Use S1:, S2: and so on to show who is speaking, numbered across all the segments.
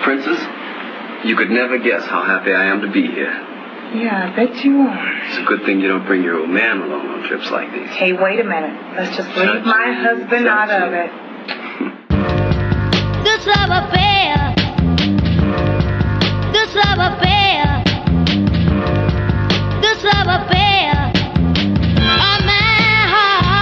S1: Princess, you could never guess how happy I am to be here.
S2: Yeah, I bet you are.
S1: It's a good thing you don't bring your old man along on trips like these.
S2: Hey, wait a minute. Let's just leave my husband out of it.
S3: This love affair. This love affair. This love affair. Oh, my heart.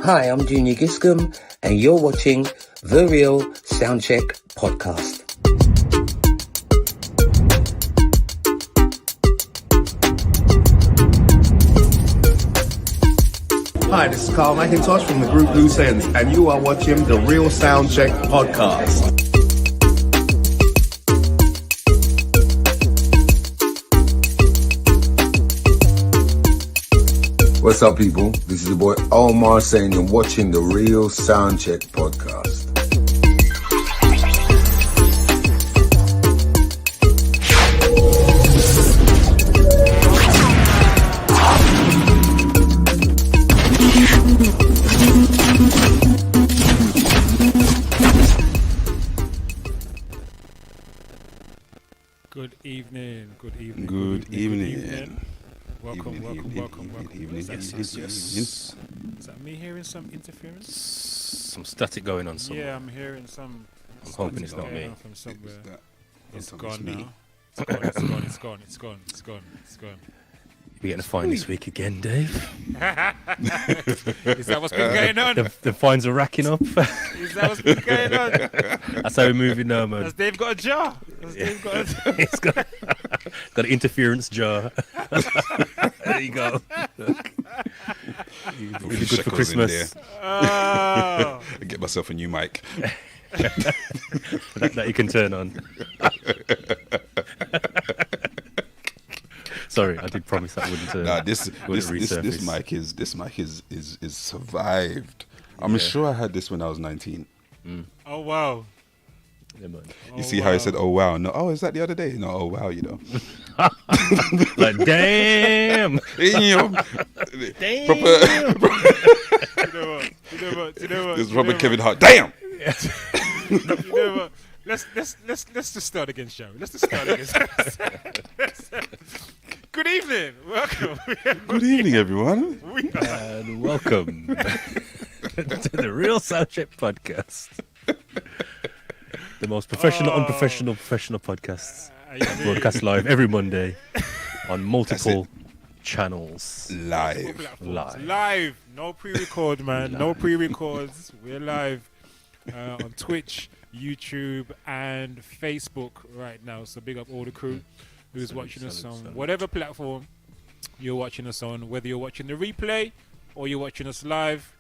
S4: Hi, I'm Junior Giscombe, and you're watching The Real Soundcheck Podcast.
S5: Hi, this is Carl McIntosh from the group Loose Ends, and you are watching the Real Soundcheck Podcast.
S6: What's up, people? This is your boy Omar saying you're watching the Real Soundcheck Podcast.
S7: Good evening. Welcome. Yes. Is that me hearing some interference?
S8: Some static going on somewhere.
S7: Yeah, I'm hearing some.
S8: I'm hoping it's not me.
S7: From somewhere. It's
S5: think
S7: gone
S5: it's me.
S7: now. It's gone.
S8: We're getting a fine this week again, Dave.
S7: Is that what's been going on?
S8: The fines are racking up.
S7: Is that what's been going on?
S8: That's how we're moving now, man.
S7: Has Dave got a jar?
S8: It's got an interference jar. There you go. It'll be good for Christmas.
S7: Oh.
S9: I get myself a new mic.
S8: that you can turn on. Sorry, I did promise that wouldn't.
S9: Nah, this mic is survived. I'm sure I had this when I was 19.
S7: Oh wow.
S8: Yeah, man.
S9: You see how I said, "Oh wow"? No, oh, is that the other day? No, oh wow, you know.
S8: Like, damn.
S9: Damn. Proper.
S7: You know what?
S9: This is Robert Kevin Hart. Damn.
S7: You know what? Let's just start again, shall we? Let's just start again. Good evening. Welcome.
S9: Good evening, everyone.
S8: And welcome to the Real Soundcheck Podcast. The most professional, unprofessional, professional podcasts. Broadcast live every Monday on multiple channels.
S9: Live.
S7: No pre-record, man. No pre-records. We're live on Twitch, YouTube, and Facebook right now. So big up all the crew who's watching us on whatever platform you're watching us on, whether you're watching the replay or you're watching us live.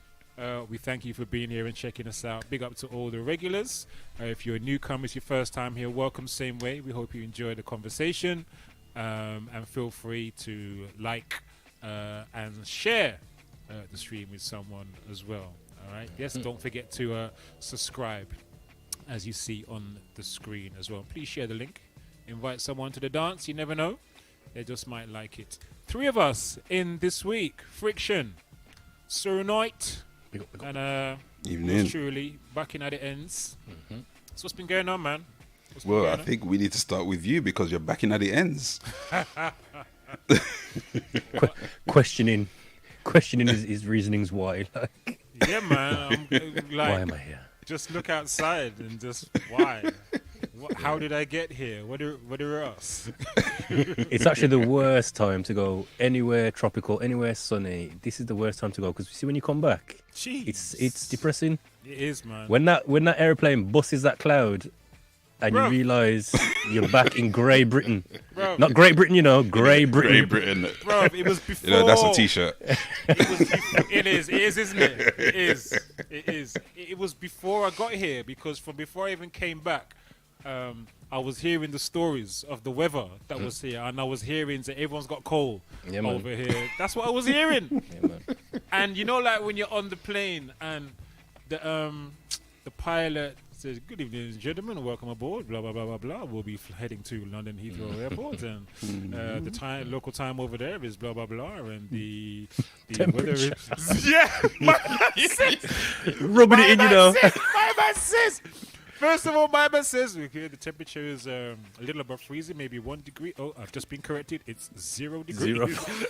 S7: We thank you for being here and checking us out. Big up to all the regulars. If you're a newcomer, it's your first time here, welcome same way. We hope you enjoy the conversation, and feel free to like and share the stream with someone as well. All right. Yes, don't forget to subscribe as you see on the screen as well. Please share the link. Invite someone to the dance. You never know. They just might like it. 3 of us in this week. Friction, Sir Knight, and
S9: Evening.
S7: truly back in at the ends. So what's been going on, man?
S9: Well, I think we need to start with you because you're backing at the ends.
S8: Questioning his reasonings why. Like,
S7: Yeah, man. I'm like,
S8: why am I here?
S7: just look outside and just why? How did I get here? What are us?
S8: It's actually the worst time to go anywhere tropical, anywhere sunny. This is the worst time to go because you see when you come back,
S7: Jeez.
S8: it's depressing.
S7: It is, man.
S8: When that airplane busts that cloud, and
S7: Bruv.
S8: you realise you're back in Grey Britain.
S7: Bruv.
S8: Not Great Britain, Grey Britain.
S9: Great Britain.
S7: Bro, it was before.
S9: You know, that's a t-shirt.
S7: It is, isn't it? It is. It was before I got here because from before I even came back, I was hearing the stories of the weather that was here, and I was hearing that everyone's got cold over here. That's what I was hearing.
S8: Yeah, man.
S7: And you know, like when you're on the plane and the pilot says, "Good evening, ladies and gentlemen, welcome aboard. Blah blah blah blah blah. We'll be heading to London Heathrow Airport, and the local time over there is blah blah blah, and the weather is
S8: Rubbing it in,
S7: My man says. First of all, my man says the temperature is a little above freezing, maybe 1 degree. Oh, I've just been corrected. It's 0 degrees.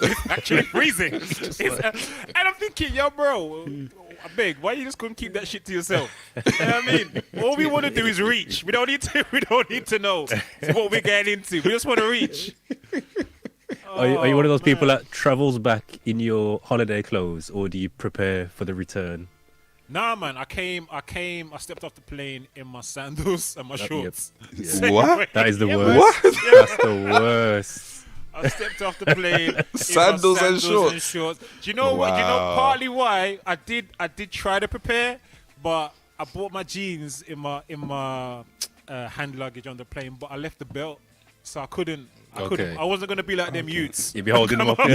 S7: It's actually freezing. And I'm thinking, yo, bro, I beg, why you just couldn't keep that shit to yourself? You know what I mean? All we want to do is reach. We don't need to know what we're getting into. We just want to reach.
S8: Are you one of those people
S7: man.
S8: that travels back in your holiday clothes, or do you prepare for the return?
S7: Nah, man. I stepped off the plane in my sandals and my shorts.
S8: Yeah.
S9: What?
S8: That is the
S7: Yeah,
S8: worst.
S7: man.
S8: That's the worst.
S7: I stepped off the plane in my
S9: Sandals and shorts.
S7: Do you know what? You know
S9: Wow.
S7: partly why I did try to prepare, but I bought my jeans in my hand luggage on the plane, but I left the belt, so I couldn't.
S8: Okay.
S7: I wasn't gonna be like them youths.
S8: You'd be holding them up.
S7: Come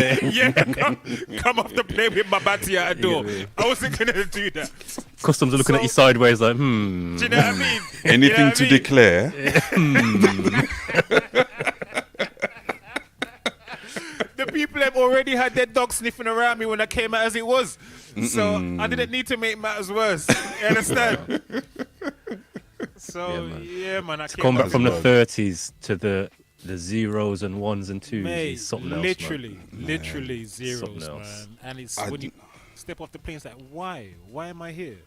S7: off the plane with my batty at the door. I wasn't gonna do that.
S8: Customs are looking at you sideways like,
S7: Do you know what I mean?
S9: Anything
S7: You know what
S9: to
S7: I mean?
S9: declare?
S7: The people have already had their dog sniffing around me when I came out as it was. So I didn't need to make matters worse. You understand? So, yeah, man. I came
S8: come back
S7: out
S8: from
S7: as
S8: the
S7: well.
S8: 30s to the zeros and ones and twos
S7: Mate,
S8: is something else,
S7: literally zeros,
S8: Something else.
S7: man. And it's when you step off the plane, it's like, why? Why am I here?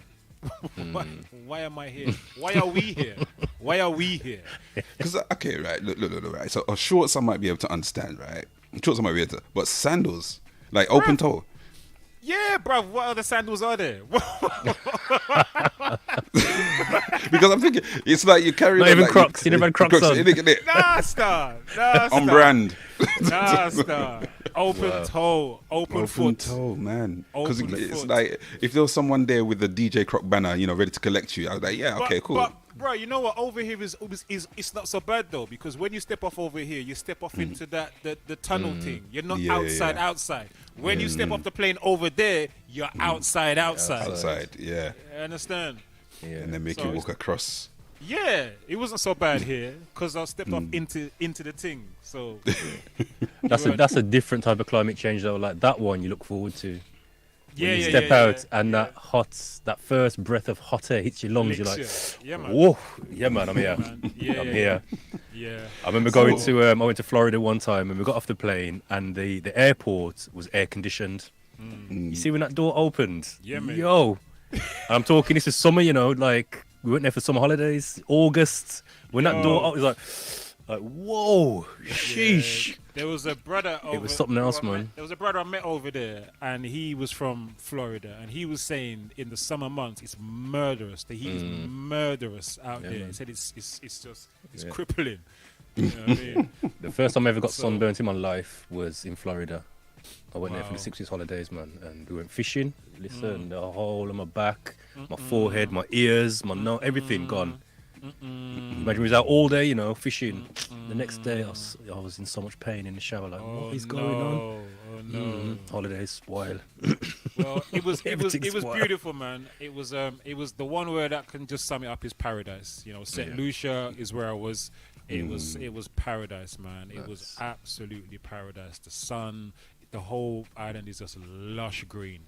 S7: Why am I here? Why are we here? Why are we here?
S9: Because okay, right. Look, right. So shorts I might be able to understand, right? Shorts I might be able to, but sandals, like open toe.
S7: Yeah, bruv, what other sandals are there?
S9: Because I'm thinking it's like you carry
S8: Not
S9: them
S8: even
S9: like
S8: Crocs. You never had Crocs on.
S7: Nah, star.
S9: On brand.
S7: Nah, star. Open toe, open foot.
S9: toe, man. Because
S7: Open
S9: it's
S7: foot.
S9: like if there was someone there with the DJ Croc banner, ready to collect you, I was like, yeah, okay, cool.
S7: But, bro, you know what? Over here is it's not so bad though, because when you step off over here, you step off into the tunnel thing. You're not outside. When you step off the plane over there, you're outside.
S9: Outside, yeah.
S7: You understand?
S8: Yeah.
S9: And then make
S7: So
S9: you
S7: it's-
S9: walk across.
S7: Yeah, it wasn't so bad here because I stepped off into the thing. So
S8: That's a different type of climate change though. Like that one you look forward to.
S7: yeah,
S8: When you
S7: yeah,
S8: step
S7: yeah,
S8: out
S7: yeah,
S8: and
S7: yeah.
S8: that first breath of hot air hits your lungs, you're like,
S7: Licks you. Yeah, man.
S8: whoa, yeah, man, I'm here.
S7: Man. Yeah,
S8: I'm
S7: yeah,
S8: here.
S7: Yeah.
S8: I remember going to I went to Florida one time and we got off the plane and the airport was air conditioned. You see when that door opened?
S7: Yeah, man.
S8: Yo, and I'm talking. This is summer, like we went there for summer holidays, August. When that door opened, it was like whoa, sheesh.
S7: Yeah. There was a brother.
S8: It was something else, man.
S7: There was a brother I met over there, and he was from Florida, and he was saying in the summer months it's murderous. The heat is murderous out there.
S8: man.
S7: He said it's crippling. You know what I mean?
S8: The first time I ever got
S7: So-
S8: sunburnt in my life was in Florida. I went there for
S7: Wow.
S8: the 6 weeks holidays, man, and we went fishing. Listen, the whole of my back, my forehead, my ears, my nose, everything gone. Imagine we was out all day, fishing. The next day, I was in so much pain in the shower. Like, what is going on?
S7: Oh no!
S8: Holidays spoil.
S7: Well, it was
S8: Everything's wild.
S7: beautiful, man. It was the one word that can just sum it up is paradise. St. Lucia is where I was. It was paradise, man. It was absolutely paradise. The sun, the whole island is just lush green.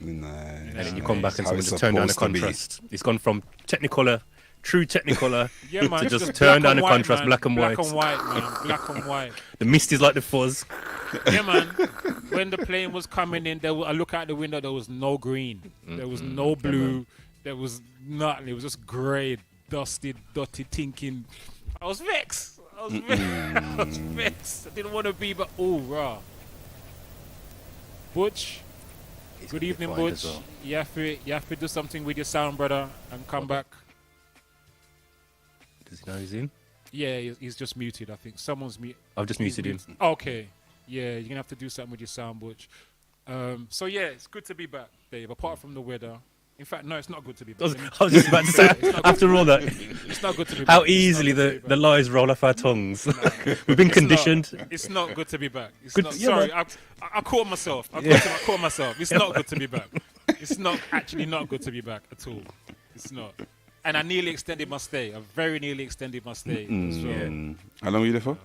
S9: Nice.
S8: And then you come back and
S9: How
S8: someone
S9: it's
S8: just turn down the
S9: supposed to be.
S8: contrast. It's gone from Technicolor, true Technicolor,
S7: Yeah, man.
S8: to just
S7: black
S8: turn
S7: and
S8: down the
S7: white,
S8: contrast,
S7: man.
S8: black and white.
S7: Black and white, man. Black and white.
S8: The mist is like the fuzz.
S7: Yeah, man. When the plane was coming in, I look out the window. There was no green. There was no blue. There was nothing. It was just grey, dusty, dirty, tinking. I was vexed. I was vexed. I didn't want to be, but raw. Butch. Good evening,
S8: fine as
S7: Butch.
S8: well.
S7: You have to do something with your sound, brother, and come back.
S8: Does he know he's in?
S7: Yeah, he's just muted. I think someone's muted.
S8: I've just muted him.
S7: Okay. Yeah, you're gonna have to do something with your sound, Butch. So yeah, it's good to be back, Dave. Apart from the weather. In fact, no, it's not good to be back.
S8: I was just about to say, after all that,
S7: It's not good to be back.
S8: how
S7: It's not
S8: easily
S7: good to be
S8: the
S7: back.
S8: lies roll off our tongues. We've been conditioned.
S7: It's not good to be back. It's
S8: Good-
S7: not.
S8: yeah,
S7: Sorry,
S8: man.
S7: I caught myself. I caught myself. It's not good to be back. It's not actually not good to be back at all. It's not. And I nearly extended my stay. I very nearly extended my stay as well.
S9: How long were you there for?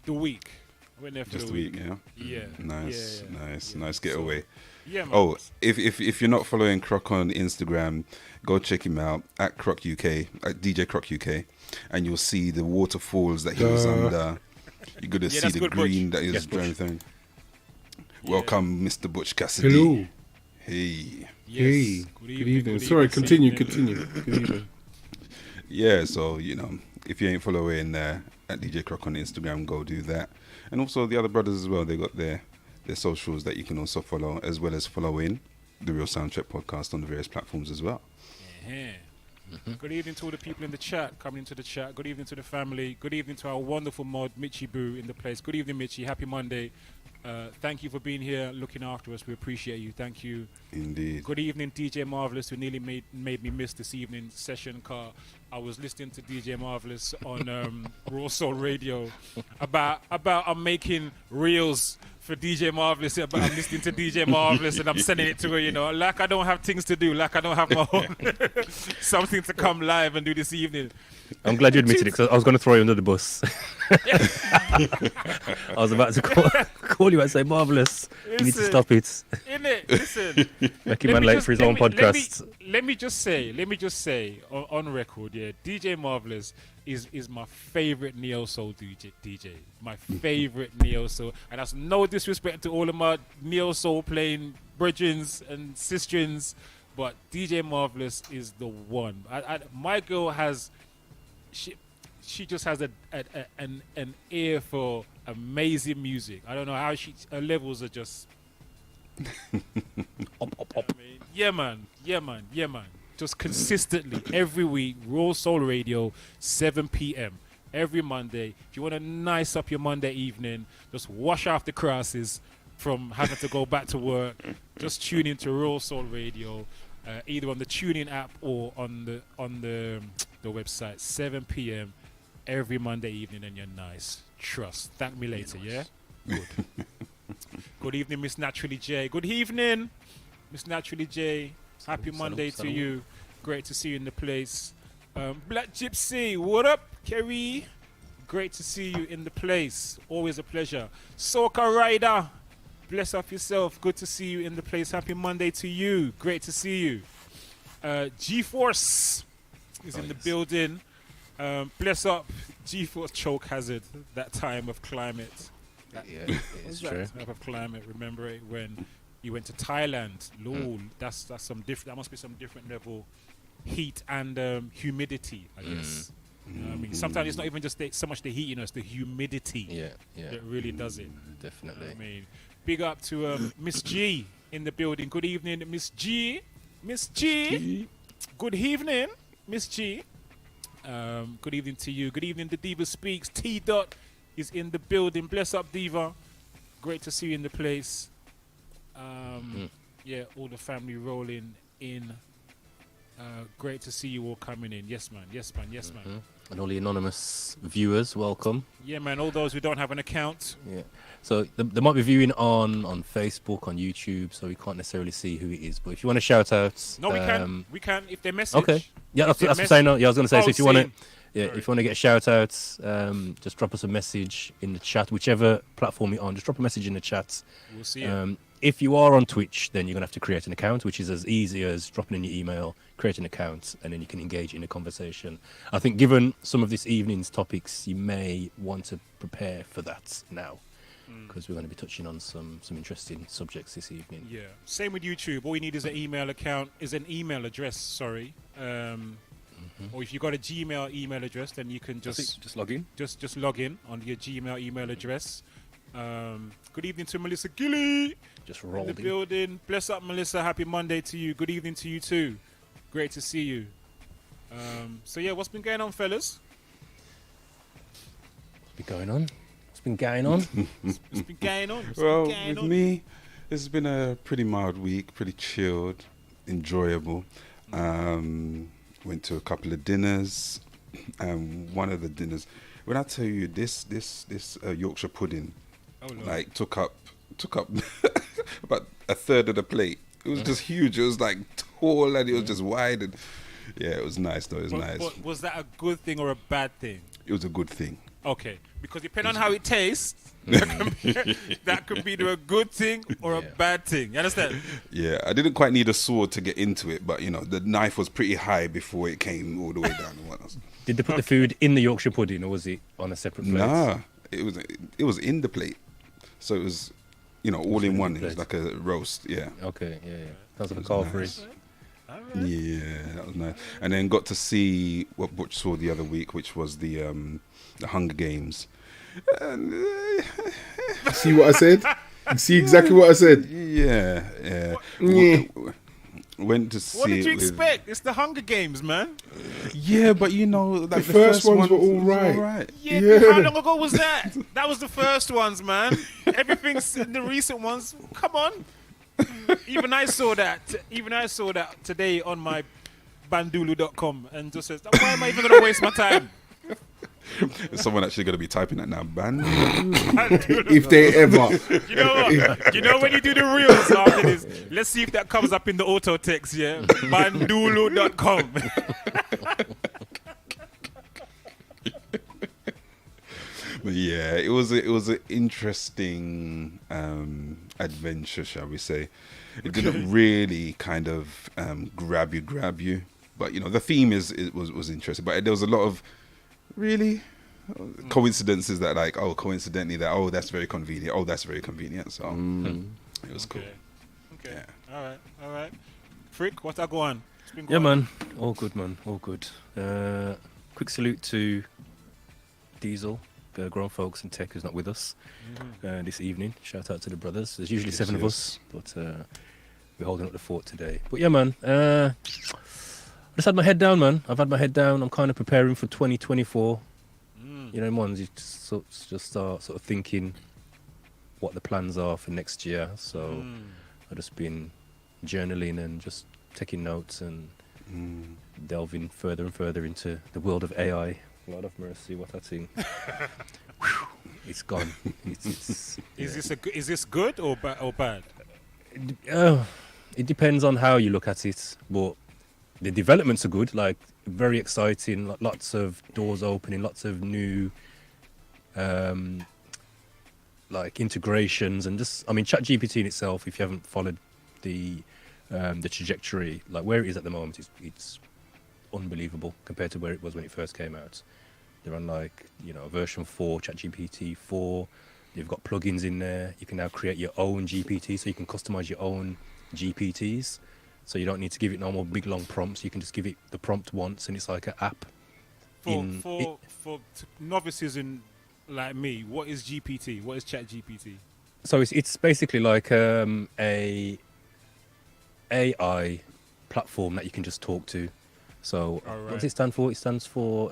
S7: The week. I went there for
S9: Just
S7: the
S9: a week, yeah.
S7: Yeah.
S9: Nice,
S7: Yeah, yeah.
S9: nice getaway.
S7: Yeah, man.
S9: Oh, if you're not following Croc on Instagram, go check him out at Croc UK, at DJ Croc UK, and you'll see the waterfalls that he was under. You're gonna see
S7: that's
S9: the
S7: good,
S9: green
S7: Butch.
S9: that he was
S8: Yes, Butch.
S9: everything. Welcome, Mr. Butch Cassidy.
S5: Hello.
S9: Hey.
S7: Yes.
S5: Good evening. Sorry, continue. Good evening.
S9: Yeah, so if you ain't following at DJ Croc on Instagram. Go do that. And also the other brothers as well. They got their socials that you can also follow, as well as following the Real Soundcheck podcast on the various platforms as well.
S7: Yeah. Good evening to all the people in the chat, coming into the chat. Good evening to the family. Good evening to our wonderful mod, Mitchie Boo, in the place. Good evening, Mitchie. Happy Monday. Thank you for being here, looking after us. We appreciate you. Thank you.
S9: Indeed.
S7: Good evening, DJ Marvelous, who nearly made me miss this evening session car. I was listening to DJ Marvelous on Raw Soul Radio about I'm making reels for DJ Marvelous. I'm listening to DJ Marvelous and I'm sending it to her, you know, like I don't have things to do, like I don't have my own something to come live and do this evening.
S8: I'm glad you admitted it, because I was going to throw you under the bus. I was about to call you and say, Marvelous, you need to stop it.
S7: Innit? Listen.
S8: Making man late for his own podcast.
S7: Let me just say on record, yeah, DJ Marvelous is my favorite neo soul DJ. My favorite neo soul, and that's no disrespect to all of my neo soul playing brethrens and sistrins, but DJ Marvelous is the one. My girl has, she just has an ear for amazing music. I don't know how her levels are just. Up. Yeah, man. Just consistently every week, Raw Soul Radio, 7 p.m. every Monday. If you want to nice up your Monday evening, just wash off the crosses from having to go back to work. Just tune into Raw Soul Radio, either on the TuneIn app or on the website. 7 p.m. every Monday evening, and you're nice. Trust. Thank me later. Yeah. Good. Good evening, Miss Naturally J. Good evening, Miss Naturally J. Happy Monday to you. Great to see you in the place. Black Gypsy, what up, Kerry? Great to see you in the place. Always a pleasure. Soca Rider, bless up yourself. Good to see you in the place. Happy Monday to you. Great to see you. G-Force is in the building. Bless up. G-Force choke hazard. That time of climate.
S8: It's true.
S7: Type of climate. Remember it when you went to Thailand. Lol, that's some different. That must be some different level heat and humidity, I guess. You know what I mean? Sometimes it's not even just so much the heat, you know, it's the humidity.
S8: Yeah.
S7: That really does it.
S8: Definitely.
S7: You know what I mean, big up to Miss G in the building. Good evening, Miss G. Miss G. Good evening, Miss G. Good evening to you. Good evening, the Diva Speaks. T. Dot is in the building. Bless up, Diva. Great to see you in the place. Yeah, all the family rolling in. Great to see you all coming in. Yes, man.
S8: And all the anonymous viewers, welcome.
S7: Yeah, man. All those who don't have an account.
S8: Yeah. So they might be viewing on Facebook, on YouTube, so we can't necessarily see who it is. But if you want to shout out,
S7: no, we can. We can if they message.
S8: Okay. Yeah, that's what I'm saying. Yeah, I was going to say. So if you want to, if you want to get shout outs, just drop us a message in the chat, whichever platform you're on. Just drop a message in the chat.
S7: We'll see it.
S8: If you are on Twitch, then you're going to have to create an account, which is as easy as dropping in your email, create an account, and then you can engage in a conversation. I think given some of this evening's topics, you may want to prepare for that now, because we're going to be touching on some interesting subjects this evening.
S7: Yeah. Same with YouTube. All you need is an email address, sorry. Or if you've got a Gmail email address, then you can just
S8: log in.
S7: Just log in on your Gmail email address. Good evening to Melissa Gilly.
S8: Just rolled
S7: in the building. Bless up, Melissa. Happy Monday to you. Good evening to you too. Great to see you. So yeah, what's been going on, fellas?
S8: What's been going on?
S9: Well, with me, it's been a pretty mild week, pretty chilled, enjoyable. Went to a couple of dinners, and one of the dinners, when I tell you this Yorkshire pudding, like took up about a third of the plate. It was just huge. It was like tall and it was just wide, and yeah, it was nice though. It was nice.
S7: But was that a good thing or a bad thing?
S9: It was a good thing.
S7: Okay, because depending on how it tastes, that could be either a good thing or a bad thing. You understand?
S9: Yeah, I didn't quite need a sword to get into it, but you know, the knife was pretty high before it came all the way down and whatnot.
S8: Did they put the food in the Yorkshire pudding, or was it on a separate plate?
S9: Nah, it was in the plate, so it was, you know, all in one. It was like a roast. Yeah.
S8: Okay. Yeah. Sounds like a call free.
S9: Yeah, that was nice. And then got to see what Butch saw the other week, which was the Hunger Games. And,
S5: See what I said? See exactly what I said?
S9: Yeah. Went to see
S7: What did you
S9: with-
S7: expect? It's the Hunger Games, man.
S9: Yeah, but you know, like
S5: The first ones were all right.
S7: Yeah, how long ago was that? That was the first ones, man. Everything's in the recent ones. Come on. Even I saw that today on my bandulu.com and just says, why am I even going to waste my time?
S9: Is someone actually going to be typing that now?
S5: If they ever.
S7: You know what? You know when you do the reels after this, let's see if that comes up in the auto text, yeah? Bandulu.com.
S9: But yeah, it was an interesting adventure, shall we say. It didn't really kind of grab you, but you know the theme was interesting. But there was a lot of really coincidences that coincidentally that's very convenient. That's very convenient. So it was cool.
S7: Okay. Yeah. All right. Frick, what's that go on?
S8: Yeah, man. All good, man. All good. Quick salute to Diesel, Grown Folks and Tech, who's not with us this evening. Shout out to the brothers. There's usually 7 of us, but we're holding up the fort today. But yeah, man. I just had my head down, man. I've had my head down. I'm kind of preparing for 2024. You know, ones you just start sort of thinking what the plans are for next year. So I've just been journaling and just taking notes and delving further and further into the world of AI. Lord of mercy, what I think. It's gone.
S7: Is this good or bad?
S8: It depends on how you look at it, but the developments are good, like very exciting, lots of doors opening, lots of new like integrations, and just ChatGPT in itself, if you haven't followed the trajectory, like where it is at the moment, it's unbelievable compared to where it was when it first came out. They're on version 4, ChatGPT 4. You've got plugins in there. You can now create your own GPT, so you can customize your own GPTs. So you don't need to give it no more big long prompts. You can just give it the prompt once, and it's like an app.
S7: For novices like me, what is GPT? What is ChatGPT?
S8: So it's basically like a AI platform that you can just talk to. So what does it stand for? It stands for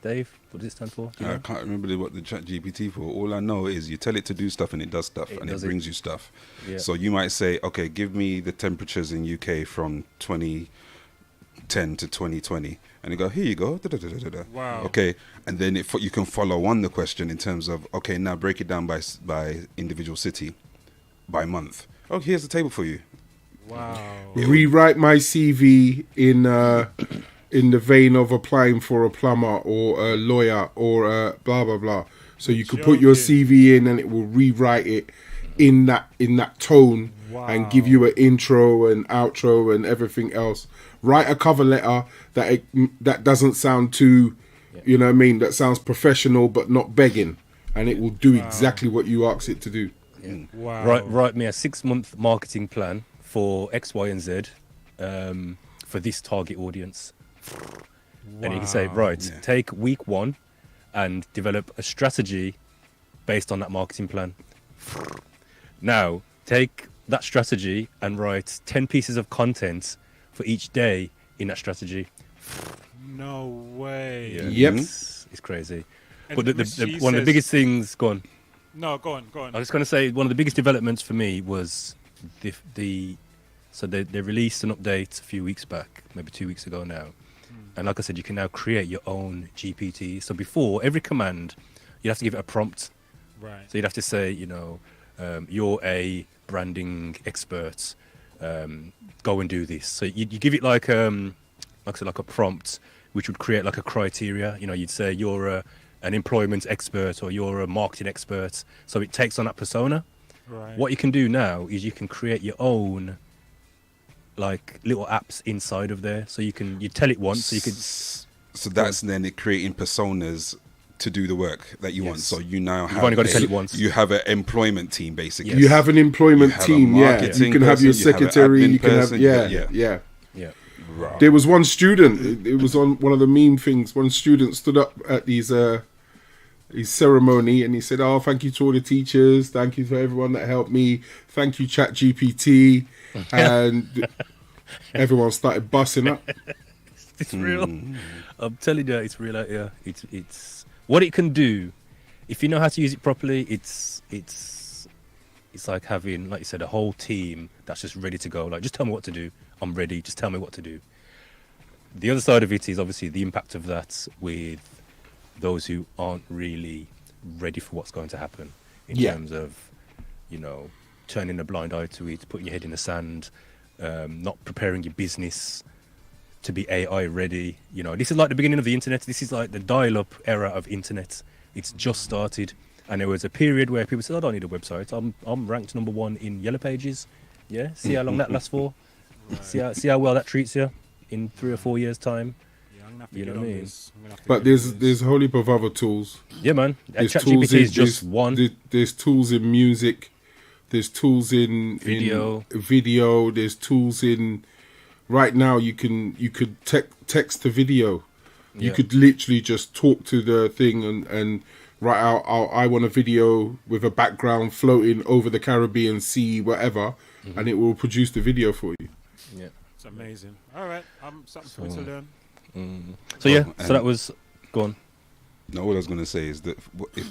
S8: Dave. What does it stand for?
S9: I can't remember what the ChatGPT for. All I know is you tell it to do stuff and it does stuff, and it brings you stuff. Yeah. So you might say, okay, give me the temperatures in UK from 2010 to 2020, and you go, here you go. Da-da-da-da-da.
S7: Wow.
S9: Okay, and then you can follow on the question in terms of, okay, now break it down by individual city, by month. Oh, here's the table for you.
S7: Wow.
S5: Rewrite my CV in the vein of applying for a plumber or a lawyer or blah blah blah. So you could put your CV in, and it will rewrite it in that tone and give you an intro and outro and everything else. Write a cover letter that doesn't sound too, you know what I mean, that sounds professional but not begging, and it will do exactly what you ask it to do.
S8: Yeah. Wow. Write me a 6-month marketing plan for X, Y, and Z for this target audience. And you can say, take week 1 and develop a strategy based on that marketing plan. Now, take that strategy and write 10 pieces of content for each day in that strategy.
S7: No way.
S8: Yeah.
S5: Yep.
S8: It's crazy.
S7: And
S8: but one of the biggest things, go on.
S7: No, go on.
S8: I was going to say, one of the biggest developments for me was so they released an update a few weeks back, maybe 2 weeks ago now. And like I said, you can now create your own GPT. So before, every command, you'd have to give it a prompt.
S7: Right.
S8: So you'd have to say, you're a branding expert. Go and do this. So you give it like a prompt, which would create like a criteria. You'd say you're an employment expert or you're a marketing expert. So it takes on that persona.
S7: Right.
S8: What you can do now is you can create your own like little apps inside of there, so you tell it once, so you could.
S9: So that's then it creating personas to do the work that you want. So you now have.
S8: You've only got to tell it once.
S9: You have an employment team, basically.
S5: You have an employment team. You can have your secretary. You can have
S8: Yeah.
S5: There was one student. It was on one of the meme things. One student stood up at his ceremony and he said, "Oh, thank you to all the teachers. Thank you for everyone that helped me. Thank you, ChatGPT." And everyone started busting up.
S8: It's real. I'm telling you, it's real out here. It's what it can do. If you know how to use it properly, it's like having, like you said, a whole team that's just ready to go. Like, just tell me what to do. I'm ready. Just tell me what to do. The other side of it is obviously the impact of that with those who aren't really ready for what's going to happen in terms of, you know, turning a blind eye to it, putting your head in the sand, not preparing your business to be AI ready. You know, this is like the beginning of the internet. This is like the dial-up era of internet. It's just started, and there was a period where people said, "I don't need a website. I'm ranked number 1 in Yellow Pages." Yeah, see how long that lasts for. Right. See how well that treats you in 3 or 4 years' time. Yeah, I'm gonna have to, you know what I mean?
S5: But there's a whole heap of other tools.
S8: Yeah, man.
S5: There's
S8: ChatGPT is just one.
S5: There's tools in music. There's tools in
S8: video.
S5: There's tools in. Right now, you could text to video. You
S8: Yeah.
S5: could literally just talk to the thing and write out, I want a video with a background floating over the Caribbean Sea, whatever, and it will produce the video for you.
S8: Yeah.
S7: It's amazing. All right, something for me to learn.
S8: So that was, go on.
S9: No, all I was going to say is that if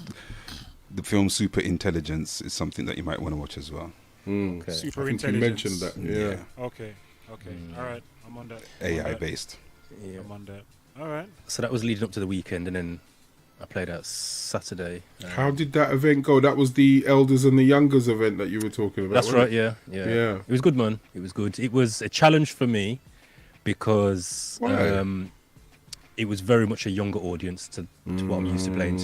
S9: the film Super Intelligence is something that you might want to watch as well.
S7: Super
S5: Okay. I think you
S7: Intelligence.
S5: mentioned that. Yeah.
S7: Okay. All right. I'm on that.
S9: AI based.
S8: Yeah.
S7: I'm on that. All right.
S8: So that was leading up to the weekend, and then I played out Saturday.
S5: How did that event go? That was the elders and the youngers event that you were talking about.
S8: That's
S5: wasn't
S8: right.
S5: it?
S8: Yeah. It was good, man. It was good. It was a challenge for me because it was very much a younger audience to what I'm used to playing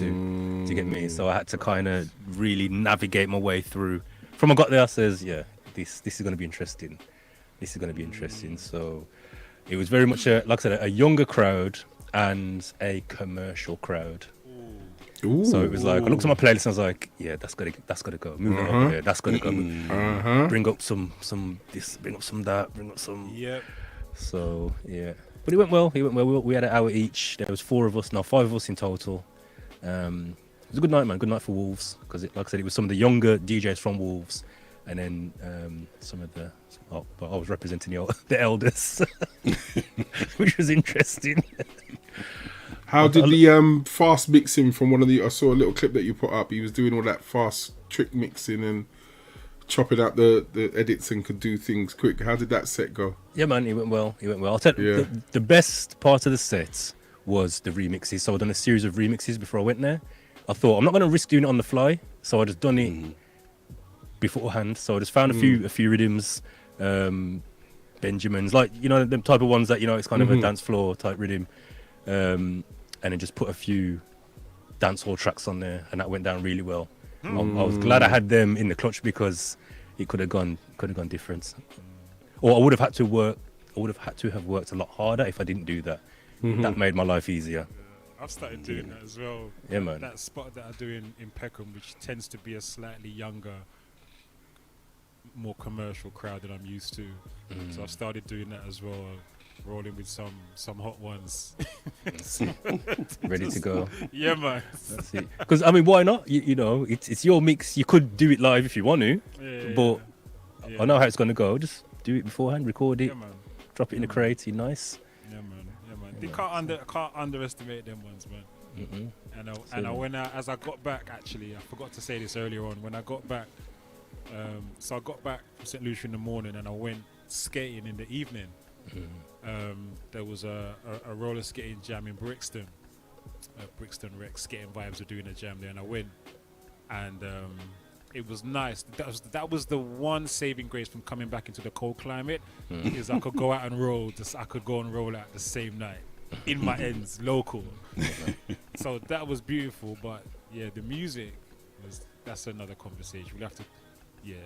S8: to get me. So I had to kind of really navigate my way through. From I got there, I says, yeah, this is going to be interesting. This is going to be interesting. So it was very much, like I said, a younger crowd and a commercial crowd.
S5: Ooh.
S8: So it was like, I looked at my playlist and I was like, yeah, that's gotta go. Move it over there, that's gotta go. Bring up some this, bring up some that, bring up some.
S7: Yep.
S8: So yeah, but it went well. We had an hour each. There was 5 of us in total. It was a good night, man. Good night for Wolves, because like I said, it was some of the younger DJs from Wolves, and then some of the. But I was representing the elders, which was interesting.
S5: How did the fast mixing from one of the? I saw a little clip that you put up. He was doing all that fast trick mixing and chopping out the edits and could do things quick. How did that set go?
S8: Yeah, man, it went well. I'll tell you, the best part of the set was the remixes. So I'd done a series of remixes before I went there. I thought I'm not going to risk doing it on the fly, so I just done it beforehand. So I just found a few rhythms, Benjamins, like, you know, them type of ones that, you know, it's kind of a dance floor type rhythm, and then just put a few dancehall tracks on there, and that went down really well. I was glad I had them in the clutch because it could have gone different, or I would have had to have worked a lot harder if I didn't do that. That made my life easier.
S7: I've started doing that as well.
S8: Yeah, man.
S7: That spot that I do in Peckham, which tends to be a slightly younger, more commercial crowd than I'm used to. So I've started doing that as well, rolling with some hot ones.
S8: Ready to go.
S7: Yeah, man.
S8: That's it. Because I mean, why not? You know, it's your mix. You could do it live if you want to, but I know how it's going to go. Just do it beforehand, record it, drop it in a crate. Nice.
S7: Yeah, man. They can't underestimate them ones, man. As I got back, actually, I forgot to say this earlier on. When I got back, so I got back from St. Lucia in the morning, and I went skating in the evening. There was a roller skating jam in Brixton. Brixton Rex Skating Vibes were doing a jam there, and I went, and it was nice. That was the one saving grace from coming back into the cold climate, is I could go out and roll. I could go and roll out the same night in my ends, local. So that was beautiful. But yeah, the music that's another conversation. We'll have to. Yeah,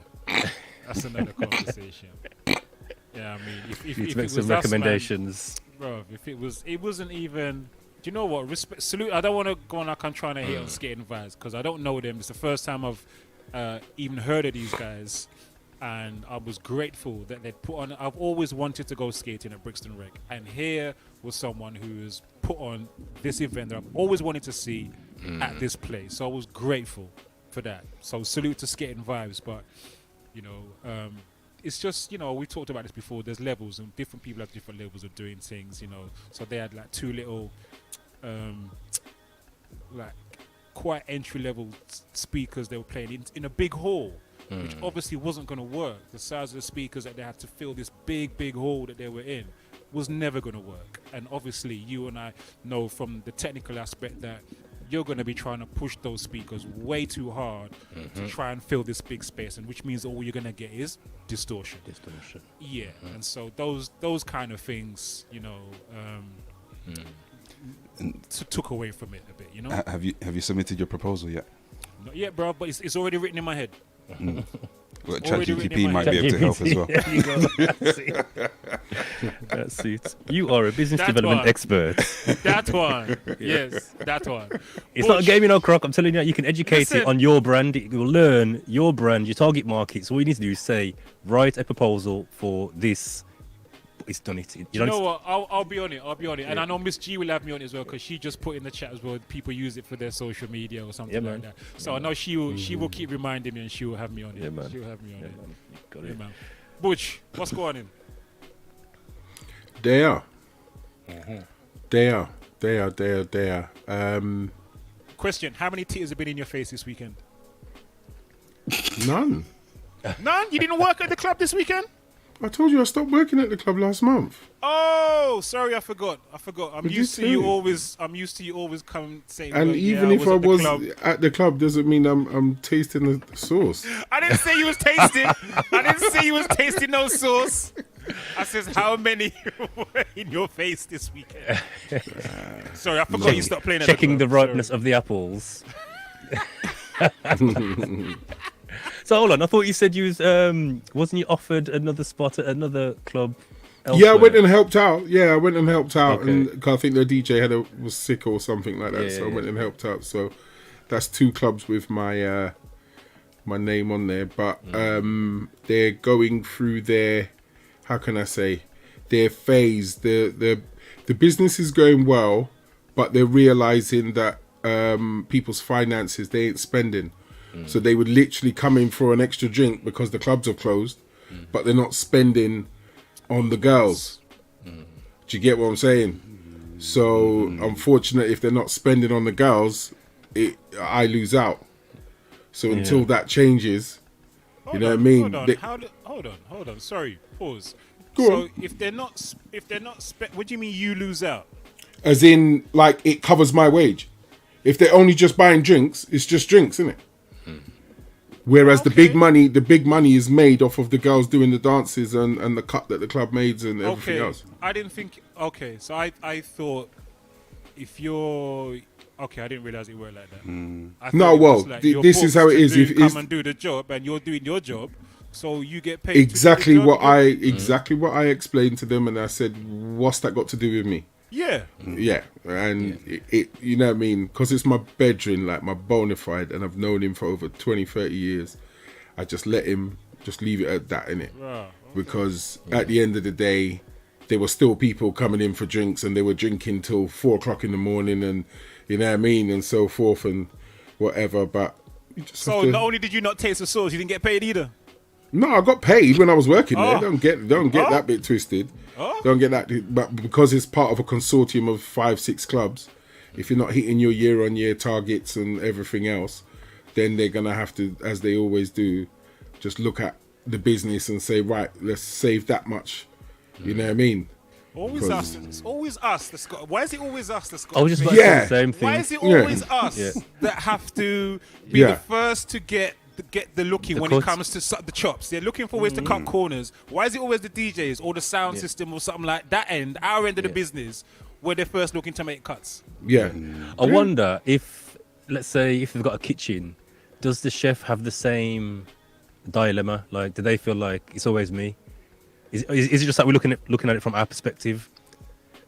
S7: that's another conversation. Yeah, I mean, if
S8: make
S7: it was
S8: some recommendations,
S7: bro. If it wasn't even. Do you know what? Salute. I don't want to go on like I'm trying to hate on Skating Vibes because I don't know them. It's the first time I've even heard of these guys. and I was grateful that they'd put on. I've always wanted to go skating at Brixton Rec, and here was someone who's put on this event that I've always wanted to see at this place. So I was grateful for that. So salute to Skating Vibes, but you know, it's just, you know, we talked about this before. There's levels, and different people have different levels of doing things. You know, so they had like two little, like quite entry level speakers they were playing in a big hall. Which obviously wasn't going to work. The size of the speakers that they had to fill this big hall that they were in was never going to work. And obviously you and I know from the technical aspect that you're going to be trying to push those speakers way too hard to try and fill this big space, and which means all you're going to get is distortion. Yeah, and so those kind of things, you know, took away from it a bit, you know.
S9: Have you submitted your proposal yet?
S7: Not yet, bro, but it's already written in my head.
S9: Well, ChatGPT might be able to help as well.
S8: There you go. That's it. You are a business development expert.
S7: That one. Yes, that one.
S8: It's not a game, you know, Croc. I'm telling you, you can educate it on your brand. It will learn your brand, your target market. So all you need to do is say, write a proposal for this. It's done it.
S7: You know what? I'll be on it. And I know Miss G will have me on it as well, because she just put in the chat as well. People use it for their social media or something like that. So I know she will keep reminding me, and she will have me on it.
S8: Yeah, man.
S7: She'll have me on it.
S8: Man. Got
S7: Yeah,
S8: it.
S7: man. Butch, what's going on?
S5: They are. They are.
S7: Question: how many tears have been in your face this weekend?
S5: None.
S7: None. You didn't work at the club this weekend?
S5: I told you I stopped working at the club last month.
S7: Oh, sorry, I forgot. I'm
S5: Did
S7: used
S5: you
S7: to you
S5: say?
S7: always. I'm used to you always come saying.
S5: And
S7: well,
S5: even
S7: yeah,
S5: if I was
S7: at the club.
S5: at the club, doesn't mean I'm tasting the sauce.
S7: I didn't say you was tasting. I didn't say you was tasting no sauce. I says how many were in your face this weekend. Sorry, I forgot you stopped playing.
S8: Checking
S7: at
S8: the
S7: the club.
S8: ripeness of the apples. So hold on, I thought you said you was wasn't you offered another spot at another club?
S5: Yeah, I went and helped out.
S8: Okay.
S5: And 'cause I think the DJ was sick or something like that, so I went and helped out. So that's two clubs with my my name on there, but they're going through their, how can I say, their phase. The business is going well, but they're realizing that people's finances, they ain't spending. So they would literally come in for an extra drink because the clubs are closed, but they're not spending on the girls. Do you get what I'm saying? So unfortunately, if they're not spending on the girls, I lose out. So until that changes, you know what I mean?
S7: Hold on. Sorry, pause.
S5: Go
S7: so
S5: on.
S7: if they're not, what do you mean you lose out?
S5: As in, like, it covers my wage. If they're only just buying drinks, it's just drinks, isn't it? Whereas the big money is made off of the girls doing the dances and the cut that the club made and everything else.
S7: I didn't think. Okay, so I thought if you're okay, I didn't realize it worked like that. I thought
S5: No,
S7: it was
S5: well,
S7: like you're
S5: this is how it
S7: booked
S5: is.
S7: to
S5: If
S7: come
S5: it's
S7: and do the job, and you're doing your job, so you get paid.
S5: exactly
S7: to do the
S5: what
S7: job.
S5: I explained to them, and I said, "What's that got to do with me?"
S7: Yeah.
S5: Yeah, and it you know what I mean, because it's my bedroom, like my bona fide, and I've known him for over 20, 30 years. I just let him just leave it at that, innit?
S7: Wow, okay.
S5: Because at the end of the day, there were still people coming in for drinks, and they were drinking till 4 o'clock in the morning, and you know what I mean, and so forth and whatever. But you just
S7: So
S5: have to...
S7: not only did you not taste the sauce, you didn't get paid either.
S5: No, I got paid when I was working there.
S7: Oh.
S5: Don't get that bit twisted.
S7: Oh.
S5: Don't get that. But because it's part of a consortium of 5, 6 clubs, if you're not hitting your year-on-year targets and everything else, then they're gonna have to, as they always do, just look at the business and say, right, let's save that much. You know what I mean?
S7: Always us. It's always us. That's got. Why is it always us? That's got.
S8: I was just about to say the same thing.
S7: Why is it always us that have to be the first to get the looking when it comes to the chops? They're looking for ways to cut corners. Why is it always the DJs or the sound system or something like that end, our end of the business, where they're first looking to make cuts?
S5: Yeah.
S8: I wonder if, let's say, if they've got a kitchen, does the chef have the same dilemma? Like, do they feel like it's always me? Is it just like we're looking at it from our perspective?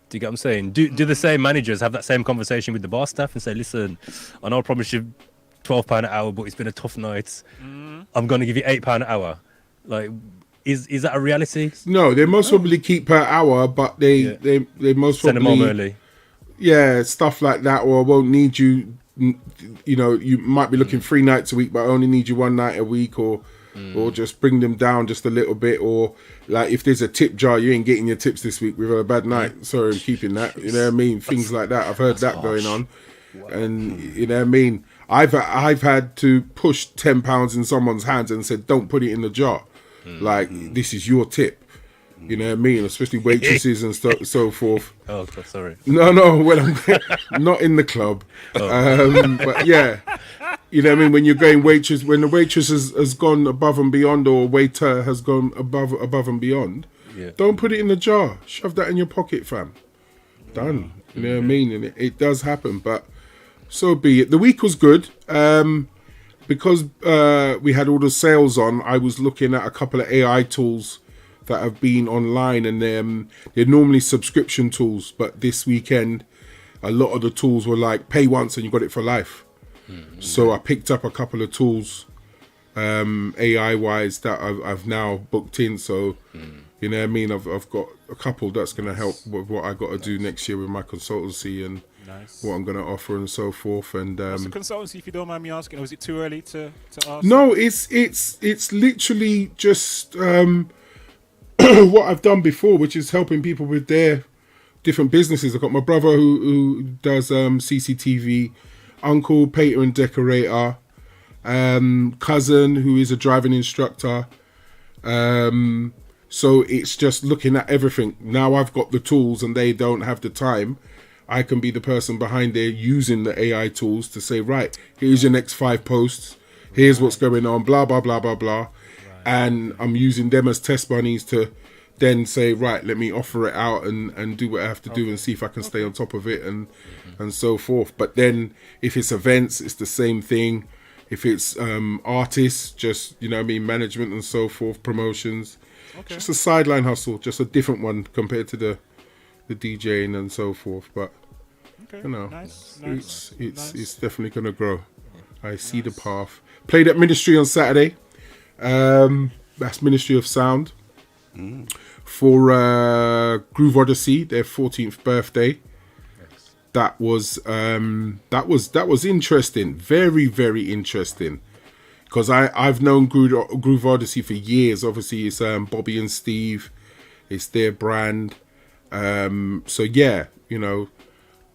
S8: Do you get what I'm saying? Do the same managers have that same conversation with the bar staff and say, listen, I know I promised you £12 an hour, but it's been a tough night. I'm going to give you £8 an hour. Like, is that a reality?
S5: No, they most probably keep per hour, but they most
S8: Send them
S5: probably
S8: home early.
S5: yeah, stuff like that, or won't need you. You know, you might be looking 3 nights a week, but only need you 1 night a week, or just bring them down just a little bit, or like if there's a tip jar, you ain't getting your tips this week. We've had a bad night. Sorry, I'm keeping that. You know what I mean? Things like that. I've heard that going on, and you know what I mean. I've had to push £10 in someone's hands and said, don't put it in the jar. Like this is your tip. You know what I mean? Especially waitresses and so forth.
S8: Oh, sorry.
S5: No, well, I'm not in the club. But yeah, you know what I mean? When you're going when the waitress has gone above and beyond, or waiter has gone above and beyond, don't put it in the jar. Shove that in your pocket, fam. Done. You know what I mean? And it does happen, but so be it. The week was good. Because we had all the sales on, I was looking at a couple of AI tools that have been online, and they're normally subscription tools, but this weekend a lot of the tools were like pay once and you got it for life. So I picked up a couple of tools AI wise that I've now booked in, so you know what I mean, I've got a couple that's going to help with what I got to do next year with my consultancy and what I'm going to offer and so forth. And
S7: what's the consultancy, if you don't mind me asking, or is it too early to ask?
S5: No, it's literally just what I've done before, which is helping people with their different businesses. I've got my brother who does CCTV, uncle painter and decorator, cousin who is a driving instructor. So it's just looking at everything. Now I've got the tools and they don't have the time. I can be the person behind there using the AI tools to say, right, here's your next 5 posts. Here's what's going on, blah, blah, blah, blah, blah. And I'm using them as test bunnies to then say, right, let me offer it out and do what I have to do and see if I can stay on top of it and so forth. But then if it's events, it's the same thing. If it's artists, just, you know what I mean, management and so forth, promotions. Just a sideline hustle, just a different one compared to the DJing and so forth. But, you know, it's definitely going to grow. I see the path. Played at Ministry on Saturday. That's Ministry of Sound for Groove Odyssey, their 14th birthday. That was interesting, very, very interesting, because I've known Groove Odyssey for years. Obviously, it's Bobby and Steve, it's their brand. So yeah, you know,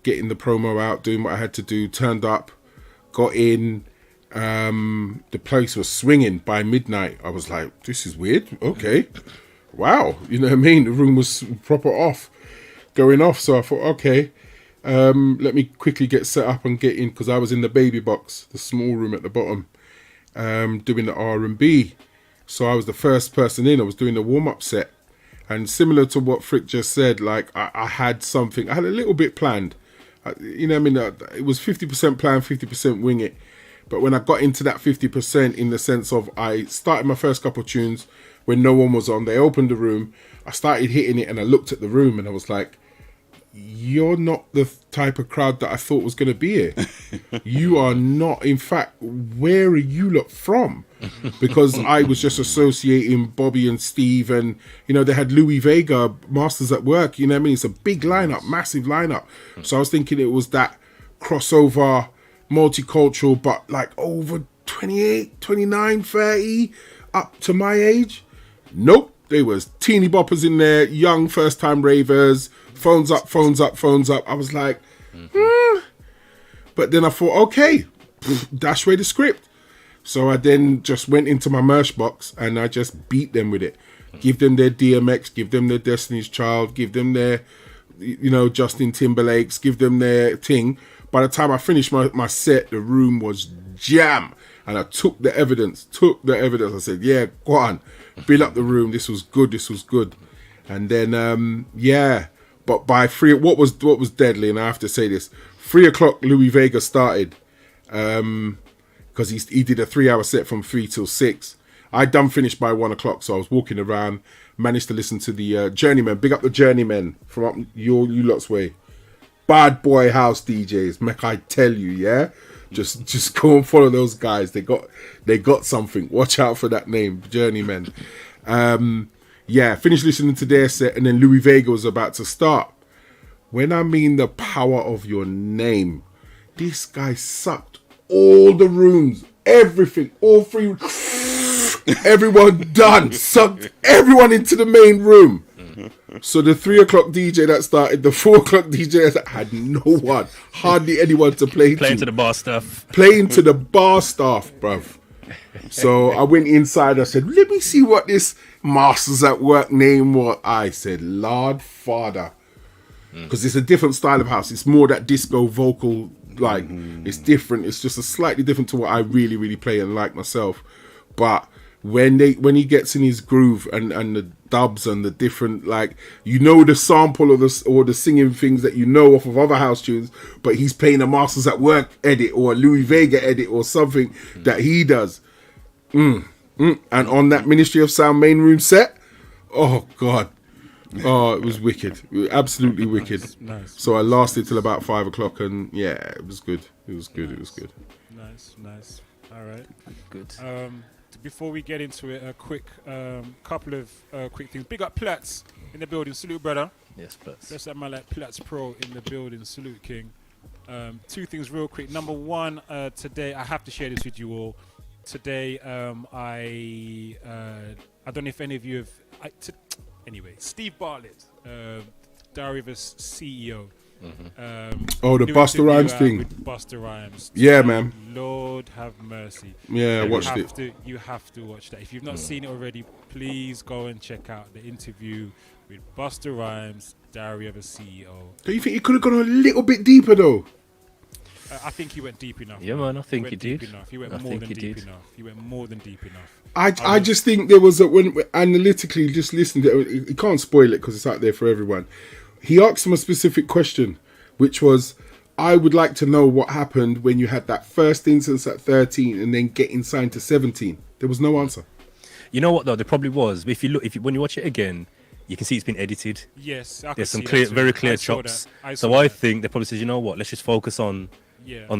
S5: getting the promo out, doing what I had to do, turned up, got in. The place was swinging by midnight. I was like, this is weird. Okay. Wow. You know what I mean? The room was proper going off. So I thought, okay, let me quickly get set up and get in, because I was in the baby box, the small room at the bottom, doing the R&B. So I was the first person in. I was doing the warm-up set. And similar to what Frick just said, like I had something, I had a little bit planned. You know what I mean? It was 50% plan, 50% wing it. But when I got into that 50%, in the sense of I started my first couple of tunes when no one was on, they opened the room, I started hitting it and I looked at the room and I was like, you're not the type of crowd that I thought was going to be here. You are not. In fact, where are you lot from? Because I was just associating Bobby and Steve, and, you know, they had Louis Vega, Masters at Work. You know what I mean? It's a big lineup, massive lineup. So I was thinking it was that crossover, multicultural, but like over 28, 29, 30, up to my age. Nope. There was teeny boppers in there, young first-time ravers, phones up. I was like, But then I thought, okay, dash away the script. So I then just went into my merch box and I just beat them with it. Give them their DMX, give them their Destiny's Child, give them their, you know, Justin Timberlake's, give them their thing. By the time I finished my set, the room was jam. And I took the evidence. I said, yeah, go on. Build up the room. This was good. And then, yeah. But by 3, what was deadly, and I have to say this, 3 o'clock Louis Vega started. Because he did a 3-hour set from 3 till 6. I'd done finished by 1 o'clock, so I was walking around, managed to listen to the Journeymen. Big up the Journeymen from up you lot's way. Bad boy house DJs, make I tell you, yeah? Just go and follow those guys. They got something. Watch out for that name, Journeymen. Finished listening to their set, and then Louis Vega was about to start. When I mean the power of your name, this guy sucked all the rooms, everything, all three. Everyone done, sucked everyone into the main room. So the 3 o'clock DJ that started, the 4 o'clock DJ that had no one, hardly anyone to play
S8: Playing
S5: to.
S8: to the bar stuff.
S5: Playing to the bar staff, bruv. So I went inside, I said, let me see what this Masters at Work name was. I said, Lord Father. Because it's a different style of house. It's more that disco vocal, like, it's different. It's just a slightly different to what I really, really play and like myself. But when he gets in his groove and the dubs and the different, like, you know, the sample or the singing things that you know off of other house tunes, but he's playing a Masters at Work edit or a Louis Vega edit or something that he does. And on that Ministry of Sound main room set, oh God. Oh, it was wicked. It was absolutely wicked.
S7: Nice.
S5: So I lasted till about 5 o'clock, and yeah, it was good. It was good.
S7: Nice.
S5: It was good.
S7: Nice. All right.
S8: Good.
S7: Before we get into it, a quick couple of quick things. Big up Platts in the building. Salute, brother.
S8: Yes, Platts.
S7: Let's have my like Platts Pro in the building. Salute, King. 2 things real quick. Number 1, today I have to share this with you all. Today, I don't know if any of you have. Anyway, Steve Bartlett, Diary of a CEO.
S5: The Busta Rhymes thing.
S7: With Busta Rhymes.
S5: Yeah, man.
S7: Lord have mercy.
S5: Yeah, I watched it.
S7: You have to watch that. If you've not seen it already, please go and check out the interview with Busta Rhymes, Diary of a CEO.
S5: Do you think he could have gone a little bit deeper though?
S7: I think he went deep enough.
S8: Yeah, man, I think he
S7: deep
S8: did.
S7: Enough. He went more than deep enough. He went more than deep enough.
S5: I just think there was when analytically just listen to it. You can't spoil it because it's out there for everyone. He asked him a specific question, which was, I would like to know what happened when you had that first instance at 13 and then getting signed to 17. There was no answer.
S8: You know what though? There probably was. But when you watch it again, you can see it's been edited.
S7: Yes,
S8: there's some very clear chops. So I think they probably said, you know what? Let's just focus on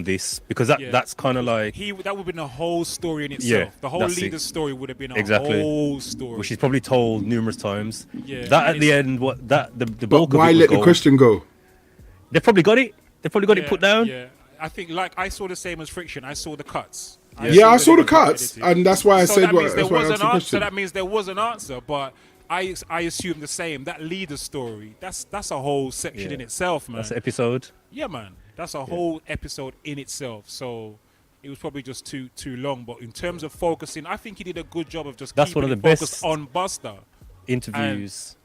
S8: this, because that's kind of like
S7: that would have been a whole story in itself. The whole leader's story would have been a whole story,
S8: which is probably told numerous times.
S7: Yeah,
S8: that at the end, the bulk of it.
S5: Why let the question go?
S8: They probably got it. They probably got it put down.
S7: Yeah, I think like I saw the same as Friction. I saw the cuts.
S5: I saw the cuts, and that's why I said what.
S7: So that means there was an answer, but I assume the same. That leader story, that's a whole section in itself, man.
S8: That's an episode.
S7: Yeah, man. That's a whole episode in itself. So it was probably just too long. But in terms of focusing, I think he did a good job of just keeping it focused on Busta.
S8: Interviews.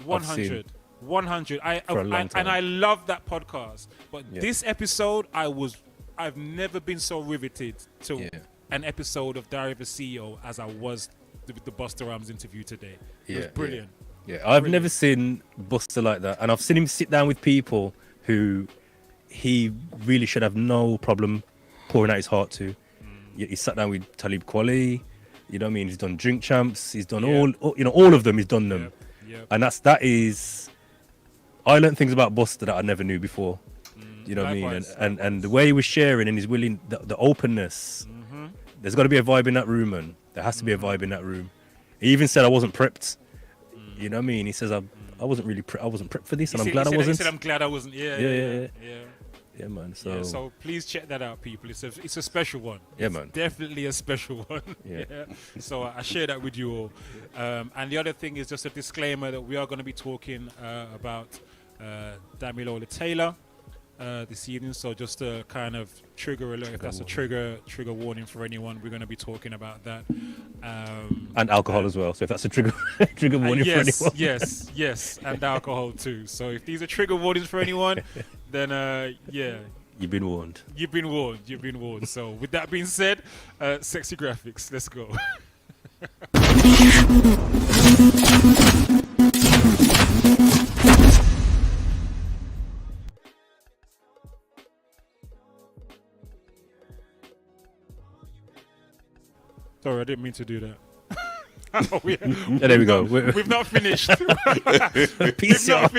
S7: 100. 100. And I love that podcast. But this episode, I've never been so riveted to an episode of Diary of a CEO as I was with the Busta Rhymes interview today. It was brilliant.
S8: Yeah, I've never seen Busta like that. And I've seen him sit down with people who he really should have no problem pouring out his heart to. He sat down with Talib Kweli, you know what I mean? He's done Drink Champs, he's done all of them, he's done them. And that is, I learned things about Busta that I never knew before. You know what I mean? And the way he was sharing and his willing, the openness, there's got to be a vibe in that room, man. There has to be a vibe in that room. He even said I wasn't prepped. You know what I mean? He says I wasn't really I wasn't prepped for this, and I'm glad I wasn't.
S7: He said I'm glad I wasn't. Yeah,
S8: man.
S7: So please check that out, people. It's a special one.
S8: Yeah, man.
S7: Definitely a special one.
S8: Yeah.
S7: So I share that with you all. And the other thing is just a disclaimer that we are going to be talking about Damilola Taylor this evening. So just a kind of trigger alert, if that's a trigger warning for anyone, we're going to be talking about that.
S8: And alcohol as well. So if that's a trigger warning for anyone.
S7: Yes, and alcohol too. So if these are trigger warnings for anyone, then
S8: you've been warned.
S7: You've been warned. So with that being said, sexy graphics, let's go. Sorry, I didn't mean to do that.
S8: There we go.
S7: We've not finished. We've not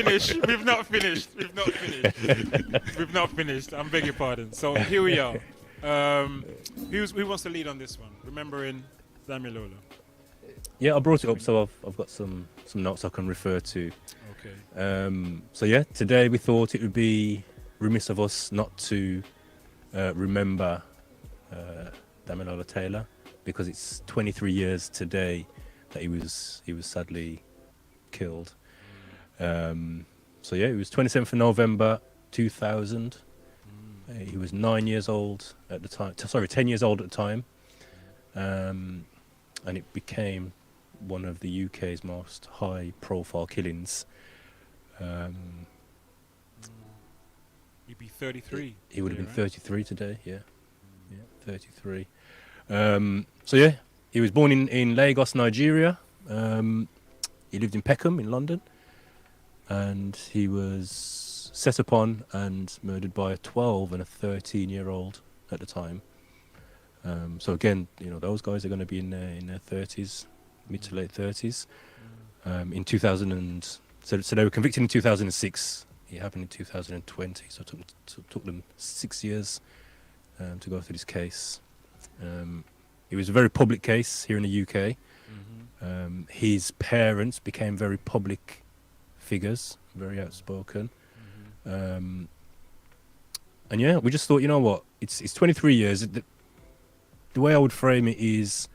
S7: finished. I beg your pardon. So here we are. Who wants to lead on this one? Remembering Damilola.
S8: Yeah, I brought it up, so I've got some notes I can refer to.
S7: Okay.
S8: So yeah, today we thought it would be remiss of us not to remember Damilola Taylor, because it's 23 years today that he was sadly killed. So yeah, it was 27th of November 2000. He was 9 years old at the time. Sorry, 10 years old at the time. And it became one of the UK's most high-profile killings.
S7: He'd be 33.
S8: He would have been
S7: right?
S8: 33 today. Yeah, 33. So yeah, he was born in Lagos, Nigeria. He lived in Peckham in London, and he was set upon and murdered by a 12 and a 13-year-old at the time. So again, those guys are going to be in their 30s, mid to late 30s. In 2000, so they were convicted in 2006. It happened in 2020, so it took them 6 years to go through this case. It was a very public case here in the UK. His parents became very public figures, very outspoken. And yeah, we just thought, you know what, it's 23 years. The way I would frame it is,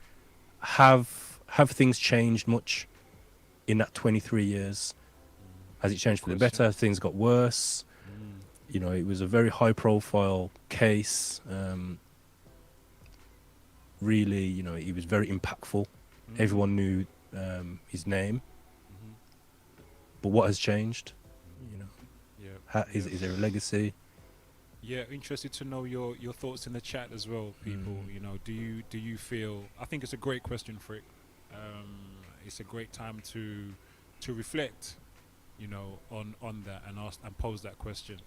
S8: have things changed much in that 23 years? Has it changed for the better? Have things got worse? It was a very high-profile case. Really, he was very impactful. Everyone knew his name. But what has changed? Is there a legacy?
S7: Yeah, interested to know your thoughts in the chat as well, people. Do you feel? I think it's a great question, Frick. It's a great time to reflect, on that and ask and pose that question.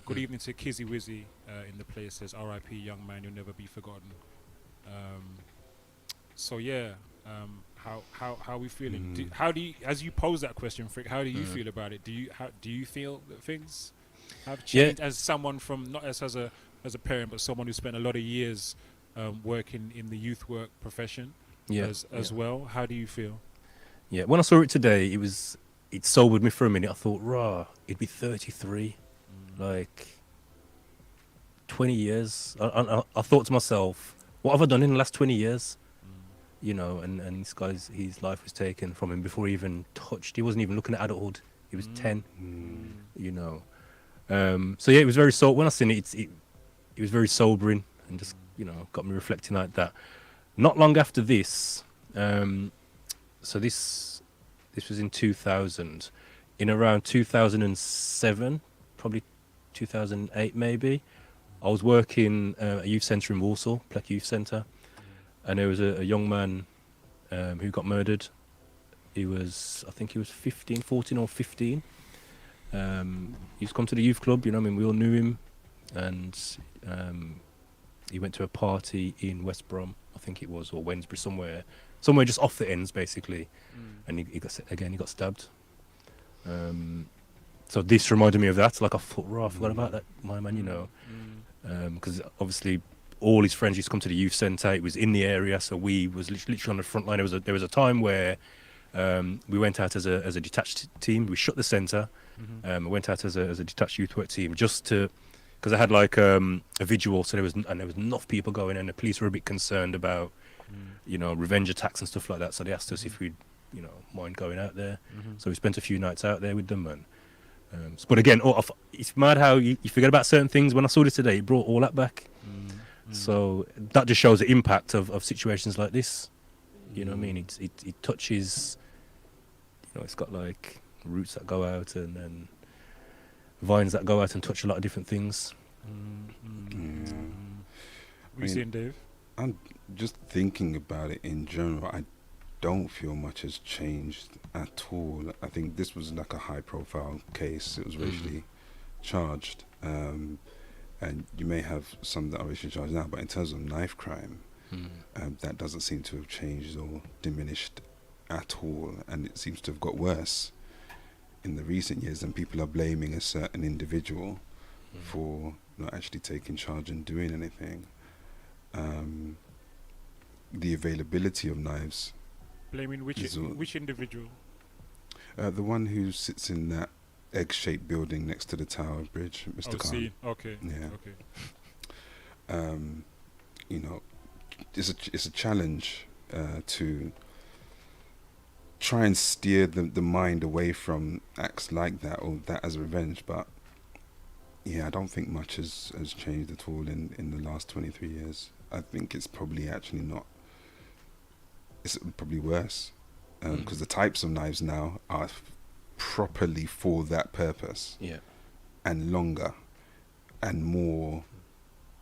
S7: Good evening to Kizzy Wizzy in the place. Says R.I.P. young man, you'll never be forgotten. So yeah, how are we feeling? How do you, as you pose that question, Frick? How do you feel about it? Do you feel that things have changed as someone from not as a parent, but someone who spent a lot of years working in the youth work profession as well? How do you feel?
S8: Yeah, when I saw it today, it sobered me for a minute. I thought, rah, it'd be 33, like 20 years. I thought to myself, what have I done in the last 20 years? And this guy's, his life was taken from him before he even touched. He wasn't even looking at adulthood. He was 10, So yeah, it was very when I seen it, it was very sobering and just, got me reflecting like that. Not long after this, so this was in 2000. In around 2007, probably 2008 maybe, I was working at a youth centre in Walsall, Plec Youth Centre, and there was a young man who got murdered. I think he was 14 or 15. He used to come to the youth club, we all knew him, and he went to a party in West Brom, I think it was, or Wednesbury, somewhere just off the ends, basically, and he got stabbed. So this reminded me of that. Like I thought, I forgot about that, my man, because obviously all his friends used to come to the youth centre. It was in the area, so we was literally on the front line. There was a time where we went out as a detached team. We shut the centre. We went out as a detached youth work team just to, because I had like a vigil, so there was enough people going, and the police were a bit concerned about revenge attacks and stuff like that. So they asked us if we'd mind going out there. So we spent a few nights out there with them, and but again, it's mad how you forget about certain things. When I saw this today, it brought all that back. So that just shows the impact of situations like this. You know what I mean? It touches. It's got like roots that go out and then vines that go out and touch a lot of different things.
S7: What are you saying, Dave?
S9: I'm just thinking about it in general. I don't feel much has changed at all. I think this was like a high-profile case. It was racially charged, and you may have some that are racially charged now, but in terms of knife crime, that doesn't seem to have changed or diminished at all, and it seems to have got worse in the recent years, and people are blaming a certain individual for not actually taking charge and doing anything. The availability of knives.
S7: Blaming which individual?
S9: The one who sits in that egg-shaped building next to the Tower Bridge, Mr. Khan.
S7: See. Okay.
S9: Yeah.
S7: Okay.
S9: You know, it's a challenge to try and steer the mind away from acts like that or that as revenge, but yeah, I don't think much has changed at all in the last 23 years. I think it's probably actually not. It's probably worse because the types of knives now are properly for that purpose.
S8: Yeah.
S9: And longer and more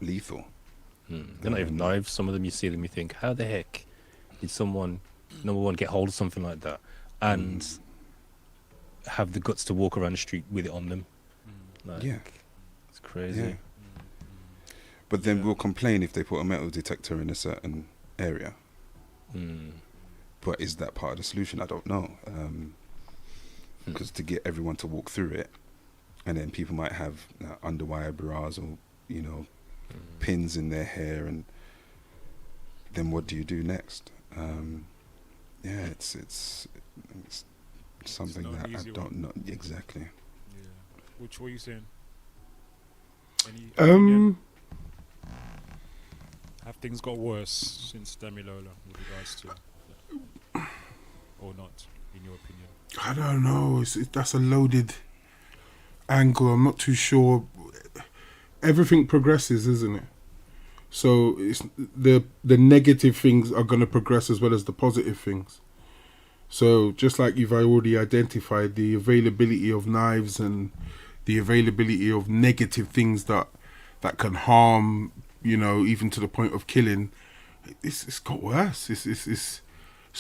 S9: lethal.
S8: They're not even knives. Some of them you see them, you think, how the heck did someone, number one, get hold of something like that and have the guts to walk around the street with it on them? Like,
S9: yeah.
S8: It's crazy.
S9: Yeah. But then we'll complain if they put a metal detector in a certain area. But is that part of the solution? I don't know. Because to get everyone to walk through it, and then people might have underwire bras or, you know, pins in their hair, and then what do you do next? Yeah, it's something that I don't know exactly.
S7: Yeah. Which, what are you saying? Have things got worse since Damilola with regards to or not, in your opinion?
S5: I don't know. That's a loaded angle. I'm not too sure. Everything progresses, isn't it? So it's the negative things are going to progress as well as the positive things. So just like you've already identified, the availability of knives and the availability of negative things that can harm, you know, even to the point of killing, it's got worse. It's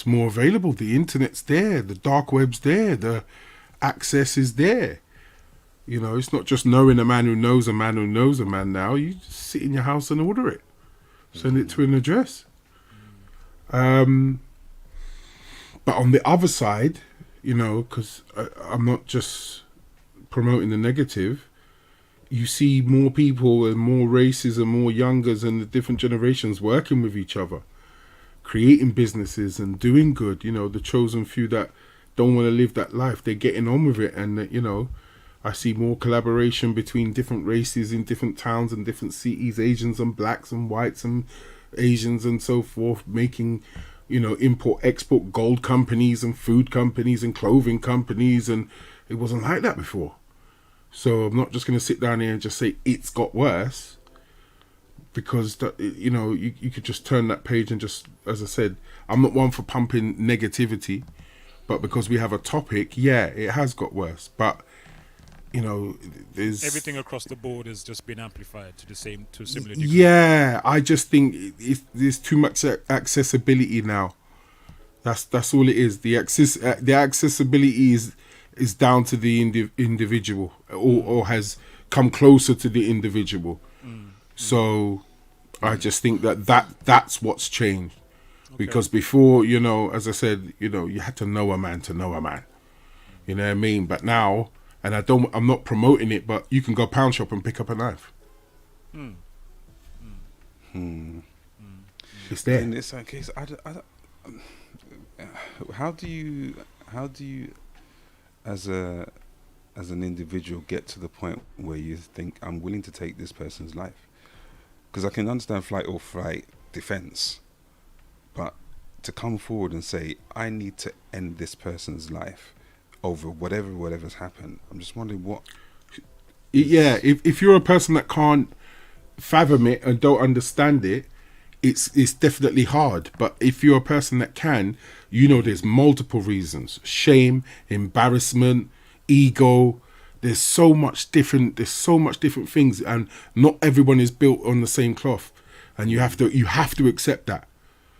S5: more available. The internet's there, the dark web's there, the access is there. You know, it's not just knowing a man who knows a man who knows a man now. You just sit in your house and order it. Send it to an address. But on the other side, you know, because I'm not just promoting the negative, you see more people and more races and more youngers and the different generations working with each other, creating businesses and doing good. You know, the chosen few that don't want to live that life, they're getting on with it. And, you know, I see more collaboration between different races in different towns and different cities, Asians and blacks and whites and Asians and so forth, making, you know, import-export gold companies and food companies and clothing companies, and it wasn't like that before. So I'm not just going to sit down here and just say it's got worse, because that, you know, you could just turn that page and just, as I said, I'm not one for pumping negativity, but because we have a topic, yeah, it has got worse. But you know, there's
S7: everything across the board has just been amplified to a similar degree.
S5: Yeah, I just think there's too much accessibility now. That's all it is. The accessibility is down to the individual, or has come closer to the individual. So I just think that's what's changed. Okay. Because before, you know, as I said, you know, you had to know a man to know a man. You know what I mean? But now, and I'm not promoting it, but you can go pound shop and pick up a knife. It's there.
S9: In this case, how do you as an individual get to the point where you think I'm willing to take this person's life? Because I can understand flight or fight defense, but to come forward and say I need to end this person's life over whatever's happened, I'm just wondering what.
S5: Yeah, if you're a person that can't fathom it and don't understand it, it's definitely hard. But if you're a person that can, you know, there's multiple reasons: shame, embarrassment, ego. There's so much different things, and not everyone is built on the same cloth, and you have to accept that.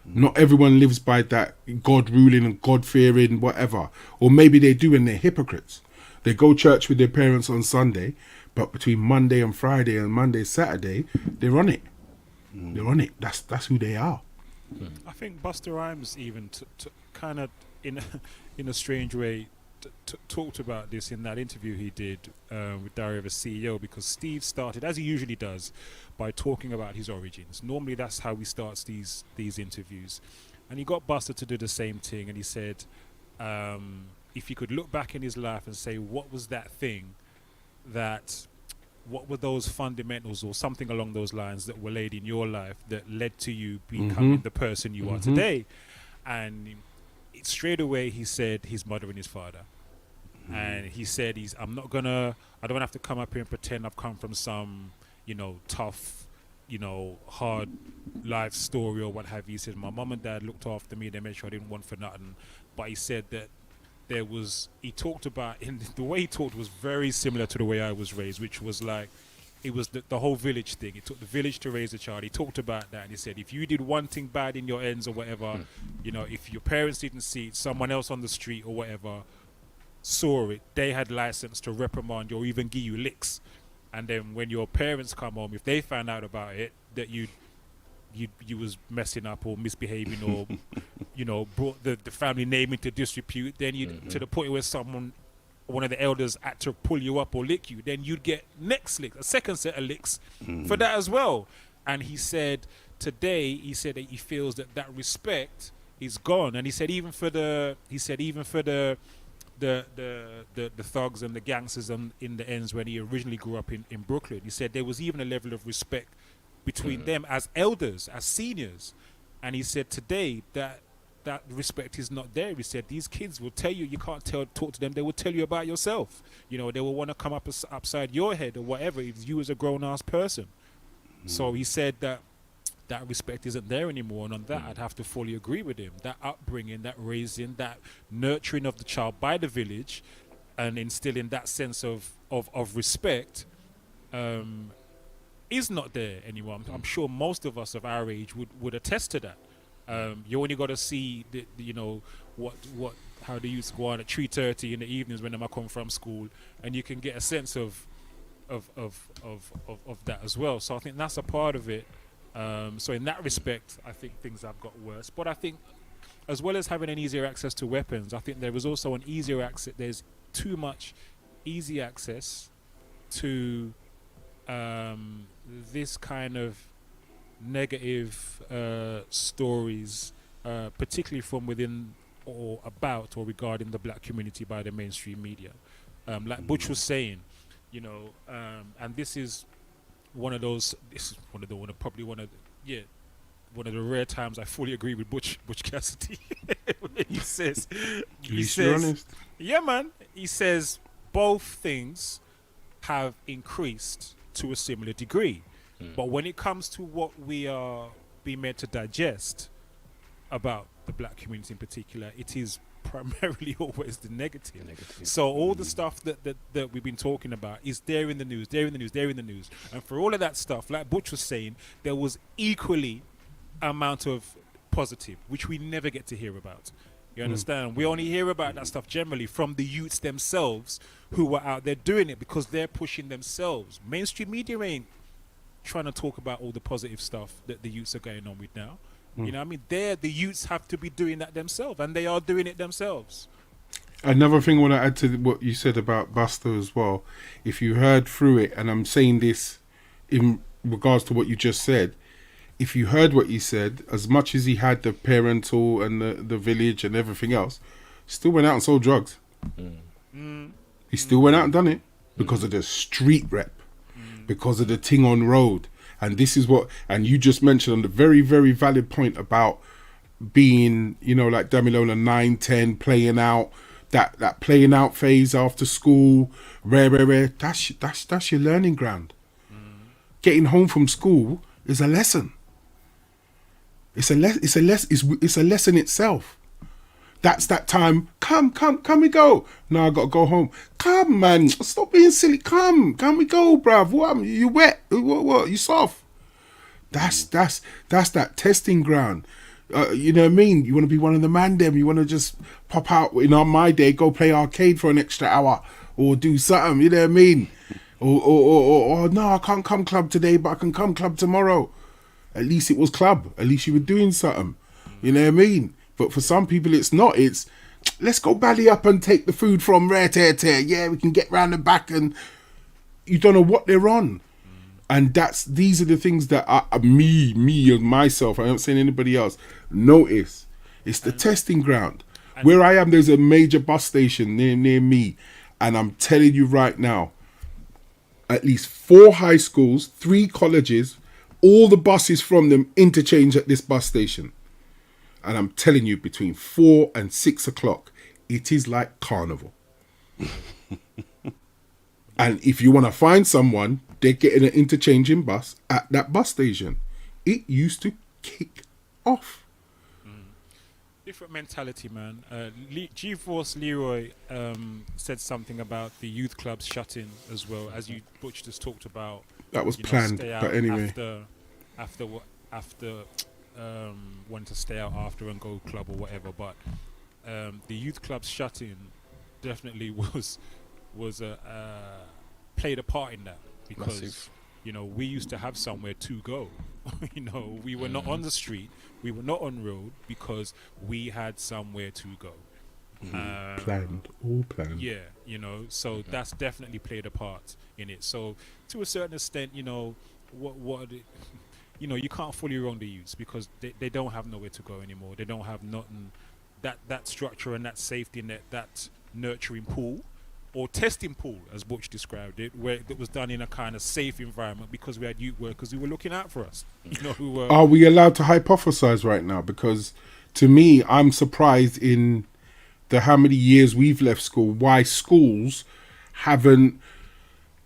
S5: Not everyone lives by that God ruling and God fearing whatever, or maybe they do and they're hypocrites. They go church with their parents on Sunday, but between Monday and Friday and Monday Saturday, they're on it. They're on it. That's who they are.
S7: I think Busta Rhymes even kind of in a strange way talked about this in that interview he did with Diary of a CEO, because Steve started, as he usually does, by talking about his origins. Normally that's how he starts these interviews. And he got Buster to do the same thing, and he said if he could look back in his life and say, what was that thing what were those fundamentals or something along those lines that were laid in your life that led to you becoming the person you are today? And straight away he said his mother and his father. And he said I don't have to come up here and pretend I've come from some, tough, hard life story or what have you. He said my mom and dad looked after me, they made sure I didn't want for nothing. But he said that he talked about, the way he talked was very similar to the way I was raised, which was like, it was the whole village thing. It took the village to raise a child. He talked about that, and he said if you did one thing bad in your ends or whatever, if your parents didn't see it, someone else on the street or whatever saw it, they had license to reprimand you or even give you licks. And then when your parents come home, if they found out about it, that you was messing up or misbehaving or brought the family name into disrepute, then to the point where one of the elders had to pull you up or lick you, then you'd get next lick, a second set of licks for that as well. And he said today, he said that he feels that respect is gone. And he said even for the thugs and the gangsters in the ends when he originally grew up in Brooklyn, he said there was even a level of respect between them as elders, as seniors. And he said today that respect is not there. He said these kids will tell you can't talk to them. They will tell you about yourself. They will want to come upside your head or whatever if you as a grown-ass person. So he said that respect isn't there anymore. And on that, I'd have to fully agree with him. That upbringing, that raising, that nurturing of the child by the village and instilling that sense of respect is not there anymore. I'm sure most of us of our age would attest to that. You only got to see how they used to go on at 3:30 in the evenings when I come from school, and you can get a sense of that as well. So I think that's a part of it. So in that respect, I think things have got worse. But I think, as well as having an easier access to weapons, I think there was also an easier access. There's too much easy access to this kind of negative stories, particularly from within or about or regarding the black community by the mainstream media. Like Butch was saying, and this is one of the rare times I fully agree with Butch Cassidy. he says,
S5: honest.
S7: Yeah, man. He says both things have increased to a similar degree. But when it comes to what we are being made to digest about the black community in particular, it is primarily always the negative. So all the stuff that we've been talking about is there in the news. And for all of that stuff, like Butch was saying, there was equally amount of positive, which we never get to hear about. You understand? We only hear about that stuff generally from the youths themselves who are out there doing it because they're pushing themselves. Mainstream media ain't trying to talk about all the positive stuff that the youths are going on with now. You know what I mean? The youths have to be doing that themselves, and they are doing it themselves.
S5: Another thing I want to add to what you said about Buster as well, if you heard through it, and I'm saying this in regards to what you just said, if you heard what he said, as much as he had the parental and the village and everything else, still went out and sold drugs. He still went out and done it because of the street rep, because of the thing on road. And this is what, and you just mentioned on the very, very valid point about being, like Damilola 9, 10, playing out, that playing out phase after school, rare. That's your learning ground. Getting home from school is a lesson. It's a lesson itself. That's that time. Come, we go. No, I gotta go home. Come, man, stop being silly. Come, we go, bruv. What? You wet? What? You soft? That's that testing ground. You know what I mean? You want to be one of the man them. You want to just pop out. On my day, go play arcade for an extra hour or do something. You know what I mean? Or no, I can't come club today, but I can come club tomorrow. At least it was club. At least you were doing something. You know what I mean? But for some people, it's not. It's let's go bally up and take the food from rare tear tear. Yeah, we can get round the back, and you don't know what they're on. And these are the things that me and myself, I don't saying anybody else, notice. It's the testing ground. Where I am, there's a major bus station near me. And I'm telling you right now, at least 4 high schools, 3 colleges, all the buses from them interchange at this bus station. And I'm telling you, between 4 and 6 o'clock, it is like carnival. And if you want to find someone, they're getting an interchanging bus at that bus station. It used to kick off.
S7: Different mentality, man. G-Force Leroy said something about the youth clubs shutting as well, as you Butch just talked about.
S5: That was planned, but anyway.
S7: After wanting to stay out after and go club or whatever, but the youth clubs shutting definitely played a part in that, because
S8: Massive.
S7: we used to have somewhere to go. We were not on the street, we were not on road, because we had somewhere to go.
S5: All planned.
S7: Yeah, so that's definitely played a part in it. So to a certain extent, what you can't fully wrong the youths, because they don't have nowhere to go anymore. They don't have nothing, that structure and that safety net, that nurturing pool or testing pool, as Butch described it, where it was done in a kind of safe environment, because we had youth workers who were looking out for us. Who were.
S5: Are we allowed to hypothesize right now? Because to me, I'm surprised in how many years we've left school, why schools haven't,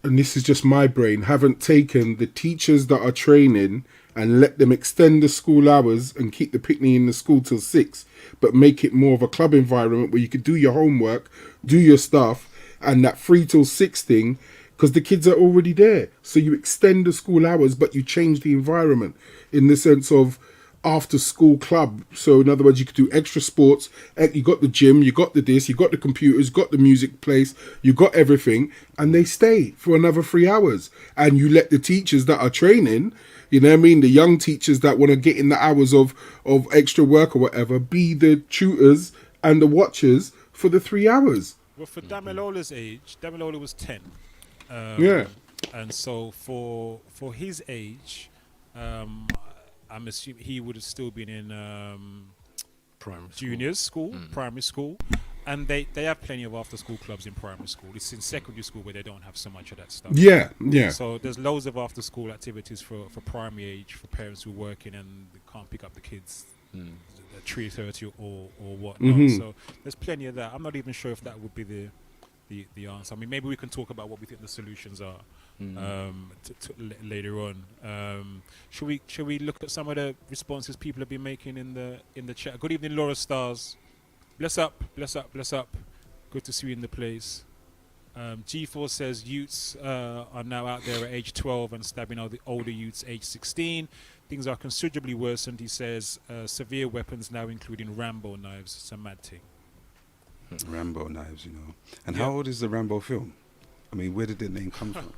S5: and this is just my brain, haven't taken the teachers that are training and let them extend the school hours and keep the picnic in the school till 6, but make it more of a club environment where you could do your homework, do your stuff, and that 3 till 6 thing, because the kids are already there. So you extend the school hours, but you change the environment in the sense of after school club. So in other words, you could do extra sports. You got the gym, you got the this, you got the computers, got the music place, you got everything, and they stay for another 3 hours. And you let the teachers that are training, the young teachers that want to get in the hours of extra work or whatever, be the tutors and the watchers for the 3 hours.
S7: Well, for Damilola's age, Damilola was 10.
S5: Yeah.
S7: And so for his age, I'm assuming he would have still been in primary school. And they have plenty of after-school clubs in primary school. It's in secondary school where they don't have so much of that stuff.
S5: Yeah.
S7: So there's loads of after-school activities for primary age, for parents who are working and they can't pick up the kids at 3:30 or whatnot. So there's plenty of that. I'm not even sure if that would be the answer. I mean, maybe we can talk about what we think the solutions are later on. Should we look at some of the responses people have been making in the chat? Good evening, Laura Stars. Bless up. Good to see you in the place. G4 says youths are now out there at age 12 and stabbing out the older youths age 16. Things are considerably worsened, he says. Severe weapons now including Rambo knives. It's a mad thing.
S9: Rambo knives, And how old is the Rambo film? I mean, where did the name come from?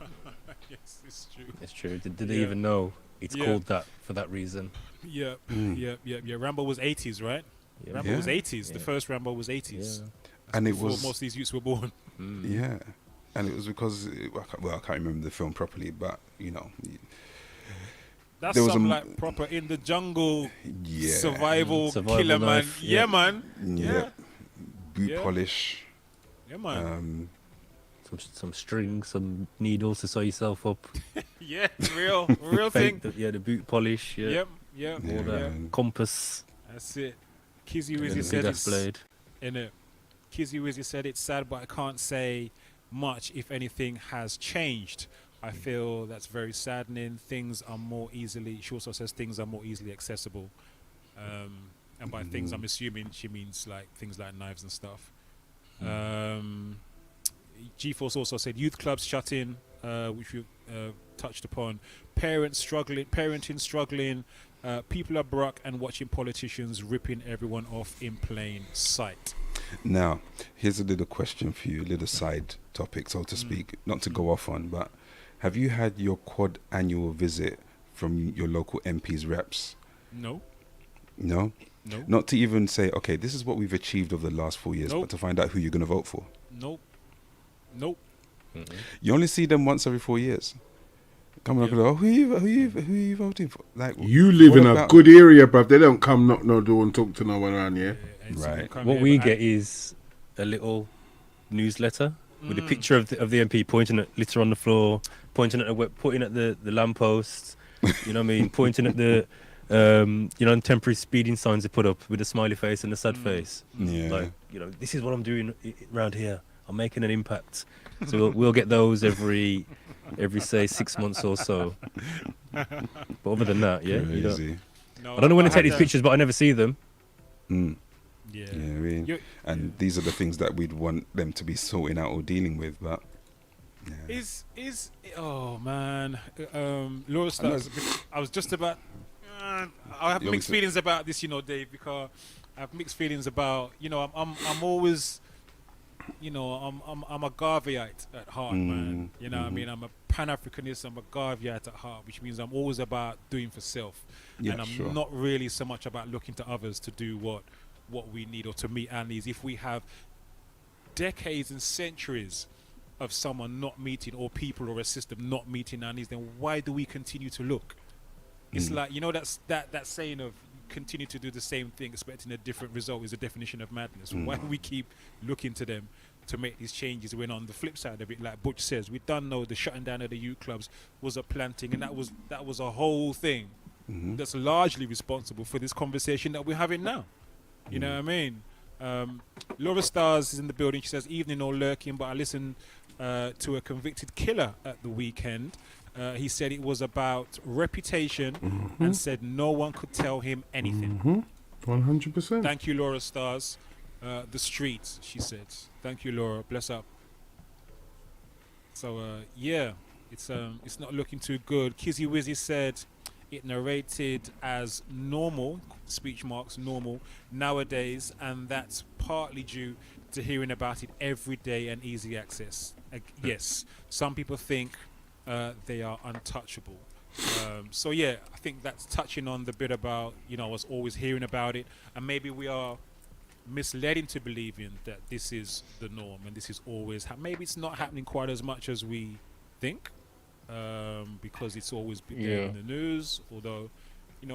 S7: Yes, it's true.
S8: It's true. Did they even know it's called that for that reason?
S7: Yeah. Rambo was 80s, right?
S8: Yeah.
S7: Rambo was 80s. The first Rambo was 80s.
S8: Yeah.
S9: And it
S7: before
S9: was
S7: most of these youths were born.
S9: Yeah, and it was because I can't remember the film properly, but
S7: That's
S9: there was
S7: some like proper in the jungle
S9: yeah
S7: survival killer
S8: knife,
S7: man. Yeah, man.
S9: Yeah. Boot
S7: Yeah.
S9: polish.
S7: Yeah, man.
S8: Some string, some needles to sew yourself up.
S7: Yeah, real thing.
S8: The boot polish. Yeah.
S7: Yep.
S8: All that compass.
S7: That's it. Kizzy
S8: And
S7: Wizzy
S8: the
S7: said
S8: big
S7: it's
S8: blade.
S7: in it. Kizzy Wizzy said it's sad, but I can't say much if anything has changed. I feel that's very saddening. Things are more easily. She also says things are more easily accessible. And by things, I'm assuming she means like things like knives and stuff. G-Force also said youth clubs shut in, which we touched upon. Parenting struggling. People are broke and watching politicians ripping everyone off in plain sight.
S9: Now, here's a little question for you, a little side topic, so to speak, not to go off on, but have you had your quad annual visit from your local MP's reps?
S7: No.
S9: No?
S7: Nope.
S9: Not to even say, okay, this is what we've achieved over the last 4 years,
S7: Nope.
S9: but to find out who you're going to vote for.
S7: Nope. Nope.
S9: You only see them once every 4 years. Coming up and go, who you voting for? Like,
S5: You live
S9: what
S5: in a
S9: about-
S5: good area, bruv. They don't come knock no door and talk to no one around here.
S9: Right.
S8: What we get is a little newsletter with a picture of the MP pointing at litter on the floor, pointing at pointing at the lampposts, you know what I mean, pointing at the temporary speeding signs they put up with a smiley face and a sad face.
S9: Yeah.
S8: Like, this is what I'm doing around here. I'm making an impact. So we'll get those every say 6 months or so. But other than that, yeah, you don't.
S9: Crazy.
S7: No,
S8: I don't know when
S7: I
S8: to take
S7: had
S8: these pictures, but I never see them.
S9: Mm.
S7: Yeah.
S9: Yeah, I mean,
S7: You-
S9: and these are the things that we'd want them to be sorting out or dealing with, but yeah.
S7: Is oh man, Laura Stars. I was just about. I have
S9: You
S7: mixed
S9: obviously-
S7: feelings about this, Dave, because I have mixed feelings about. I'm always. I'm a Garveyite at heart, man. You know what I mean? I'm a Pan-Africanist, I'm a Garveyite at heart, which means I'm always about doing for self.
S9: Yeah,
S7: and I'm
S9: sure.
S7: not really so much about looking to others to do what we need or to meet our needs. If we have decades and centuries of someone not meeting, or people or a system not meeting our needs, then why do we continue to look? It's like, that's that saying of continue to do the same thing expecting a different result is a definition of madness. Why do we keep looking to them to make these changes when on the flip side of it, like Butch says, we done know the shutting down of the youth clubs was a planting, and that was a whole thing that's largely responsible for this conversation that we're having now. You know what I mean? Laura Stars is in the building. She says, evening or lurking, but I listened to a convicted killer at the weekend. He said it was about reputation and said no one could tell him anything.
S5: 100%.
S7: Thank you, Laura Stars. The streets, she said. Thank you, Laura. Bless up. So, it's not looking too good. Kizzy Wizzy said it narrated as normal, speech marks, normal, nowadays, and that's partly due to hearing about it every day and easy access. Yes, some people think they are untouchable. So yeah, I think that's touching on the bit about, I was always hearing about it, and maybe we are misled into believing that this is the norm and this is always maybe it's not happening quite as much as we think, because it's always been there in the news. Although,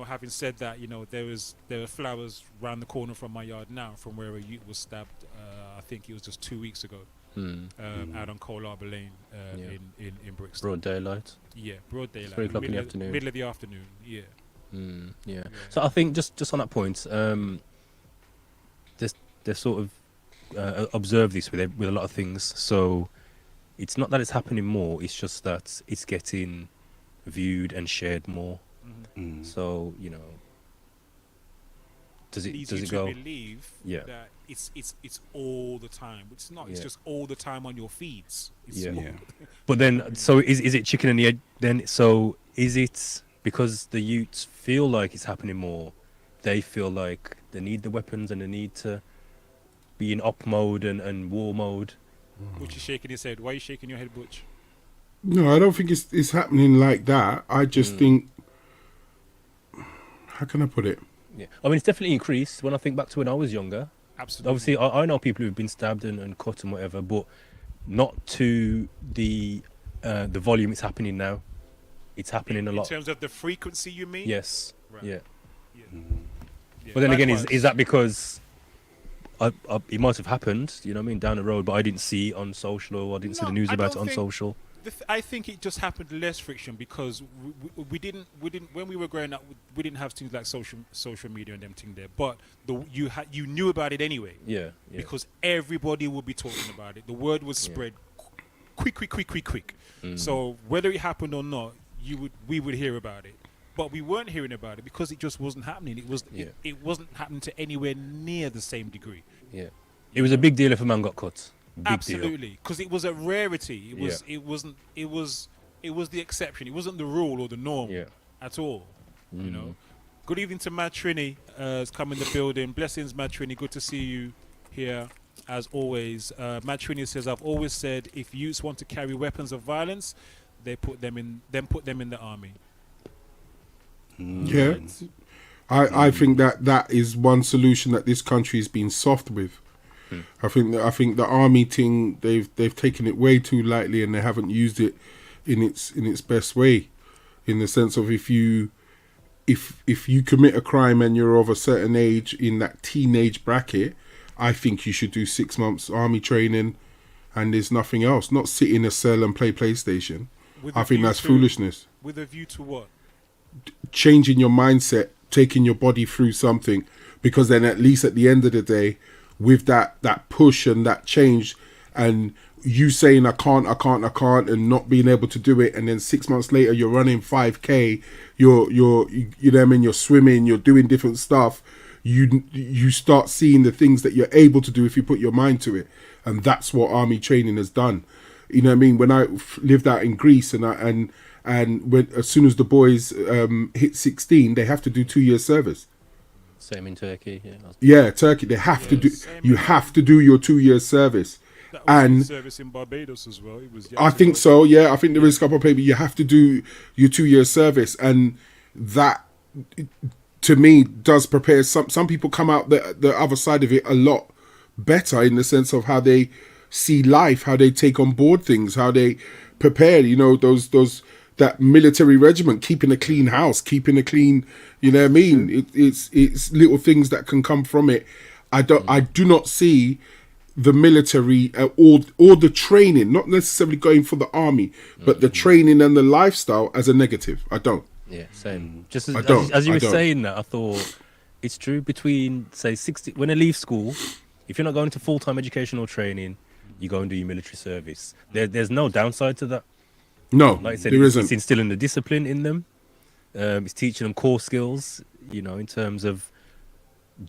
S7: having said that, there are flowers round the corner from my yard now, from where a youth was stabbed. I think it was just 2 weeks ago. Out on Cole Harbour Lane in Brixton.
S8: Broad daylight.
S7: Yeah, broad daylight.
S8: 3 o'clock in the afternoon.
S7: Middle of the afternoon. Yeah.
S8: Yeah. So I think just on that point, they sort of observe this with a lot of things. So it's not that it's happening more; it's just that it's getting viewed and shared more. So does it go?
S7: To believe that it's all the time. It's not. It's just all the time on your feeds. It's
S8: But then, so is it chicken and the egg? Then, so is it because the youths feel like it's happening more? They feel like they need the weapons and they need to be in op mode and war mode.
S7: Butch is shaking his head. Why are you shaking your head, Butch?
S5: No, I don't think it's happening like that. I just think, how can I put it?
S8: Yeah, I mean, it's definitely increased when I think back to when I was younger.
S7: Absolutely.
S8: Obviously, I know people who've been stabbed and cut and whatever, but not to the volume it's happening now. It's happening a lot.
S7: In terms of the frequency, you mean?
S8: Yes.
S7: Right.
S8: Yeah.
S7: Yeah.
S8: But then again,
S7: Likewise.
S8: is that because it might have happened, you know what I mean, down the road, but I didn't see it on social, or I didn't see the news
S7: I
S8: about it
S7: don't
S8: on
S7: think-
S8: social?
S7: I think it just happened less friction because we didn't when we were growing up, we didn't have things like social media and them thing there, but you knew about it anyway.
S8: Yeah.
S7: Because everybody would be talking about it. The word was spread quick. So whether it happened or not, we would hear about it. But we weren't hearing about it because it just wasn't happening. It wasn't happening to anywhere near the same degree.
S8: Yeah. It was a big deal if a man got cut. Big
S7: Absolutely, because it was a rarity. It was the exception. It wasn't the rule or the norm at all. You know. Good evening to Mad Trini. Has come in the building. Blessings, Mad Trini. Good to see you here as always. Mad Trini says, "I've always said if youths want to carry weapons of violence, they put them in the army."
S5: Yeah. I think that is one solution that this country has been soft with. I think the army thing, they've taken it way too lightly, and they haven't used it in its best way, in the sense of if you commit a crime and you're of a certain age, in that teenage bracket, I think you should do 6 months army training, and there's nothing else. Not sit in a cell and play PlayStation. I think that's foolishness.
S7: With a view to what?
S5: Changing your mindset, taking your body through something, because then at least at the end of the day, with that push and that change, and you saying I can't, and not being able to do it, and then 6 months later you're running 5K, you're you know what I mean, you're swimming, you're doing different stuff, you start seeing the things that you're able to do if you put your mind to it, and that's what army training has done. You know what I mean? When I lived out in Greece, and when as soon as the boys hit 16, they have to do 2 years service.
S8: Same in Turkey.
S5: Yeah, Turkey. They have to do. You have to do your 2 years service. And
S7: service in Barbados as well.
S5: I think so. Yeah, I think there is a couple of people. You have to do your 2 years service, and that, to me, does prepare some people come out the other side of it a lot better, in the sense of how they see life, how they take on board things, how they prepare. You know, that military regiment, keeping a clean house, keeping a clean, you know what I mean? It's little things that can come from it. I do not see the military or the training, not necessarily going for the army, but the training and the lifestyle as a negative. I don't.
S8: Yeah, same. Just as you were saying that, I thought it's true. Between, say, 60, when I leave school, if you're not going to full-time educational training, you go and do your military service. There's no downside to that.
S5: No,
S8: like I said,
S5: there isn't.
S8: It's instilling the discipline in them. It's teaching them core skills, you know, in terms of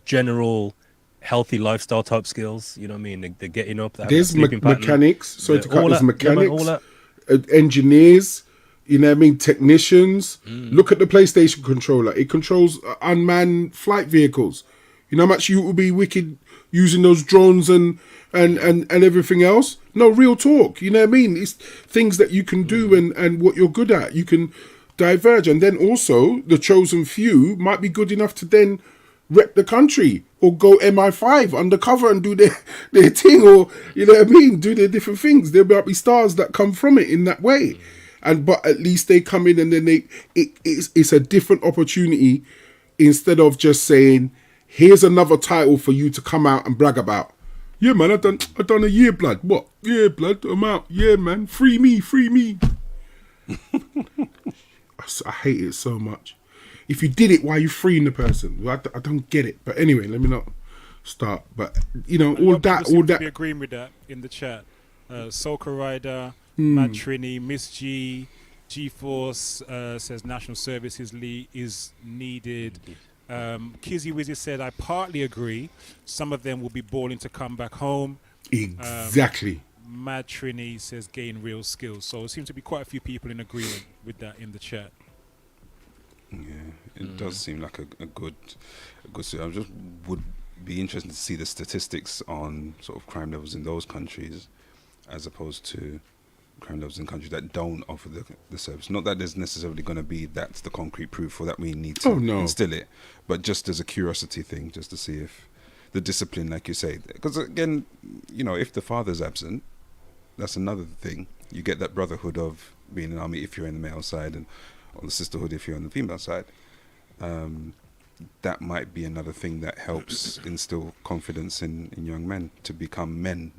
S8: general healthy lifestyle type skills. You know what I mean? They're getting up.
S5: There's mechanics. Sorry to cut. There's mechanics, engineers. You know what I mean? Technicians. Look at the PlayStation controller. It controls unmanned flight vehicles. You know how much you will be wicked using those drones and everything else? No, real talk. You know what I mean? It's things that you can do and what you're good at. You can diverge. And then also, the chosen few might be good enough to then rep the country or go MI5 undercover and do their thing, or, you know what I mean, do their different things. There might be stars that come from it in that way. But at least they come in, and then it's a different opportunity, instead of just saying, here's another title for you to come out and brag about. Yeah, man, I done a year, blood. What? Yeah, blood, I'm out. Yeah, man, free me. I hate it so much. If you did it, why are you freeing the person? I don't get it. But anyway, let me not start. But, you know, all that.
S7: Be agreeing with that in the chat. Soca Rider, Mad Trini, Miss G, G-Force says national service is needed. Kizzy Wizzy said, I partly agree. Some of them will be balling to come back home.
S5: Exactly.
S7: Mad Trini says gain real skills. So it seems to be quite a few people in agreement with that in the chat.
S9: Yeah, it does seem like a good. I just would be interested to see the statistics on sort of crime levels in those countries, as opposed to crime levels in countries that don't offer the service. Not that there's necessarily going to be that's the concrete proof, or that we need to instill it, but just as a curiosity thing, just to see if the discipline, like you say, because again, you know, if the father's absent, that's another thing. You get that brotherhood of being in the army if you're in the male side, and or the sisterhood if you're on the female side. That might be another thing that helps instill confidence in young men to become men.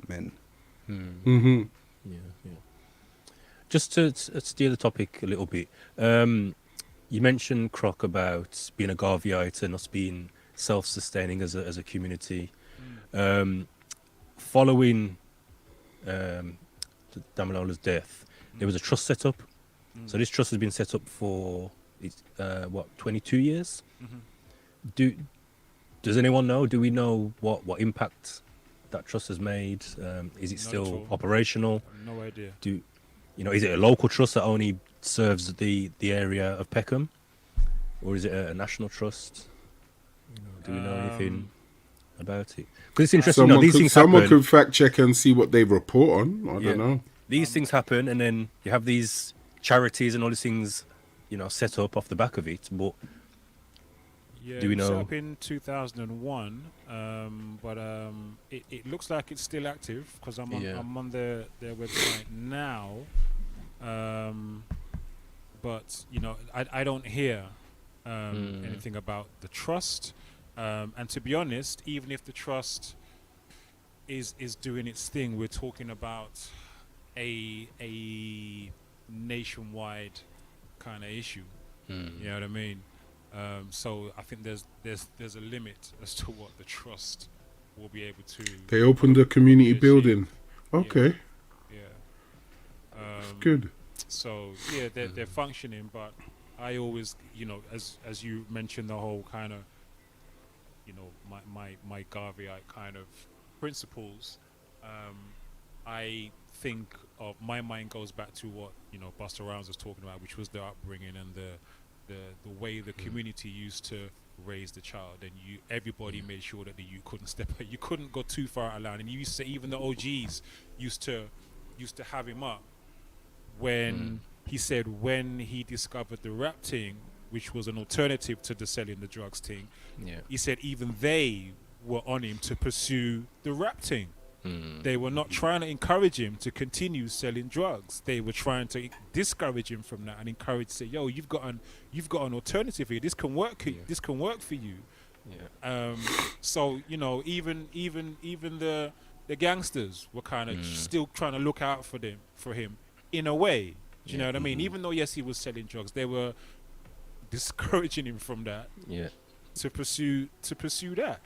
S5: Mm-hmm.
S8: Yeah. Just to steer the topic a little bit, you mentioned, Croc, about being a Garveyite and us being self-sustaining as a community. Following Damalola's death, there was a trust set up. So this trust has been set up for 22 years. Does anyone know? Do we know what impact that trust has made? Is it still operational?
S7: No idea.
S8: Is it a local trust that only serves the area of Peckham, or is it a national trust? Do we know anything about it? Because it's interesting. These things happen.
S5: Someone could fact check and see what they report on. I don't know.
S8: These things happen, and then you have these charities and all these things, set up off the back of it. But
S7: Yeah,
S8: Do we
S7: set
S8: know?
S7: up in 2001, but it looks like it's still active because I'm on their website now. But you know, I don't hear anything about the trust. And to be honest, even if the trust is doing its thing, we're talking about a nationwide kind of issue. You know what I mean? So I think there's a limit as to what the trust will be able to.
S5: They opened a community building. Okay.
S7: Yeah.
S5: Good.
S7: So yeah, they're functioning, but I always, you know, as you mentioned, the whole kind of, you know, my Garveyite kind of principles. I think of my mind goes back to what, you know, Buster Rhymes was talking about, which was the upbringing and the way the community used to raise the child, and everybody made sure that you couldn't go too far out of line, and you used to, even the OGs used to have him up when he said when he discovered the rap thing, which was an alternative to the selling the drugs thing. He said even they were on him to pursue the rap thing. They were not trying to encourage him to continue selling drugs. They were trying to discourage him from that and encourage, say, "Yo, you've got an alternative here. This can work. This can work for you." So you know, even the gangsters were kind of still trying to look out for him in a way. Do you know what I mean? Even though yes, he was selling drugs, they were discouraging him from that. To pursue that.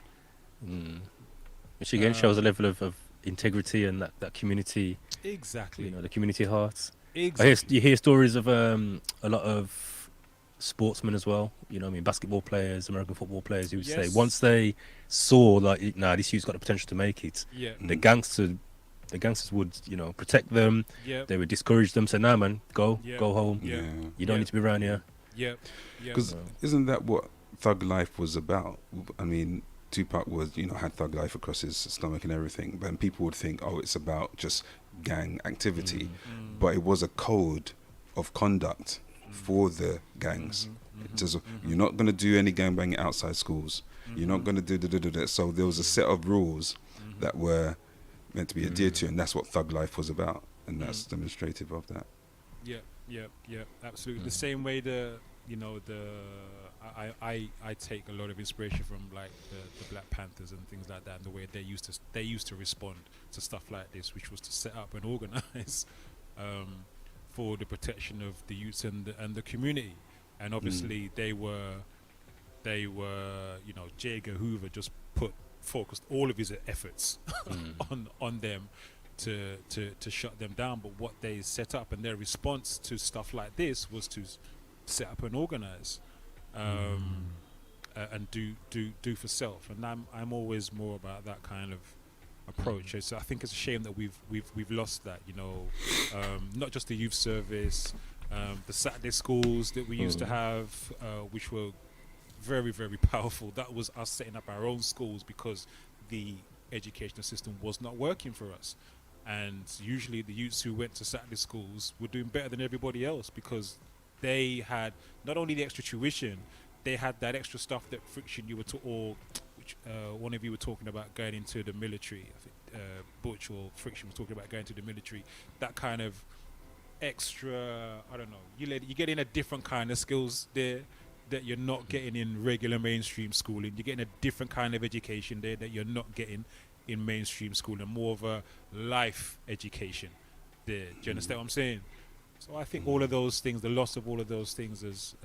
S8: Which again shows a level of integrity and that community.
S7: Exactly.
S8: You know, the community heart.
S7: Exactly.
S8: You hear stories of a lot of sportsmen as well. You know, I mean, basketball players, American football players who would say once they saw like, nah, this youth's got the potential to make it. The gangsters would, you know, protect them. They would discourage them, say, nah, man, go home. You don't need to be around here.
S9: Because isn't that what Thug Life was about? I mean, Tupac was, you know, had Thug Life across his stomach and everything, but people would think, oh, it's about just gang activity, but it was a code of conduct for the gangs. You're not going to do any gangbanging outside schools. You're not going to do that. So there was a set of rules that were meant to be adhered to, and that's what Thug Life was about, and that's demonstrative of that.
S7: Yeah, absolutely. The same way I take a lot of inspiration from like the Black Panthers and things like that, and the way they used to respond to stuff like this, which was to set up and organize for the protection of the youths and the community. And obviously they were you know, J. Edgar Hoover just focused all of his efforts on them to shut them down. But what they set up and their response to stuff like this was to set up and organize and do for self. And I'm always more about that kind of approach. So I think it's a shame that we've lost that, you know, not just the youth service, the Saturday schools that we used to have, which were very, very powerful. That was us setting up our own schools because the educational system was not working for us. And usually the youths who went to Saturday schools were doing better than everybody else because they had not only the extra tuition, they had that extra stuff, that friction you were which one of you were talking about going into the military. I think Butch or Friction was talking about going to the military. That kind of extra, I don't know, you get in a different kind of skills there that you're not getting in regular mainstream schooling. You're getting a different kind of education there that you're not getting in mainstream schooling, more of a life education there. Do you understand what I'm saying? So I think all of those things, the loss of all of those things has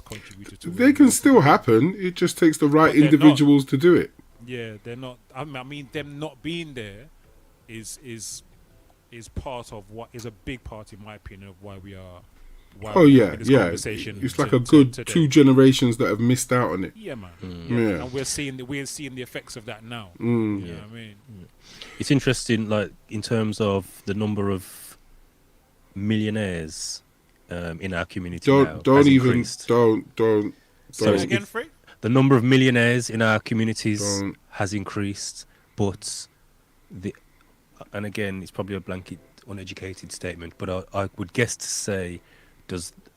S7: contributed to it.
S5: They can still happen. It just takes the right individuals to do it.
S7: Yeah, they're not. I mean, them not being there is part of what is a big part, in my opinion, of why we are.
S5: It's like a good today. 2 generations that have missed out on it.
S7: Yeah, man. Yeah. And we're seeing the effects of that now. You know what I mean?
S8: It's interesting, like in terms of the number of millionaires in our community.
S5: Don't even.
S7: Say it again, Frank?
S8: The number of millionaires in our communities has increased, but and again, it's probably a blanket, uneducated statement, but I would guess to say,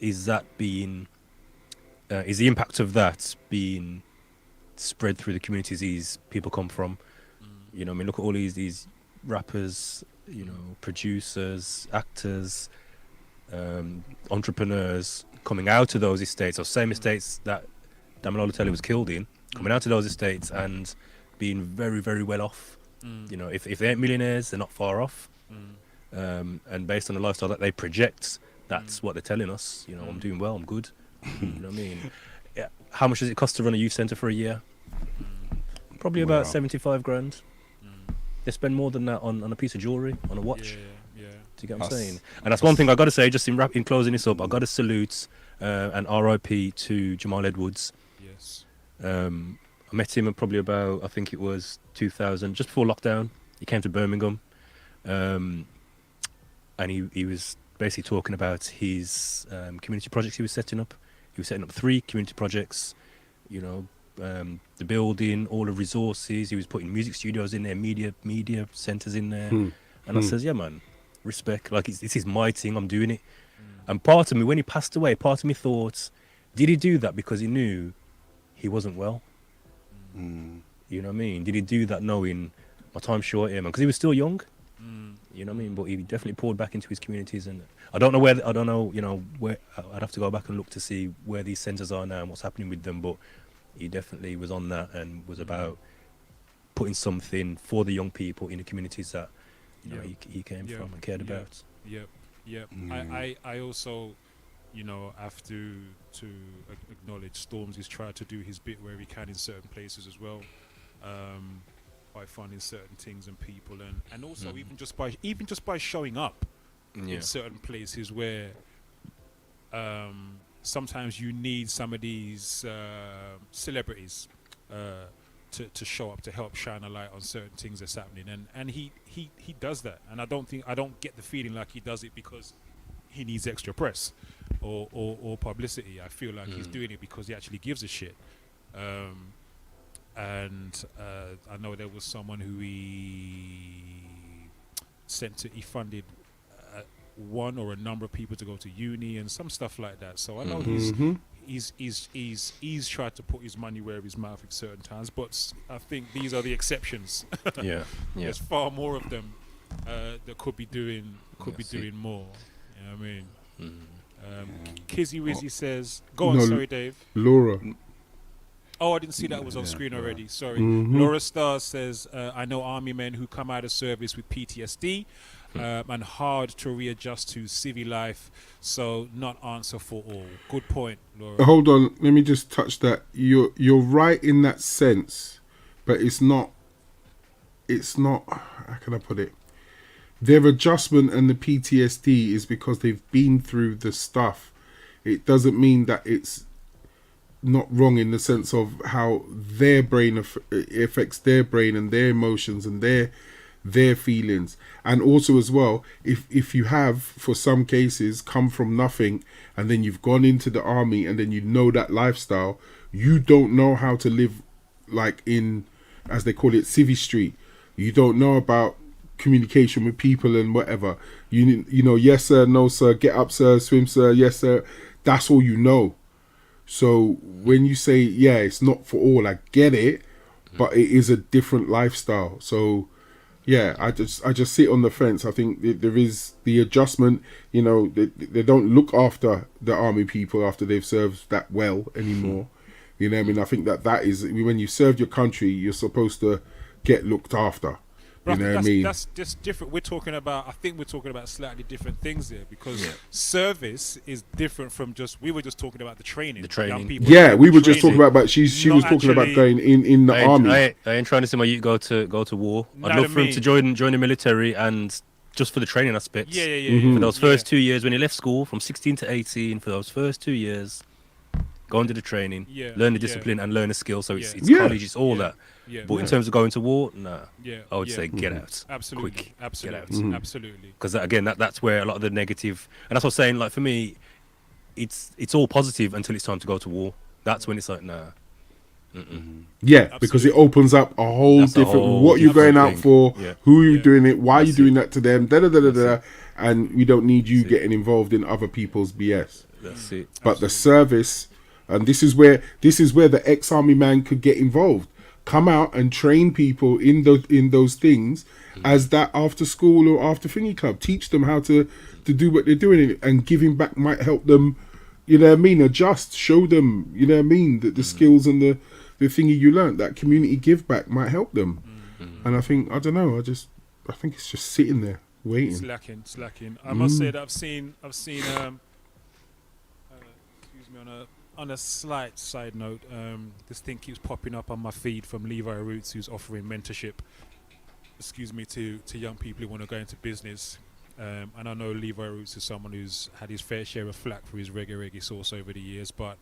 S8: is the impact of that being spread through the communities these people come from. You know, I mean, look at all these rappers, you know, producers, actors, entrepreneurs coming out of those estates, or same estates that Damilola Telly was killed in, coming out of those estates and being very, very well off. You know, if they ain't millionaires, they're not far off. And based on the lifestyle that they project, that's what they're telling us. You know, I'm doing well, I'm good. You know what I mean? Yeah. How much does it cost to run a youth centre for a year? Probably about 75 grand. They spend more than that on a piece of jewellery, on a watch. Do you get what I'm saying? And that's one thing I got to say, just in closing this up, I got to salute and RIP to Jamal Edwards.
S7: Yes.
S8: I met him at probably about, I think it was 2000, just before lockdown. He came to Birmingham, and he was basically talking about his community projects he was setting up. He was setting up 3 community projects, you know, the building, all the resources. He was putting music studios in there, media centres in there. And I says, yeah, man, respect. Like, this is my thing, I'm doing it. And part of me, when he passed away, part of me thought, did he do that because he knew he wasn't well? You know what I mean? Did he do that knowing my time's short here, man? Because he was still young. You know what I mean? But he definitely poured back into his communities, and I don't know, you know, where. I'd have to go back and look to see where these centres are now and what's happening with them. But he definitely was on that and was about putting something for the young people in the communities that, you know, he came from and cared about.
S7: I also, you know, have to acknowledge Storms has tried to do his bit where he can in certain places as well, by finding certain things and people, and also even just by showing up in certain places where sometimes you need some of these celebrities to show up to help shine a light on certain things that's happening, and he does that, and I don't get the feeling like he does it because he needs extra press or publicity. I feel like he's doing it because he actually gives a shit. And I know there was someone who he funded one or a number of people to go to uni and some stuff like that. So I know he's tried to put his money where his mouth at certain times, but I think these are the exceptions. There's far more of them that could be doing more. You know what I mean? Kizzy Wizzy says, "Go on, sorry, Dave."
S5: Laura.
S7: Oh, I didn't see that was on screen already. Sorry. Laura Starr says, "I know army men who come out of service with PTSD and hard to readjust to civil life. So not answer for all." Good point, Laura.
S5: Hold on, let me just touch that. You're right in that sense, but it's not. How can I put it? Their adjustment and the PTSD is because they've been through the stuff. It doesn't mean that it's not wrong in the sense of how their brain affects their brain and their emotions and their feelings. And also as well, if you have, for some cases, come from nothing and then you've gone into the army and then you know that lifestyle, you don't know how to live like in, as they call it, civvy street. You don't know about communication with people and whatever. You know, yes sir, no sir, get up sir, swim sir, yes sir. That's all you know. So when you say, yeah, it's not for all, I get it, but it is a different lifestyle. So yeah, I just sit on the fence. I think there is the adjustment. You know, they don't look after the army people after they've served that well anymore. You know what I mean? I think that is, when you serve your country, you're supposed to get looked after. You know what I mean?
S7: That's just different. I think we're talking about slightly different things here, because service is different from we were just talking about the training. Young people
S5: we were just talking about, but she was talking about going in the army.
S8: I ain't trying to see my youth go to war. I'd love for him to join the military, and just for the training aspects. For those first 2 years when he left school, from 16 to 18, for those first 2 years, go into the training, learn the discipline and learn the skill. So it's college, it's all that. But in terms of going to war, nah. I would say get out.
S7: Absolutely.
S8: Quick.
S7: Absolutely.
S8: Get out.
S7: Absolutely.
S8: Because again, that's where a lot of the negative, and that's what I'm saying. Like for me, it's all positive until it's time to go to war. That's when it's like nah.
S5: Yeah, because it opens up a whole different. What you're going out for? Who you're doing it? Why are you doing that to them? And we don't need you getting involved in other people's BS.
S8: That's it.
S5: But the service, And this is where the ex-army man could get involved. Come out and train people in those things as that after school or after thingy club. Teach them how to do what they're doing, and giving back might help them, you know what I mean, adjust, show them, you know what I mean, that the skills and the thingy you learnt, that community give back might help them. And I think, I don't know, I think it's just sitting there waiting.
S7: Slacking. I must say that I've seen excuse me, on a slight side note, this thing keeps popping up on my feed from Levi Roots, who's offering mentorship, to young people who want to go into business. And I know Levi Roots is someone who's had his fair share of flack for his reggae sauce over the years, but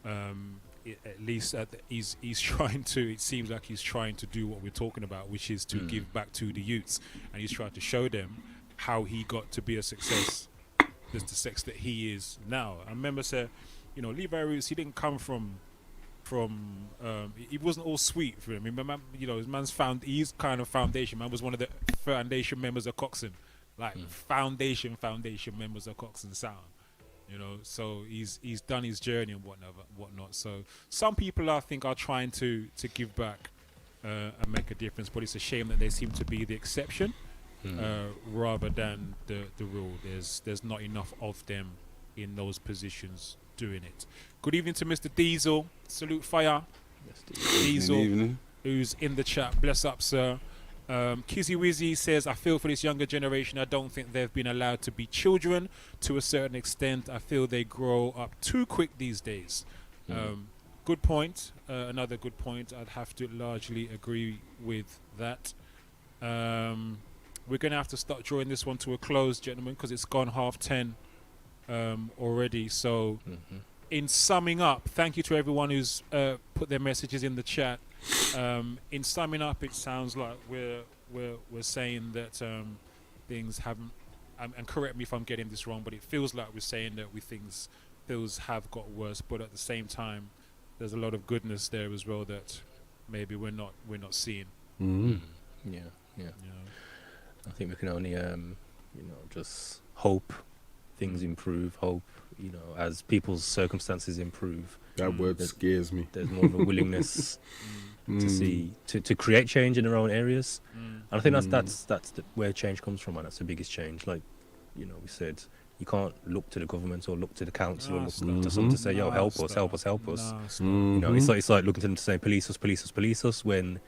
S7: at least he's trying to. It seems like he's trying to do what we're talking about, which is to give back to the youths, and he's trying to show them how he got to be a success, the success that he is now. I remember you know, Levi Roots, he didn't come from it wasn't all sweet for him. You know, he's kind of foundation man, was one of the foundation members of Coxon, like foundation members of Coxon Sound. You know, so he's done his journey and whatnot. So some people, I think, are trying to give back and make a difference, but it's a shame that they seem to be the exception rather than the rule. There's not enough of them in those positions doing it. Good evening to Mr. Diesel. Salute fire. Diesel, who's in the chat. Bless up, sir. Kizzy Wizzy says, I feel for this younger generation. I don't think they've been allowed to be children to a certain extent. I feel they grow up too quick these days. Good point. Another good point. I'd have to largely agree with that. We're going to have to start drawing this one to a close, gentlemen, because it's gone 10:30 already. So in summing up, thank you to everyone who's put their messages in the chat. In summing up, it sounds like we're saying that things haven't, and correct me if I'm getting this wrong, but it feels like we're saying that things have got worse, but at the same time there's a lot of goodness there as well that maybe we're not seeing.
S8: Yeah. I think we can only just hope things improve, hope, as people's circumstances improve.
S5: That word scares me.
S8: There's more of a willingness to create change in their own areas. And I think that's where change comes from, and that's the biggest change. Like, we said, you can't look to the government or look to the council or look to someone to say, yo, help us. It's like looking to them to say, police us, when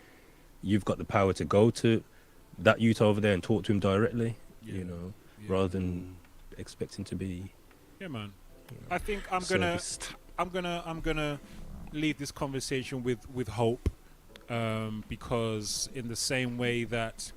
S8: you've got the power to go to that youth over there and talk to him directly, rather than expecting to be.
S7: Yeah, man. I think I'm gonna leave this conversation with hope, because in the same way that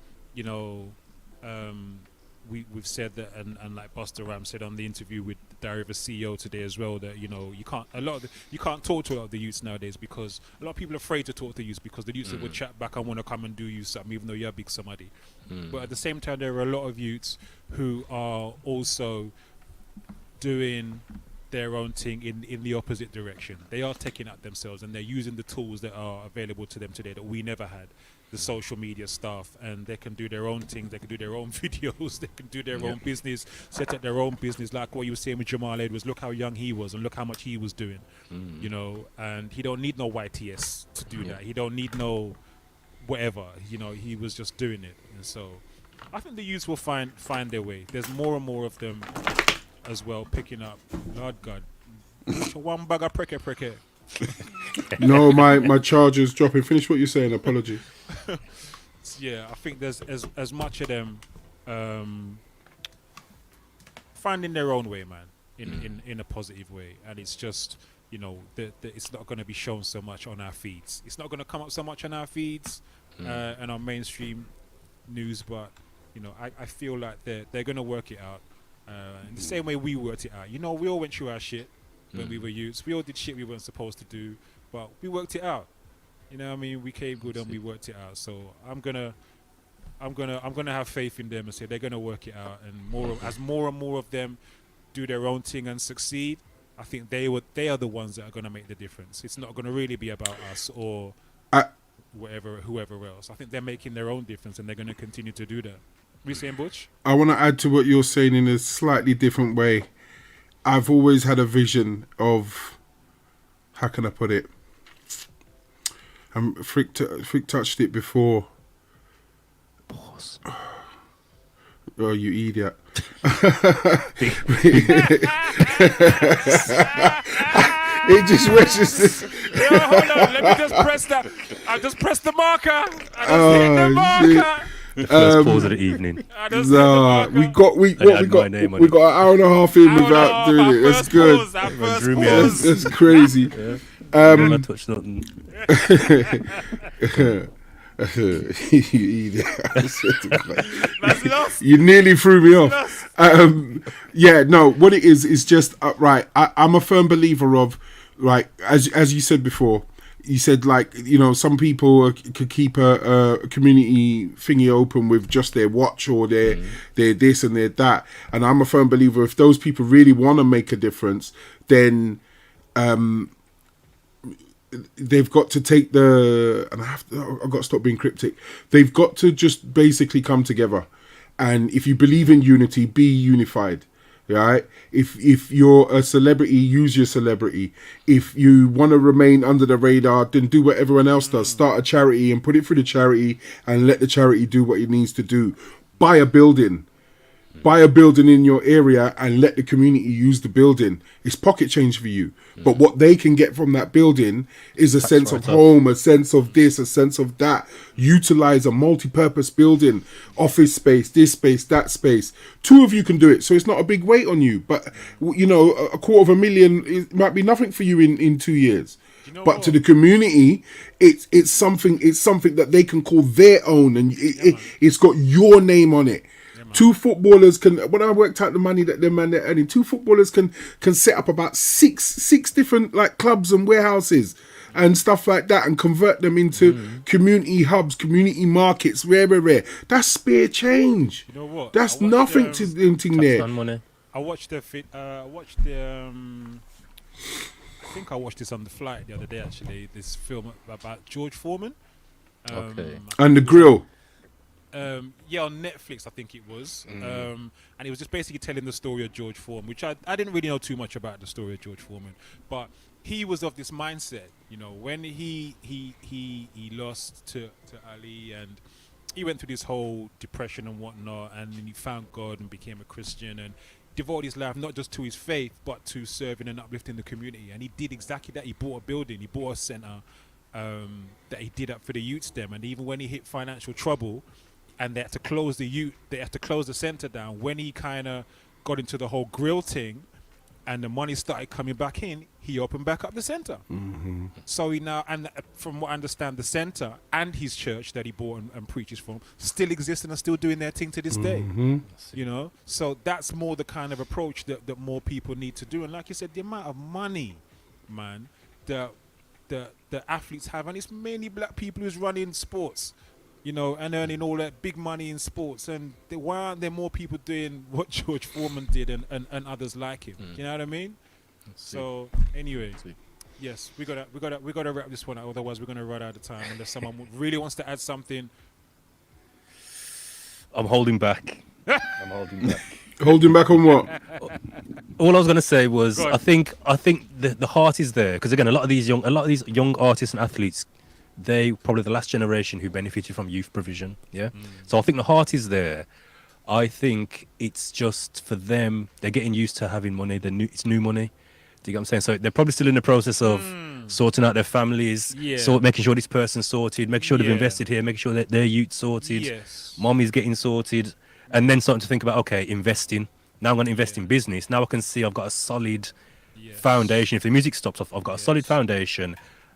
S7: we've said that, and like Buster Ram said on the interview with Diary of a CEO today as well, that you can't talk to a lot of the youths nowadays, because a lot of people are afraid to talk to the youths because the youths will chat back and want to come and do you something even though you're a big somebody. But at the same time, there are a lot of youths who are also doing their own thing in the opposite direction. They are taking out themselves, and they're using the tools that are available to them today that we never had, the social media stuff, and they can do their own things. They can do their own videos, they can do their own business, set up their own business, like what you were saying with Jamal Edwards. Look how young he was and look how much he was doing, and he don't need no YTS to do that. He don't need no whatever, he was just doing it. And so I think the youths will find their way. There's more and more of them as well, picking up. Lord God, one bag of preke.
S5: No, my charger's dropping. Finish what you're saying. Apologies.
S7: Yeah, I think there's as much of them finding their own way, man, in a positive way, and it's just it's not going to be shown so much on our feeds. It's not going to come up so much on our feeds and on mainstream news, but I feel like they're going to work it out. In the same way we worked it out. We all went through our shit when we were youths. We all did shit we weren't supposed to do, but we worked it out. We came good and we worked it out. So I'm gonna have faith in them and say they're gonna work it out. And as more and more of them do their own thing and succeed, I think they are the ones that are gonna make the difference. It's not gonna really be about us or whoever else. I think they're making their own difference, and they're gonna continue to do that. We saying, Butch?
S5: I want to add to what you're saying in a slightly different way. I've always had a vision of how can I put it? Frick touched it before.
S8: Pause.
S5: Oh, you idiot. It just wishes this.
S7: Yo, hold on, let me just press that. I just pressed the marker. I just hit the marker.
S8: The first pause of the evening.
S7: I just hit the marker.
S5: we got an hour and a half in without doing it. That's good. That's crazy.
S8: Yeah. I touched nothing.
S7: That's lost.
S5: You nearly threw me off. Yeah, no, what it is just right. I'm a firm believer of, right, as you said before. You said, like, you know, some people could keep a community thingy open with just their watch or their this and their that. And I'm a firm believer, if those people really want to make a difference, then they've got to take I've got to stop being cryptic. They've got to just basically come together. And if you believe in unity, be unified. Right? If you're a celebrity, use your celebrity. If you want to remain under the radar, then do what everyone else does. Start a charity and put it through the charity and let the charity do what it needs to do. Buy a building. Buy a building in your area and let the community use the building. It's pocket change for you. But what they can get from that building is a sense of home, a sense of this, a sense of that. Utilize a multi-purpose building, office space, this space, that space. 2 of you can do it, so it's not a big weight on you. But, you know, $250,000 it might be nothing for you in 2 years. But to the community, it's something that they can call their own, and it's got your name on it. 2 footballers can, when I worked out the money that they're earning, 2 footballers can set up about six different like clubs and warehouses and stuff like that and convert them into community hubs, community markets, rare. That's spare change. You know what? That's nothing to anything there.
S8: Money.
S7: I watched I think I watched this on the flight the other day, actually. This film about George Foreman.
S5: And the grill.
S7: Yeah, on Netflix, I think it was. And it was just basically telling the story of George Foreman, which I didn't really know too much about the story of George Foreman. But he was of this mindset, you know, when he lost to Ali, and he went through this whole depression and whatnot, and then he found God and became a Christian and devoted his life not just to his faith, but to serving and uplifting the community. And he did exactly that. He bought a building, he bought a centre that he did up for the youths them. And even when he hit financial trouble, and they had to close the centre down, when he kind of got into the whole grill thing and the money started coming back in, he opened back up the centre. So he now, and from what I understand, the centre and his church that he bought and preaches from still exist and are still doing their thing to this day. You know, so that's more the kind of approach that more people need to do. And like you said, the amount of money, man, that the athletes have, and it's mainly black people who's running sports, you know, and earning all that big money in sports. And why aren't there more people doing what George Foreman did and others like him? You know what I mean? So anyway, yes, we gotta wrap this one up. Otherwise, we're gonna run out of time. Unless someone really wants to add something.
S8: I'm holding back.
S5: Holding back on what?
S8: All I was gonna say was, I think the heart is there, because again, a lot of these young artists and athletes, they probably the last generation who benefited from youth provision. So I think the heart is there. I think it's just for them, they're getting used to having money. It's new money. Do you get what I'm saying? So they're probably still in the process of sorting out their families, making sure this person's sorted, making sure they've invested here, making sure that their youth sorted, mommy's getting sorted, and then starting to think about, okay, investing. Now I'm going to invest in business. Now I can see I've got a solid foundation. If the music stops off, I've got a solid foundation.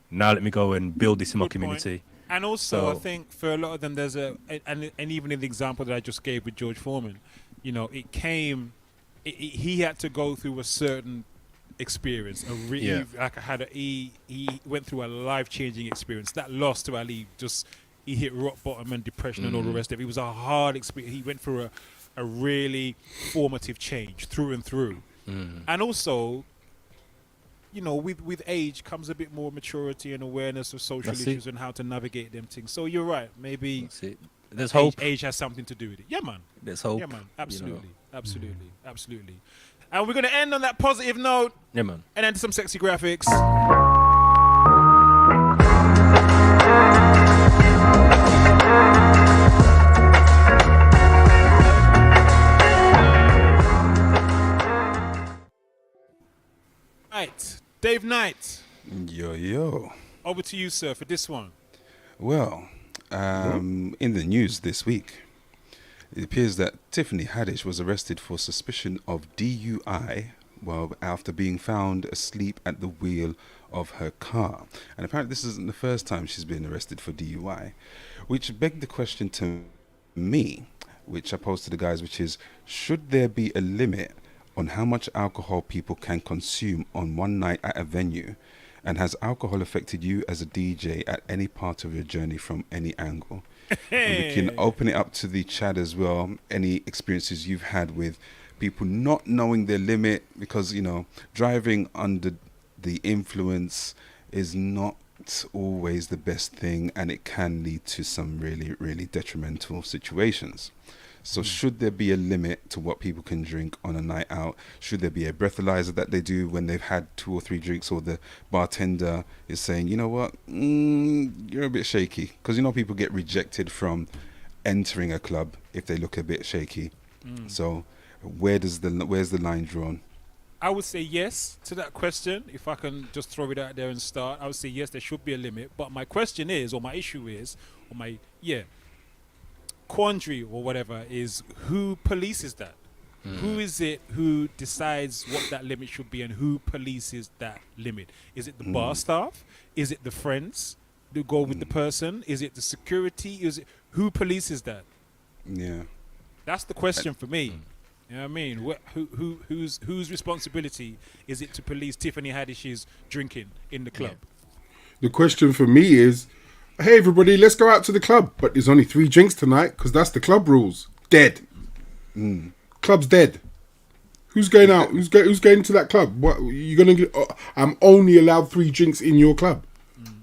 S8: Now let me go and build this in my community.
S7: And also, I think for a lot of them, there's and even in the example that I just gave with George Foreman, you know, he had to go through a certain experience. He went through a life-changing experience. That loss to Ali, he hit rock bottom and depression and all the rest of it. It was a hard experience. He went through a really formative change through and through. And also, you know, with age comes a bit more maturity and awareness of social issues and how to navigate them things. So you're right. Maybe
S8: there's hope.
S7: Age has something to do with it. Yeah, man.
S8: There's hope.
S7: Yeah, man. Absolutely. Absolutely. And we're going to end on that positive note.
S8: Yeah, man.
S7: And then some sexy graphics.
S9: yo.
S7: Over to you, sir, for this one.
S9: Well, in the news this week, it appears that Tiffany Haddish was arrested for suspicion of DUI, well, after being found asleep at the wheel of her car. And apparently this isn't the first time she's been arrested for DUI, which begged the question to me, which I posed to the guys, which is, should there be a limit on how much alcohol people can consume on one night at a venue? And has alcohol affected you as a DJ at any part of your journey from any angle? And we can open it up to the chat as well. Any experiences you've had with people not knowing their limit, because, you know, driving under the influence is not always the best thing, and it can lead to some really, really detrimental situations. So should there be a limit to what people can drink on a night out? Should there be a breathalyzer that they do when they've had 2 or 3 drinks, or the bartender is saying, you know what, you're a bit shaky? Because, you know, people get rejected from entering a club if they look a bit shaky. So where's the line drawn?
S7: I would say yes to that question. If I can just throw it out there and start, I would say yes, there should be a limit. But my question is, or my issue is, or my, quandary or whatever is, who polices that? Who is it who decides what that limit should be, and who polices that limit? Is it the bar staff? Is it the friends who go with the person? Is it the security? Is it who polices that?
S9: Yeah,
S7: that's the question for me. You know what I mean? Whose responsibility is it to police Tiffany Haddish's drinking in the club?
S5: The question for me is, hey everybody, let's go out to the club, but there's only 3 drinks tonight because that's the club rules. Dead. Club's dead. Who's going out? Who's going to that club? What you gonna get? I'm only allowed 3 drinks in your club.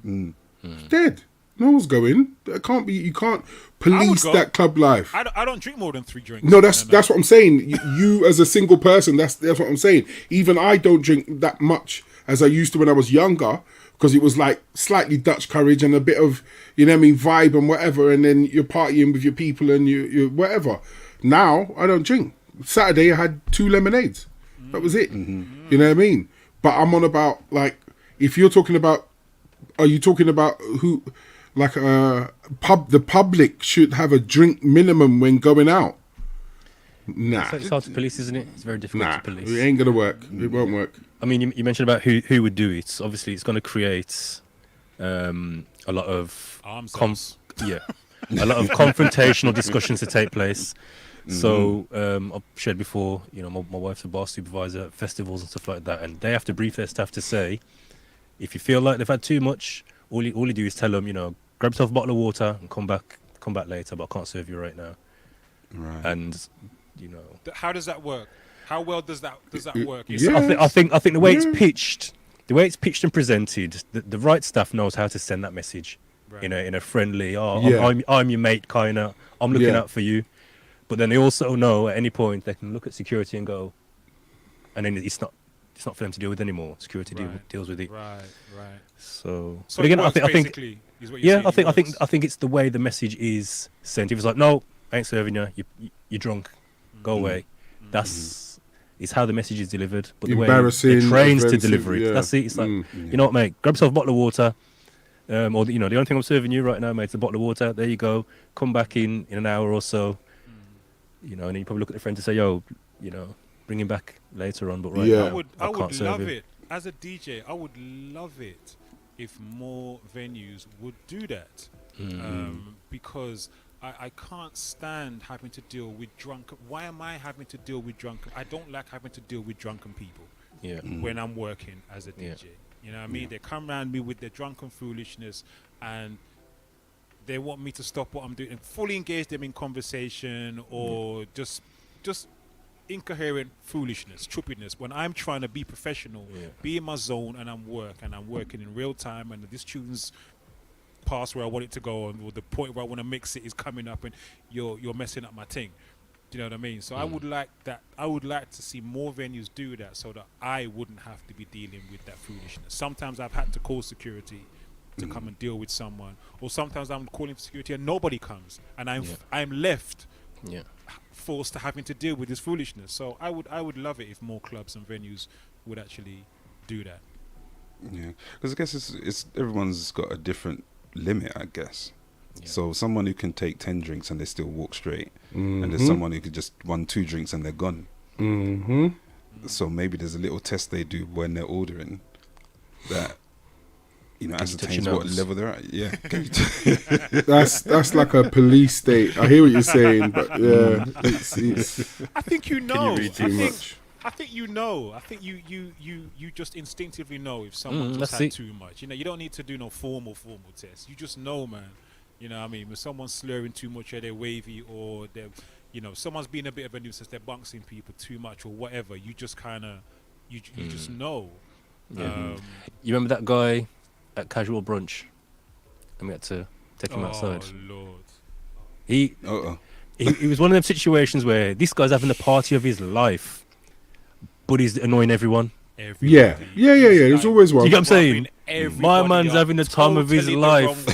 S5: It's dead. No one's going. That can't be. You can't police that club life.
S7: I don't drink more than 3 drinks.
S5: No, that's what I'm saying. You as a single person, that's what I'm saying. Even I don't drink that much as I used to when I was younger, because it was like slightly Dutch courage and a bit of, you know what I mean, vibe and whatever, and then you're partying with your people and you whatever. Now I don't drink. Saturday I had 2 lemonades. That was it. You know what I mean? But I'm on about, like, if you're talking about, are you talking about who, like, the public should have a drink minimum when going out? Nah.
S8: It's hard to police, isn't it? It's very difficult to police.
S5: It ain't gonna work. It won't work.
S8: I mean, you mentioned about who would do it. Obviously, it's going to create a lot of a lot of confrontational discussions to take place. So I've shared before, you know, my wife's a bar supervisor at festivals and stuff like that, and they have to brief their staff to say, if you feel like they've had too much, all you do is tell them, you know, grab yourself a bottle of water and come back later, but I can't serve you right now.
S9: Right.
S8: And, you know,
S7: how does that work? How well does that work?
S8: I think the way it's pitched, and presented, the right staff knows how to send that message in a friendly, I'm your mate kind of, I'm looking out for you. But then they also know at any point they can look at security and go, and then it's not for them to deal with anymore. Security deals with it. Right. So but again, I think it's the way the message is sent. If it's like, no, I ain't serving you. You're drunk. Go away. It's how the message is delivered. But the way they're trained to deliver it. That's it. It's like, you know what, mate? Grab yourself a bottle of water. Or the only thing I'm serving you right now, mate, is a bottle of water. There you go. Come back in an hour or so. You know, and then you probably look at the friend and say, yo, you know, bring him back later on. But right now, I would love it.
S7: As a DJ, I would love it if more venues would do that. Because I can't stand having to deal with drunken. Why am I having to deal with drunken? I don't like having to deal with drunken people when I'm working as a DJ. You know what I mean? They come around me with their drunken foolishness, and they want me to stop what I'm doing and fully engage them in conversation, or just incoherent foolishness, stupidness. When I'm trying to be professional, be in my zone, and I'm working in real time, and this tune's past where I want it to go, and or the point where I want to mix it is coming up, and you're messing up my thing. Do you know what I mean? So I would like that. I would like to see more venues do that, so that I wouldn't have to be dealing with that foolishness. Sometimes I've had to call security to come and deal with someone, or sometimes I'm calling for security and nobody comes, and I'm left forced to having to deal with this foolishness. So I would love it if more clubs and venues would actually do that.
S9: Yeah, because I guess it's everyone's got a different limit, I guess. So someone who can take 10 drinks and they still walk straight, and there's someone who could just 1-2 drinks and they're gone. So maybe there's a little test they do when they're ordering that, you know, ascertains what level they're at. Yeah,
S5: that's like a police state. I hear what you're saying, but yeah, it's
S7: I think you know.
S5: I
S7: think you know. I think you just instinctively know if someone just had too much. You know, you don't need to do no formal test. You just know, man. You know what I mean? When someone's slurring too much or they're wavy or they're, you know, someone's being a bit of a nuisance, they're bouncing people too much or whatever, you just kind of, you just know.
S8: Yeah. You remember that guy at Casual Brunch? And we had to take him outside.
S7: Oh, Lord.
S8: He was one of them situations where this guy's having the party of his life, but he's annoying everyone.
S5: Yeah. There's always one.
S8: You know what I'm saying? My man's having the time of his life.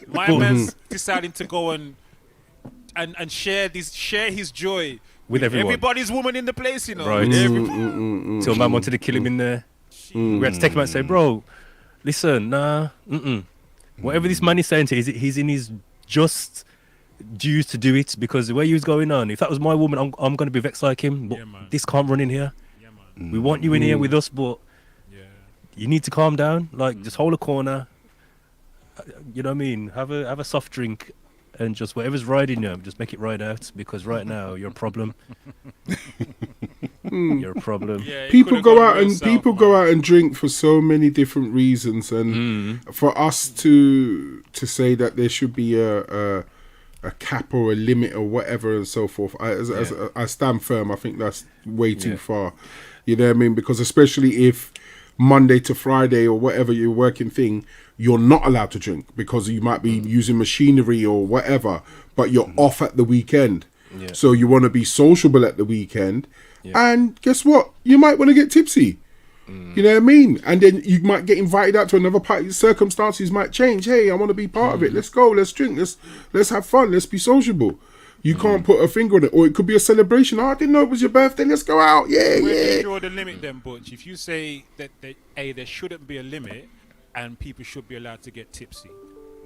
S7: My man's deciding to go and share his joy
S8: with everyone.
S7: Everybody's woman in the place, you know.
S8: Right. Till man wanted to kill him in there. We had to take him out and say, bro, listen, nah, whatever this man is saying to you, he's in his just dues to do it, because the way he was going on, if that was my woman, I'm going to be vexed like him, but this can't run in here. We want you in here with us, but you need to calm down. Like, just hold a corner. You know what I mean? Have a soft drink, and just whatever's riding you, just make it ride out. Because right now you're a problem. You're a problem.
S5: Yeah, people go out and drink for so many different reasons, and for us to say that there should be a cap or a limit or whatever and so forth, I stand firm. I think that's way too far. You know what I mean? Because especially if Monday to Friday or whatever your working thing, you're not allowed to drink because you might be using machinery or whatever, but you're off at the weekend. Yeah. So you want to be sociable at the weekend. Yeah. And guess what? You might want to get tipsy. You know what I mean? And then you might get invited out to another party. Circumstances might change. Hey, I want to be part of it. Let's go. Let's drink. Let's have fun. Let's be sociable. You can't put a finger on it. Or it could be a celebration. Oh, I didn't know it was your birthday. Let's go out. Yeah,
S7: Where do you draw the limit then, Butch? If you say that there shouldn't be a limit and people should be allowed to get tipsy,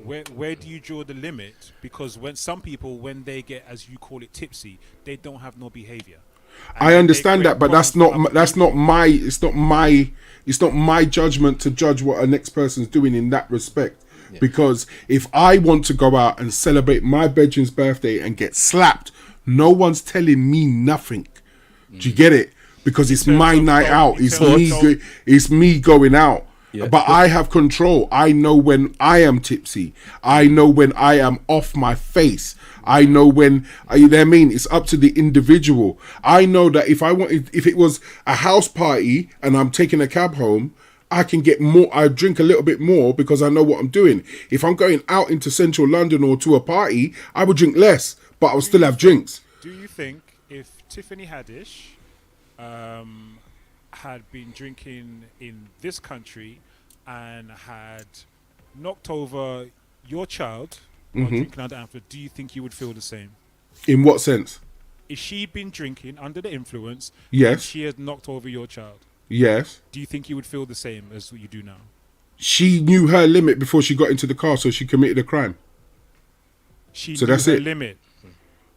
S7: where do you draw the limit? Because when some people, when they get, as you call it, tipsy, they don't have no behavior.
S5: I understand that, but it's not my judgment to judge what a next person's doing in that respect. Yeah. Because if I want to go out and celebrate my bedroom's birthday and get slapped, no one's telling me nothing. Do you get it? Because it's my night out. It's me going out. Yeah. But I have control. I know when I am tipsy. I know when I am off my face. I know when, you know what I mean? It's up to the individual. I know that if it was a house party and I'm taking a cab home, I can get more, I drink a little bit more because I know what I'm doing. If I'm going out into central London or to a party, I would drink less, but I will still have drinks.
S7: Do you think if Tiffany Haddish had been drinking in this country and had knocked over your child while drinking under influence, do you think you would feel the same?
S5: In what sense?
S7: If she'd been drinking under the influence,
S5: yes,
S7: and she had knocked over your child,
S5: yes,
S7: do you think you would feel the same as what you do now?
S5: She knew her limit before she got into the car, so she committed a crime.
S7: She knew her limit.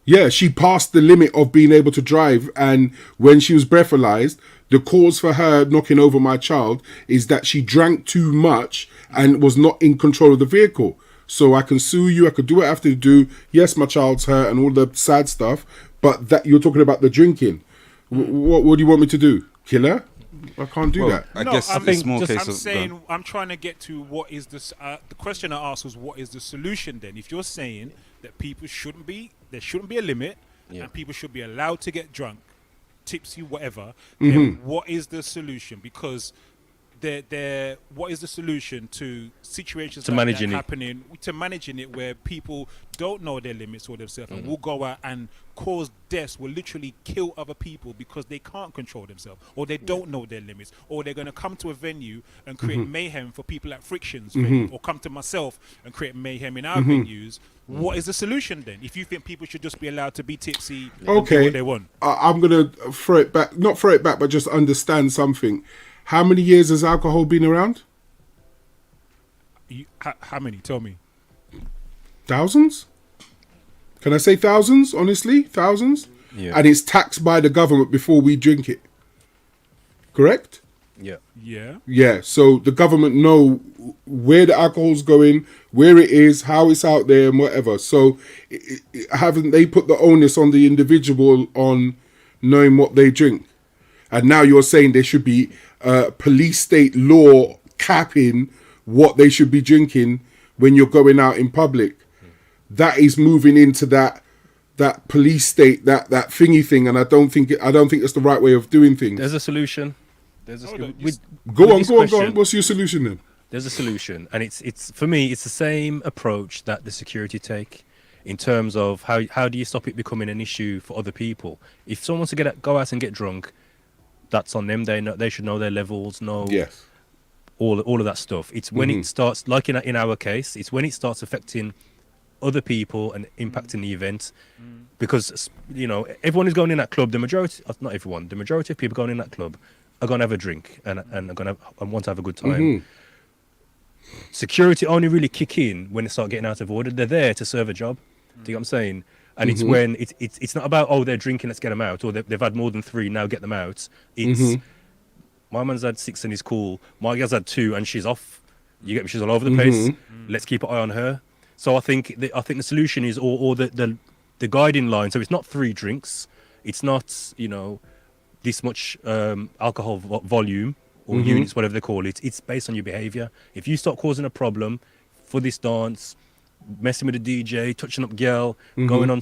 S5: Yeah, she passed the limit of being able to drive, and when she was breathalyzed, the cause for her knocking over my child is that she drank too much and was not in control of the vehicle. So I can sue you, I could do what I have to do. Yes, my child's hurt and all the sad stuff, but that you're talking about the drinking. What do you want me to do? Kill her? I can't do that.
S9: I guess it's more case
S7: I'm
S9: of
S7: saying, I'm trying to get to what is this. The question I asked was, what is the solution then? If you're saying that there shouldn't be a limit, and people should be allowed to get drunk, tipsy, whatever, then what is the solution? Because what is the solution to situations like that happening, to managing it where people don't know their limits or themselves and will go out and cause deaths, will literally kill other people because they can't control themselves or they don't know their limits, or they're going to come to a venue and create mayhem for people at Friction's venue, or come to myself and create mayhem in our venues. What is the solution then? If you think people should just be allowed to be tipsy and do what they want.
S5: I'm going to not throw it back, but just understand something. How many years has alcohol been around?
S7: How many? Tell me.
S5: Thousands? Can I say thousands? Honestly, thousands?
S8: Yeah.
S5: And it's taxed by the government before we drink it. Correct?
S8: Yeah.
S7: Yeah.
S5: Yeah. So the government know where the alcohol's going, where it is, how it's out there, and whatever. So haven't they put the onus on the individual on knowing what they drink? And now you're saying there should be police state law capping what they should be drinking when you're going out in public. That is moving into that police state, that thingy thing, and I don't think that's the right way of doing things.
S8: There's a solution.
S5: Go on. What's your solution then?
S8: There's a solution, and it's for me, it's the same approach that the security take in terms of how do you stop it becoming an issue for other people. If someone wants to go out and get drunk, that's on them. They should know their levels, know all of that stuff. It's when it starts, like in our case, it's when it starts affecting other people and impacting the event, because everyone who's going in that club, the majority of people going in that club are going to have a drink and are going to want to have a good time. Security only really kick in when they start getting out of order. They're there to serve a job. Do you know what I'm saying? And it's when it's not about, they're drinking, let's get them out, or they've had more than 3, now get them out. It's my man's had 6 and he's cool. My girl's had 2 and she's off. You get me? She's all over the place. Let's keep an eye on her. So I think the solution is, or the guiding line. So it's not 3 drinks. It's not this much alcohol volume or units, whatever they call it. It's based on your behaviour. If you start causing a problem for this dance, messing with the DJ, touching up girl, going on,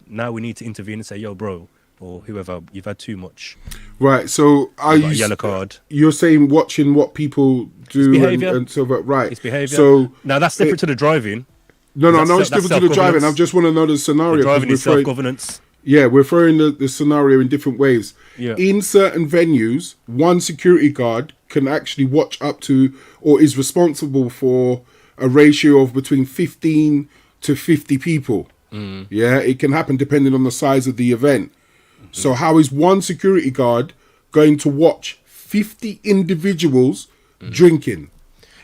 S8: now we need to intervene and say, yo, bro, or whoever, you've had too much.
S5: Right. So are you
S8: yellow card?
S5: You're saying watching what people do and so that, right?
S8: It's behaviour.
S5: So
S8: now that's different to the driving.
S5: No, it's different to the driving. I just want to know the scenario.
S8: The driving is self-governance.
S5: Yeah, we're throwing the scenario in different ways.
S8: Yeah.
S5: In certain venues, one security guard can actually watch up to, or is responsible for, a ratio of between 15 to 50 people. Yeah, it can happen depending on the size of the event. So how is one security guard going to watch 50 individuals drinking?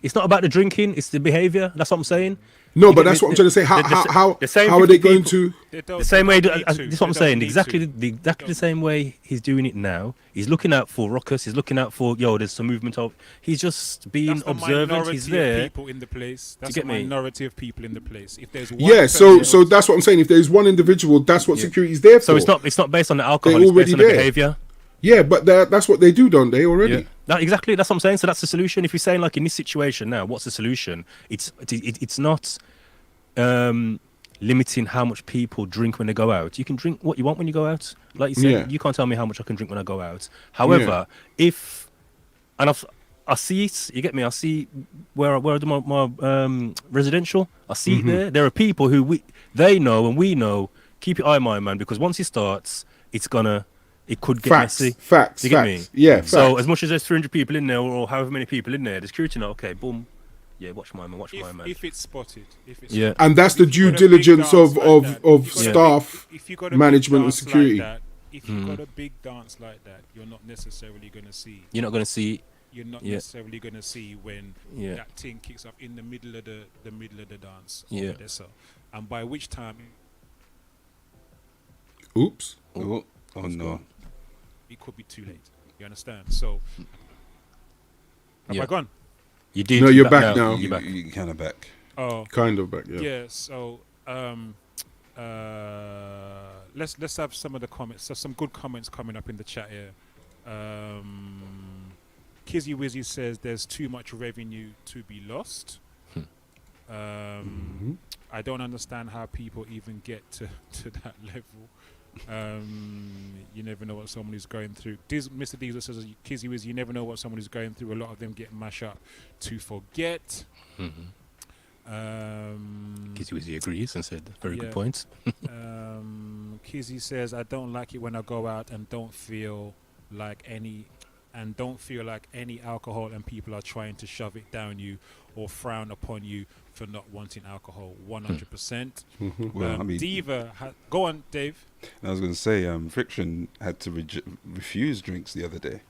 S8: It's not about the drinking, it's the behaviour. That's what I'm saying.
S5: No, but that's what I'm trying to say. How are they going to?
S8: The same way. That's what I'm saying. Exactly the same way he's doing it now. He's looking out for ruckus. He's looking out for there's some movement of. He's just being observant. He's there.
S7: People in the place. That's a minority of people in the place. If there's one
S5: so that's what I'm saying. If there's one individual, that's what security is there for.
S8: So it's not based on the alcohol. It's based on the behaviour.
S5: Yeah, but that's what they do, don't they, already?
S8: Yeah. Exactly, that's what I'm saying. So that's the solution. If you're saying, like, in this situation now, what's the solution? It's not limiting how much people drink when they go out. You can drink what you want when you go out. Like you said, you can't tell me how much I can drink when I go out. However, I see it, you get me, I see where I do my residential, I see it there. There are people who they know and we know, keep your eye on my man, because once it starts, it could get messy.
S5: Facts.
S8: You get me?
S5: Yeah.
S8: So as much as there's 300 people in there, or however many people in there, the security know, okay, boom, yeah, watch my man.
S7: If it's spotted.
S5: And that's the due diligence of staff, management and security.
S7: If you've got a big dance like that, you're not necessarily going to see.
S8: You're not going to see.
S7: You're not necessarily going to see when that thing kicks off in the middle of the dance.
S8: Yeah.
S7: So, and by which time.
S5: Oops.
S9: Oh no.
S7: It could be too late. You understand? So, have I gone?
S8: You did.
S5: No, you're back now.
S9: You're kind of back.
S7: Oh,
S5: kind of back. Yeah.
S7: Yeah. So, let's have some of the comments. So, some good comments coming up in the chat here. Kizzy Wizzy says there's too much revenue to be lost. I don't understand how people even get to that level. You never know what someone is going through. Mr. Diesel says, Kizzy Wiz, you never know what someone is going through. A lot of them get mashed up to forget.
S8: Kizzy Wizzy agrees and said very good points.
S7: Kizzy says, I don't like it when I go out and don't feel like any alcohol and people are trying to shove it down you or frown upon you for not wanting alcohol. 100%.
S9: Well, I mean,
S7: Diva, go on, Dave.
S9: I was going to say, Friction had to refuse drinks the other day.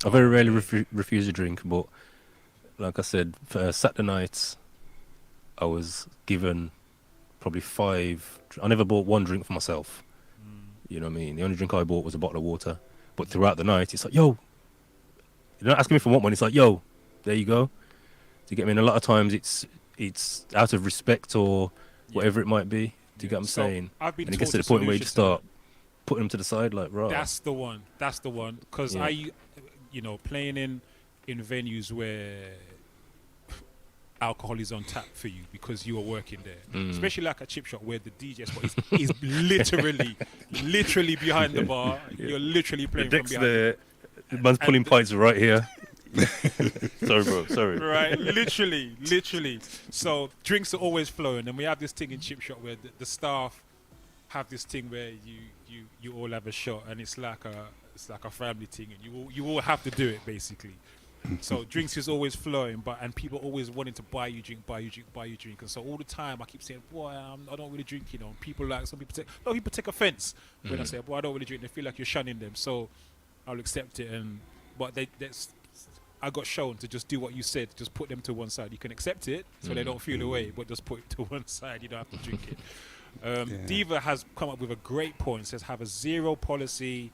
S8: I very rarely refuse a drink, but like I said, for Saturday nights, I was given probably 5. I never bought one drink for myself. You know what I mean? The only drink I bought was a bottle of water. But throughout the night, it's like, yo, you're not asking me for what one. It's like, yo, there you go. Do you get me? And a lot of times it's out of respect or whatever it might be. Do you get what I'm saying?
S7: I've been
S8: and it gets to the point where you just start putting them to the side, like, right.
S7: That's the one. Because playing in venues where alcohol is on tap for you because you are working there, especially like a chip shop where the DJ spot is literally behind the bar. You're literally playing from behind.
S8: The man's pulling pints right here. Sorry, bro. Sorry.
S7: Right, literally. So drinks are always flowing, and we have this thing in chip shop where the staff have this thing where you all have a shot, and it's like a family thing, and you all have to do it basically. So drinks is always flowing, and people always wanting to buy you drink, and so all the time I keep saying, boy, I don't really drink, you know. Some people take offense when I say, boy, I don't really drink. They feel like you're shunning them, so I'll accept it. But I got shown to just do what you said, just put them to one side. You can accept it, so they don't feel away, but just put it to one side. You don't have to drink it. Diva has come up with a great point. Says have a zero policy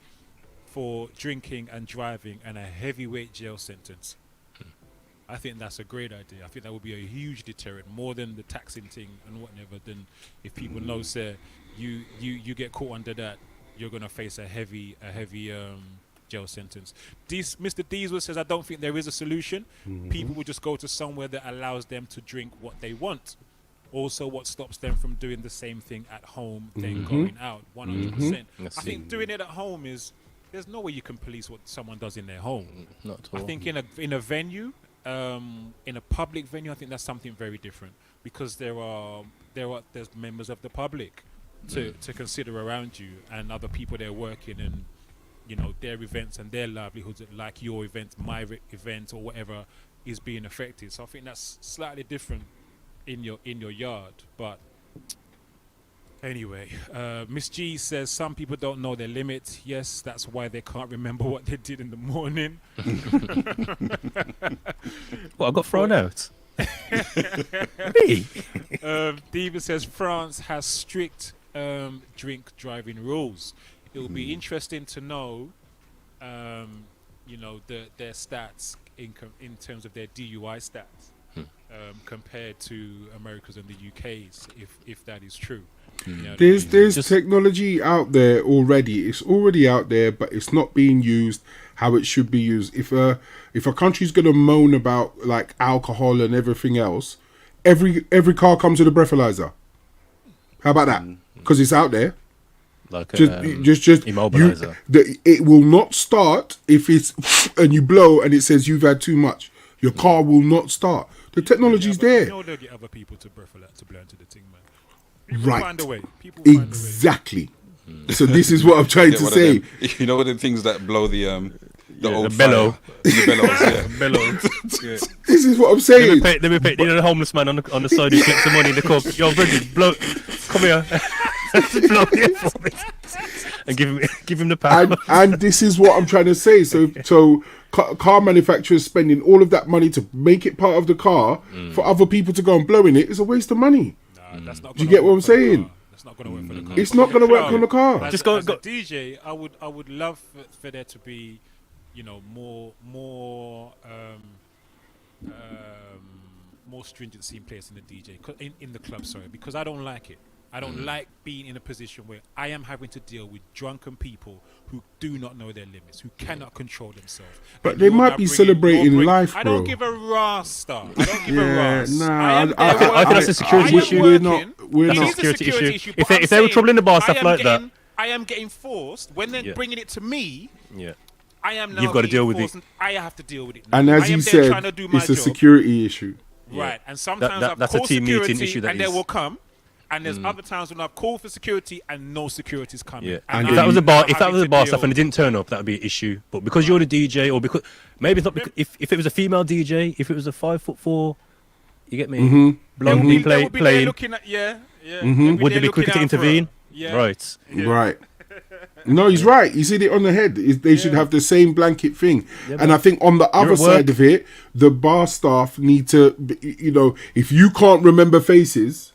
S7: for drinking and driving and a heavyweight jail sentence. I think that's a great idea. I think that would be a huge deterrent, more than the taxing thing and whatever. Then if people know, sir, you get caught under that, you're gonna face a heavy jail sentence. Mr. Diesel says, I don't think there is a solution. People will just go to somewhere that allows them to drink what they want. Also, what stops them from doing the same thing at home, then going out? 100%. I think doing it at home there's no way you can police what someone does in their home.
S8: Not at all.
S7: I think in a venue, in a public venue, I think that's something very different, because there's members of the public to consider around you, and other people they're working, and you know their events and their livelihoods, like your event, my event, or whatever, is being affected. So I think that's slightly different in your yard, but. Anyway, Miss G says some people don't know their limit. Yes, that's why they can't remember what they did in the morning.
S8: What, I got thrown out? Me?
S7: Diva says France has strict drink driving rules. It will be interesting to know, their stats in terms of their DUI stats compared to America's and the UK's, if that is true.
S5: There's technology out there already. It's already out there, but it's not being used how it should be used. If a country's gonna moan about like alcohol and everything else, every car comes with a breathalyzer. How about that? Because it's out there.
S8: Like
S5: just
S8: immobilizer.
S5: It will not start if it's and you blow and it says you've had too much. Your car will not start. The technology's there.
S7: You know they'll get other people to blow into the thing, man.
S5: Right.
S7: Find a way.
S5: Exactly. So this is what I'm trying to say.
S9: You know what the things that blow the old
S8: bellow.
S9: The bellows, yeah.
S8: Bellow.
S5: This is what I'm saying.
S8: Let me pay the homeless man on the side who collects the money in the cup. Yo, Brendan, blow. Come here. Blow here for me. And give him the power.
S5: And this is what I'm trying to say. So car manufacturers spending all of that money to make it part of the car for other people to go and blow in it is a waste of money.
S7: That's not.
S5: Do you get what I'm saying?
S7: That's not going to work for the car.
S5: It's not going to work on the car.
S7: Just go. DJ, I would love for there to be, more stringency in place in the DJ in the club. Sorry, because I don't like it. I don't like being in a position where I am having to deal with drunken people who do not know their limits, who cannot control themselves.
S5: But they might be celebrating life, bro.
S7: I don't give a rasta. I don't give a ras.
S8: I think that's a security issue.
S5: We're not.
S7: It is a security issue.
S8: If they were troubling the bar, stuff like that.
S7: I am getting forced when they're bringing it to me.
S8: Yeah.
S7: I am now.
S8: You've got to deal with it.
S7: I have to deal with it. Now.
S5: And as you said, it's a security issue.
S7: Right. And sometimes
S8: that's a team meeting issue.
S7: And they will come. And there's other times when I've called for security and no security's coming.
S8: Yeah.
S7: And
S8: if that was a bar stuff and it didn't turn up, that would be an issue. But because you're the DJ, or because maybe it's not. If it was a female DJ, if it was a 5'4", you get me, blondie playing.
S7: Looking at,
S8: would they be quicker to intervene?
S7: Yeah.
S8: Right.
S5: Right. No, he's right. He's hit it on the head. They should have the same blanket thing.
S8: Yeah,
S5: and I think on the other side of it, the bar staff need to, if you can't remember faces,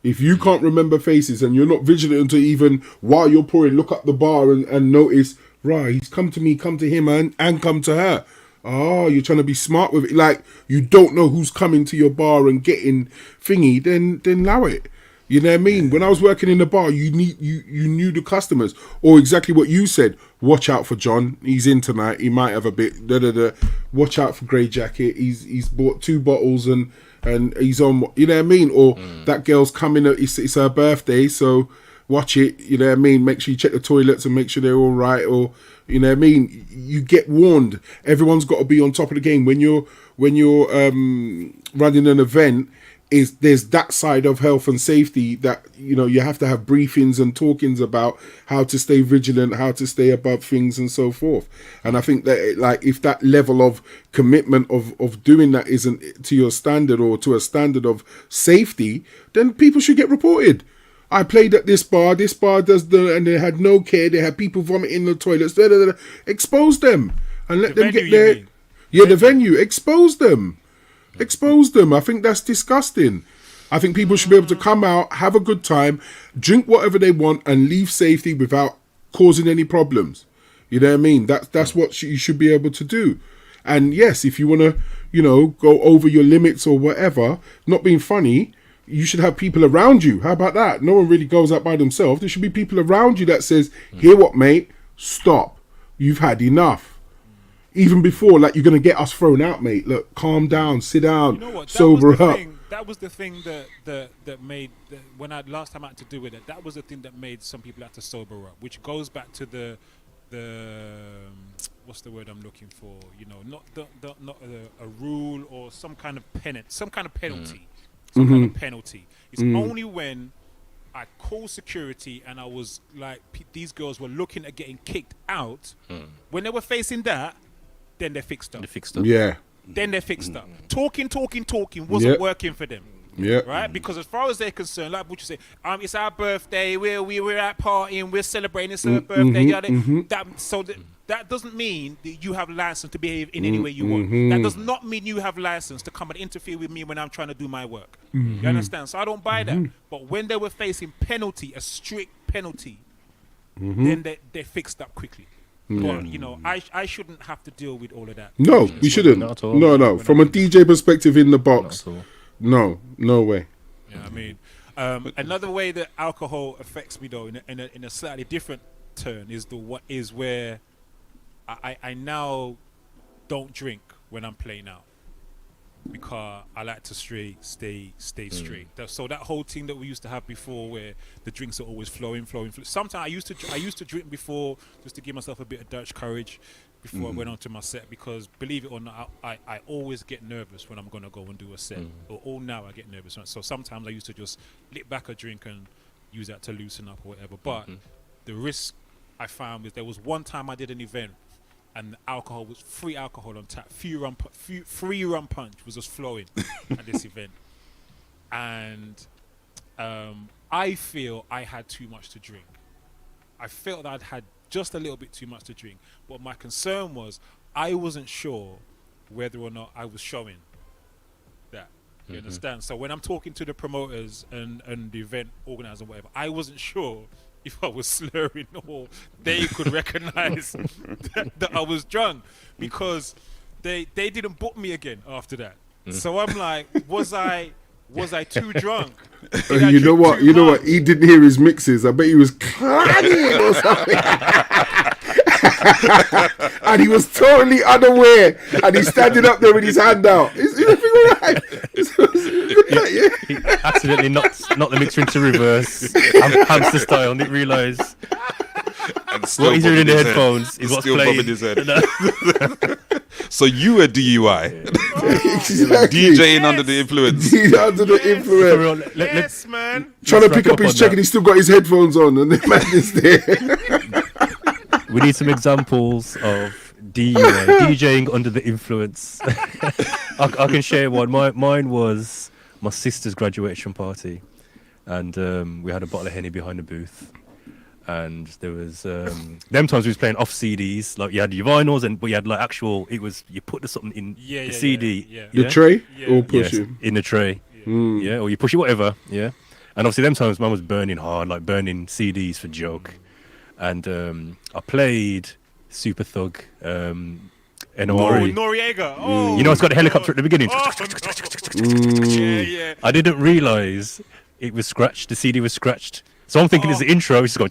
S5: and you're not vigilant to even while you're pouring, look up the bar and notice, right, he's come to me, come to him, and come to her. Oh, you're trying to be smart with it. Like, you don't know who's coming to your bar and getting thingy, then allow it. You know what I mean? When I was working in the bar, you knew the customers, or exactly what you said. Watch out for John. He's in tonight. He might have a bit. Watch out for Grey Jacket. He's bought 2 bottles and he's on. You know what I mean? Or that girl's coming. It's her birthday, so watch it. You know what I mean? Make sure you check the toilets and make sure they're all right. Or you know what I mean? You get warned. Everyone's got to be on top of the game when you're running an event. There's that side of health and safety that you have to have briefings and talkings about how to stay vigilant, how to stay above things and so forth. And I think that if that level of commitment of doing that isn't to your standard or to a standard of safety, then people should get reported. I played at this bar does and they had no care, they had people vomiting in the toilets, expose them and let them get their the venue, expose them. I think that's disgusting. I think people should be able to come out, have a good time, drink whatever they want, and leave safely without causing any problems. You know what I mean? That's what you should be able to do. And yes, if you want to, go over your limits or whatever, not being funny, you should have people around you. How about that? No one really goes out by themselves. There should be people around you that says, "Hear what, mate? Stop. You've had enough." Even before, you're going to get us thrown out, mate. Look, calm down, sit down, sober up.
S7: That was the thing that made, when I last time I had to do with it, that was the thing that made some people have to sober up, which goes back to the what's the word I'm looking for? Not a rule or some kind of penalty. Kind of penalty. It's only when I called security and I was like, these girls were looking at getting kicked out. When they were facing that, then they fixed up.
S5: Yeah.
S7: Then they fixed up. Talking wasn't working for them.
S5: Yeah.
S7: Right? Because as far as they're concerned, like what you say, it's our birthday, we're out partying, we're celebrating, it's our birthday. That doesn't mean that you have license to behave in any way you want. That does not mean you have license to come and interfere with me when I'm trying to do my work. You understand? So I don't buy that. But when they were facing penalty, a strict penalty, then they fixed up quickly. But I shouldn't have to deal with all of that.
S5: No, we shouldn't. Not at all. No. From a DJ perspective in the box, no way.
S7: Yeah, I mean, another way that alcohol affects me though, in a slightly different turn, is where I now don't drink when I'm playing out, because I like to stay straight. So that whole thing that we used to have before, where the drinks are always flowing. Sometimes I used to drink before, just to give myself a bit of Dutch courage before I went on to my set, because believe it or not, I always get nervous when I'm gonna go and do a set. Or now I get nervous. So sometimes I used to just lick back a drink and use that to loosen up or whatever. But the risk I found was, there was one time I did an event, and the alcohol was free alcohol on tap. Free rum punch was just flowing at this event. And I feel I had too much to drink. I felt I'd had just a little bit too much to drink. But my concern was, I wasn't sure whether or not I was showing that. You understand? So when I'm talking to the promoters and the event organizers and whatever, I wasn't sure if I was slurring or they could recognize that I was drunk, because they didn't book me again after that. So I'm like, was I too drunk?
S5: You know what? He didn't hear his mixes. I bet he was clanging or something. And he was totally unaware. And he's standing up there with his hand out. Is everything all right?
S8: He accidentally knocked the mixer into reverse, hamster style, and didn't realise what he's doing in the headphones is what's playing.
S9: His head. So you were DUI.
S5: Exactly.
S9: DJing under the influence.
S5: He's under the influence.
S7: Yes, man.
S5: Trying to pick up his check and he's still got his headphones on and the man is there.
S8: We need some examples of DJing under the influence. I can share one. Mine was my sister's graduation party, and we had a bottle of Henny behind the booth, And there was them times we was playing off CDs. Like you had your vinyls, but you had like actual. It was you put something in the CD,
S5: the tray, or
S8: yes,
S5: push it
S8: in the tray, yeah, or you push it, whatever, yeah. And obviously, them times, man was burning hard, like burning CDs for joke. And I played Super Thug,
S7: Noriega. Oh,
S8: you know, it's got a helicopter at the beginning.
S7: Yeah.
S8: I didn't realise it was scratched. The CD was scratched. So I'm thinking it's the intro. It's just going.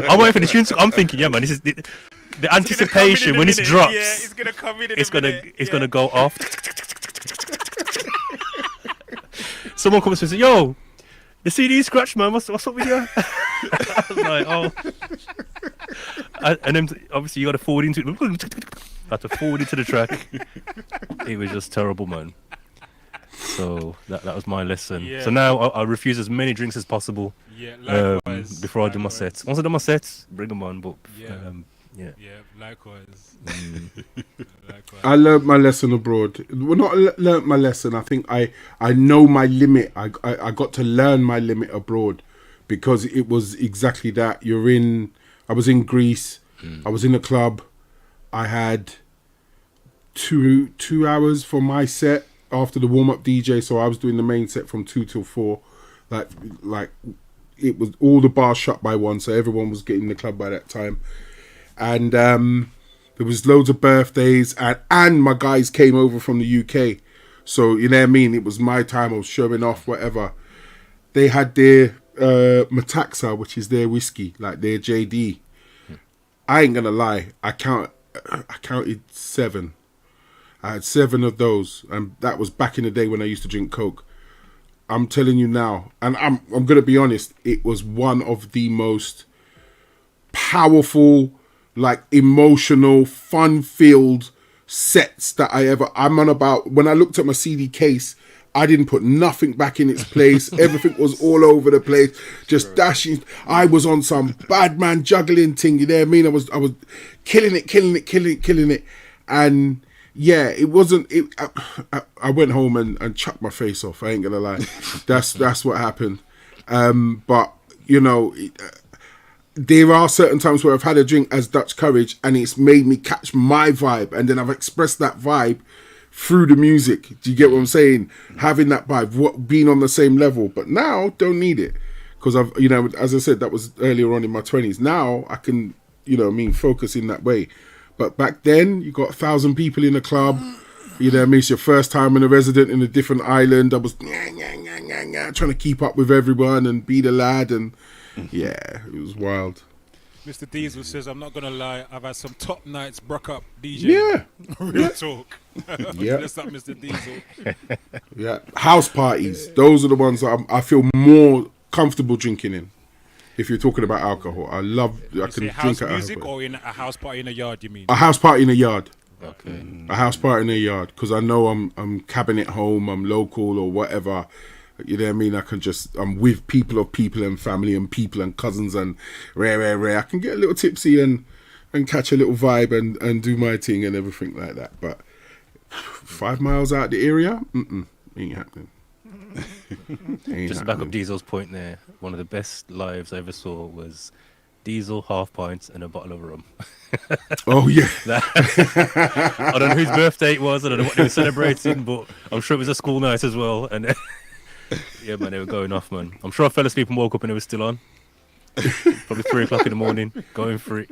S8: I'm waiting for the tune. I'm thinking, yeah, man, this is the anticipation when it drops.
S7: Yeah, it's gonna come in.
S8: It's gonna go off. Someone comes and says, "Yo, the CD scratched, man. What's up with you?" I was like, "Oh," and then obviously you got to forward into it. I had to forward into the track. It was just terrible, man. So that was my lesson.
S7: Yeah.
S8: So now I refuse as many drinks as possible.
S7: Yeah, likewise.
S8: Before I do my sets. Once I do my sets, bring them on. But
S7: yeah, likewise. Likewise.
S5: I learned my lesson abroad. Well, not learnt my lesson. I think I know my limit. I got to learn my limit abroad, because it was exactly that. I was in Greece. I was in a club. I had two hours for my set after the warm-up DJ, so I was doing the main set from 2 till 4. Like it was all the bars shut by 1, so everyone was getting in the club by that time. And there was loads of birthdays, and my guys came over from the UK. So, you know what I mean? It was my time. I was showing off, whatever. They had their Metaxa, which is their whiskey, like their JD. I ain't gonna lie. I counted 7. I had 7 of those, and that was back in the day when I used to drink Coke. I'm telling you now, and I'm gonna be honest, it was one of the most powerful, like emotional, fun-filled sets that I'm on about. When I looked at my CD case, I didn't put nothing back in its place. Everything was all over the place, just dashing. I was on some bad man juggling thing, you know what I mean? I was killing it. And yeah, it wasn't. I went home and chucked my face off. I ain't gonna lie. That's what happened. But you know, there are certain times where I've had a drink as Dutch Courage, and it's made me catch my vibe, and then I've expressed that vibe through the music. Do you get what I'm saying? Having that vibe, being on the same level. But now, don't need it, because I've, you know, as I said, that was earlier on in my 20s. Now I can, you know, focus in that way. But back then, you got 1,000 people in a club. You know what I mean? It's your first time in a resident in a different island. I was trying to keep up with everyone and be the lad. And yeah, it was wild.
S7: Mr. Diesel says, I'm not going to lie, I've had some top nights, Brock up, DJ.
S5: Yeah.
S7: Real talk.
S5: Yeah.
S7: That's up, Mr. Diesel.
S5: Yeah. House parties. Those are the ones that I feel more comfortable drinking in. If you're talking about alcohol, I can drink
S7: house
S5: at
S7: music or in a house party in a yard, you mean?
S5: A house party in a yard.
S8: Okay.
S5: A house party in a yard, because I know I'm cabinet home, I'm local or whatever. You know what I mean? I'm with people and family and people and cousins and rare. I can get a little tipsy and catch a little vibe and do my thing and everything like that. But 5 miles out the area, ain't happening.
S8: Just to back up Diesel's point there, one of the best lives I ever saw was Diesel, half pints and a bottle of rum.
S5: Oh yeah.
S8: I don't know whose birthday it was, I don't know what they were celebrating, but I'm sure it was a school night as well. And yeah, man, they were going off, man. I'm sure I fell asleep and woke up and it was still on. Probably 3 o'clock in the morning, going for it.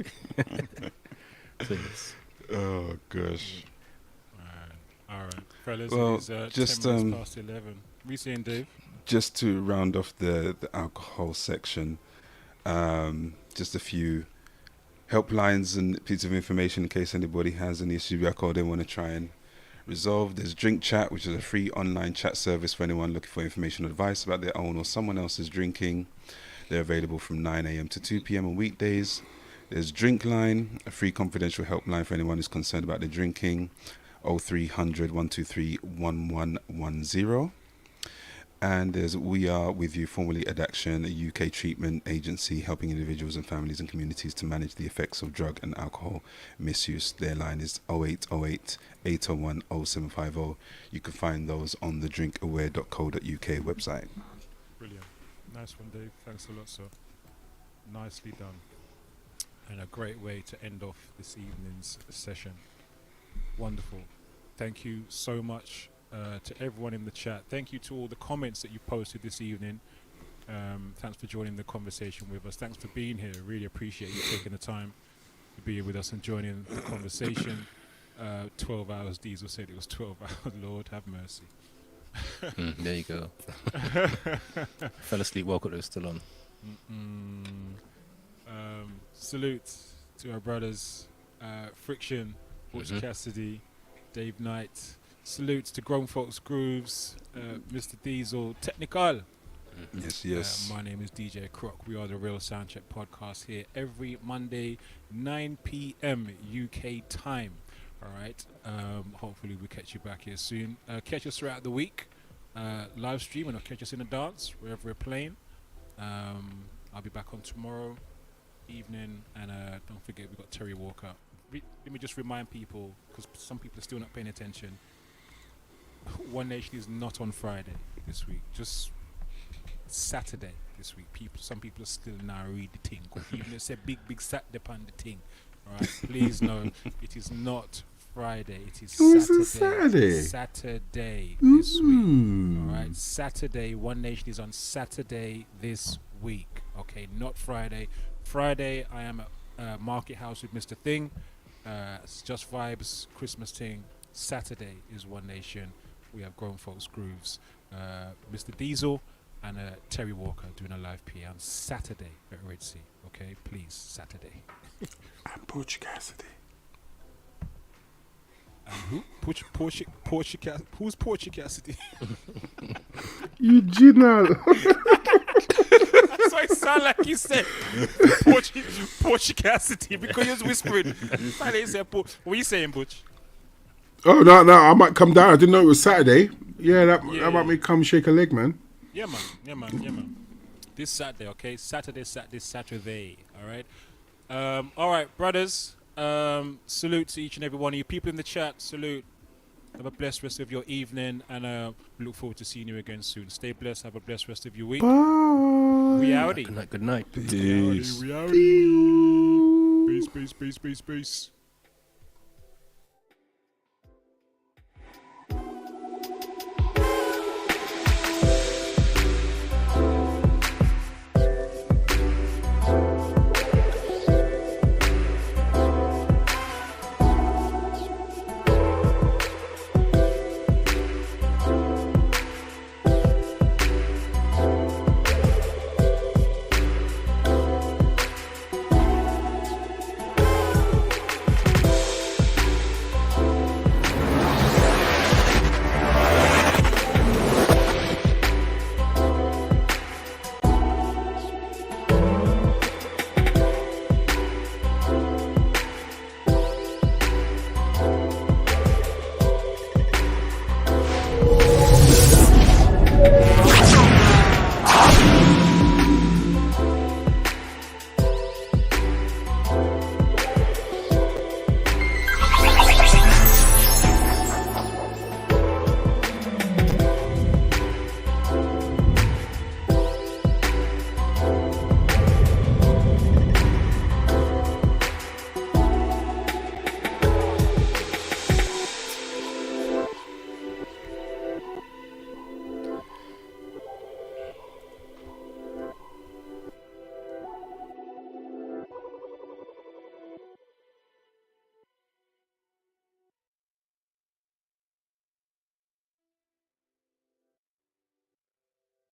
S8: So, yes.
S9: Oh gosh.
S7: All right, fellas.
S9: Well,
S7: it's
S9: just
S7: 10 minutes past 11. We saying, Dave?
S9: Just to round off the alcohol section, just a few helplines and pieces of information in case anybody has any issue with alcohol they want to try and resolve. There's Drink Chat, which is a free online chat service for anyone looking for information or advice about their own or someone else's drinking. They're available from 9 a.m. to 2 p.m. on weekdays. There's Drink Line, a free confidential helpline for anyone who's concerned about their drinking. 0300 123 1110. And there's We Are With You, formerly Addiction, a UK treatment agency helping individuals and families and communities to manage the effects of drug and alcohol misuse. Their line is 0808 801 0750. You can find those on the drinkaware.co.uk website.
S7: Brilliant. Nice one, Dave. Thanks a lot, sir. Nicely done. And a great way to end off this evening's session. Wonderful. Thank you so much to everyone in the chat. Thank you to all the comments that you posted this evening. Thanks for joining the conversation with us. Thanks for being here. Really appreciate you taking the time to be here with us and joining the conversation. 12 hours. Diesel said it was 12 hours. Lord have mercy.
S8: There you go. Fell asleep, woke up, it was still on.
S7: Salute to our brothers, Friction, Butch Cassidy, Dave Knight. Salutes to Grown Folks Grooves, Mr. Diesel, Technical.
S9: Yes.
S7: My name is DJ Croc. We are the Real Soundcheck podcast here every Monday, 9 p.m. UK time. All right. Hopefully we'll catch you back here soon. Catch us throughout the week. Live stream and catch us in the dance wherever we're playing. I'll be back on tomorrow evening, and don't forget we've got Terry Walker. Let me just remind people, because some people are still not paying attention. One Nation is not on Friday this week, just Saturday this week. Some people are still now read the thing. Even they say big Saturday upon the thing. All right, please know it is not Friday. It is Saturday. Saturday this week. All right, Saturday. One Nation is on Saturday this week. Okay, not Friday. Friday I am at Market House with Mr. Thing. It's Just Vibes Christmas thing. Saturday is One Nation. We have Grown Folks Grooves, Mr. Diesel, and Terry Walker doing a live PA on Saturday at Red Sea. Okay, please, Saturday.
S5: I'm Butch Cassidy.
S7: And who? Who's Portia Cassidy?
S5: Eugenal.
S7: That's why it sound like you said Portia Cassidy, because you was whispering. What are you saying, Butch?
S5: Oh, no, I might come down. I didn't know it was Saturday. Yeah, that might me come shake a leg, man.
S7: Yeah, man. This Saturday, okay? Saturday. All right? All right, brothers. Salute to each and every one of you. People in the chat, salute. Have a blessed rest of your evening, and we look forward to seeing you again soon. Stay blessed. Have a blessed rest of your week.
S5: Bye.
S7: Reality.
S8: Good night.
S7: Reality. Peace.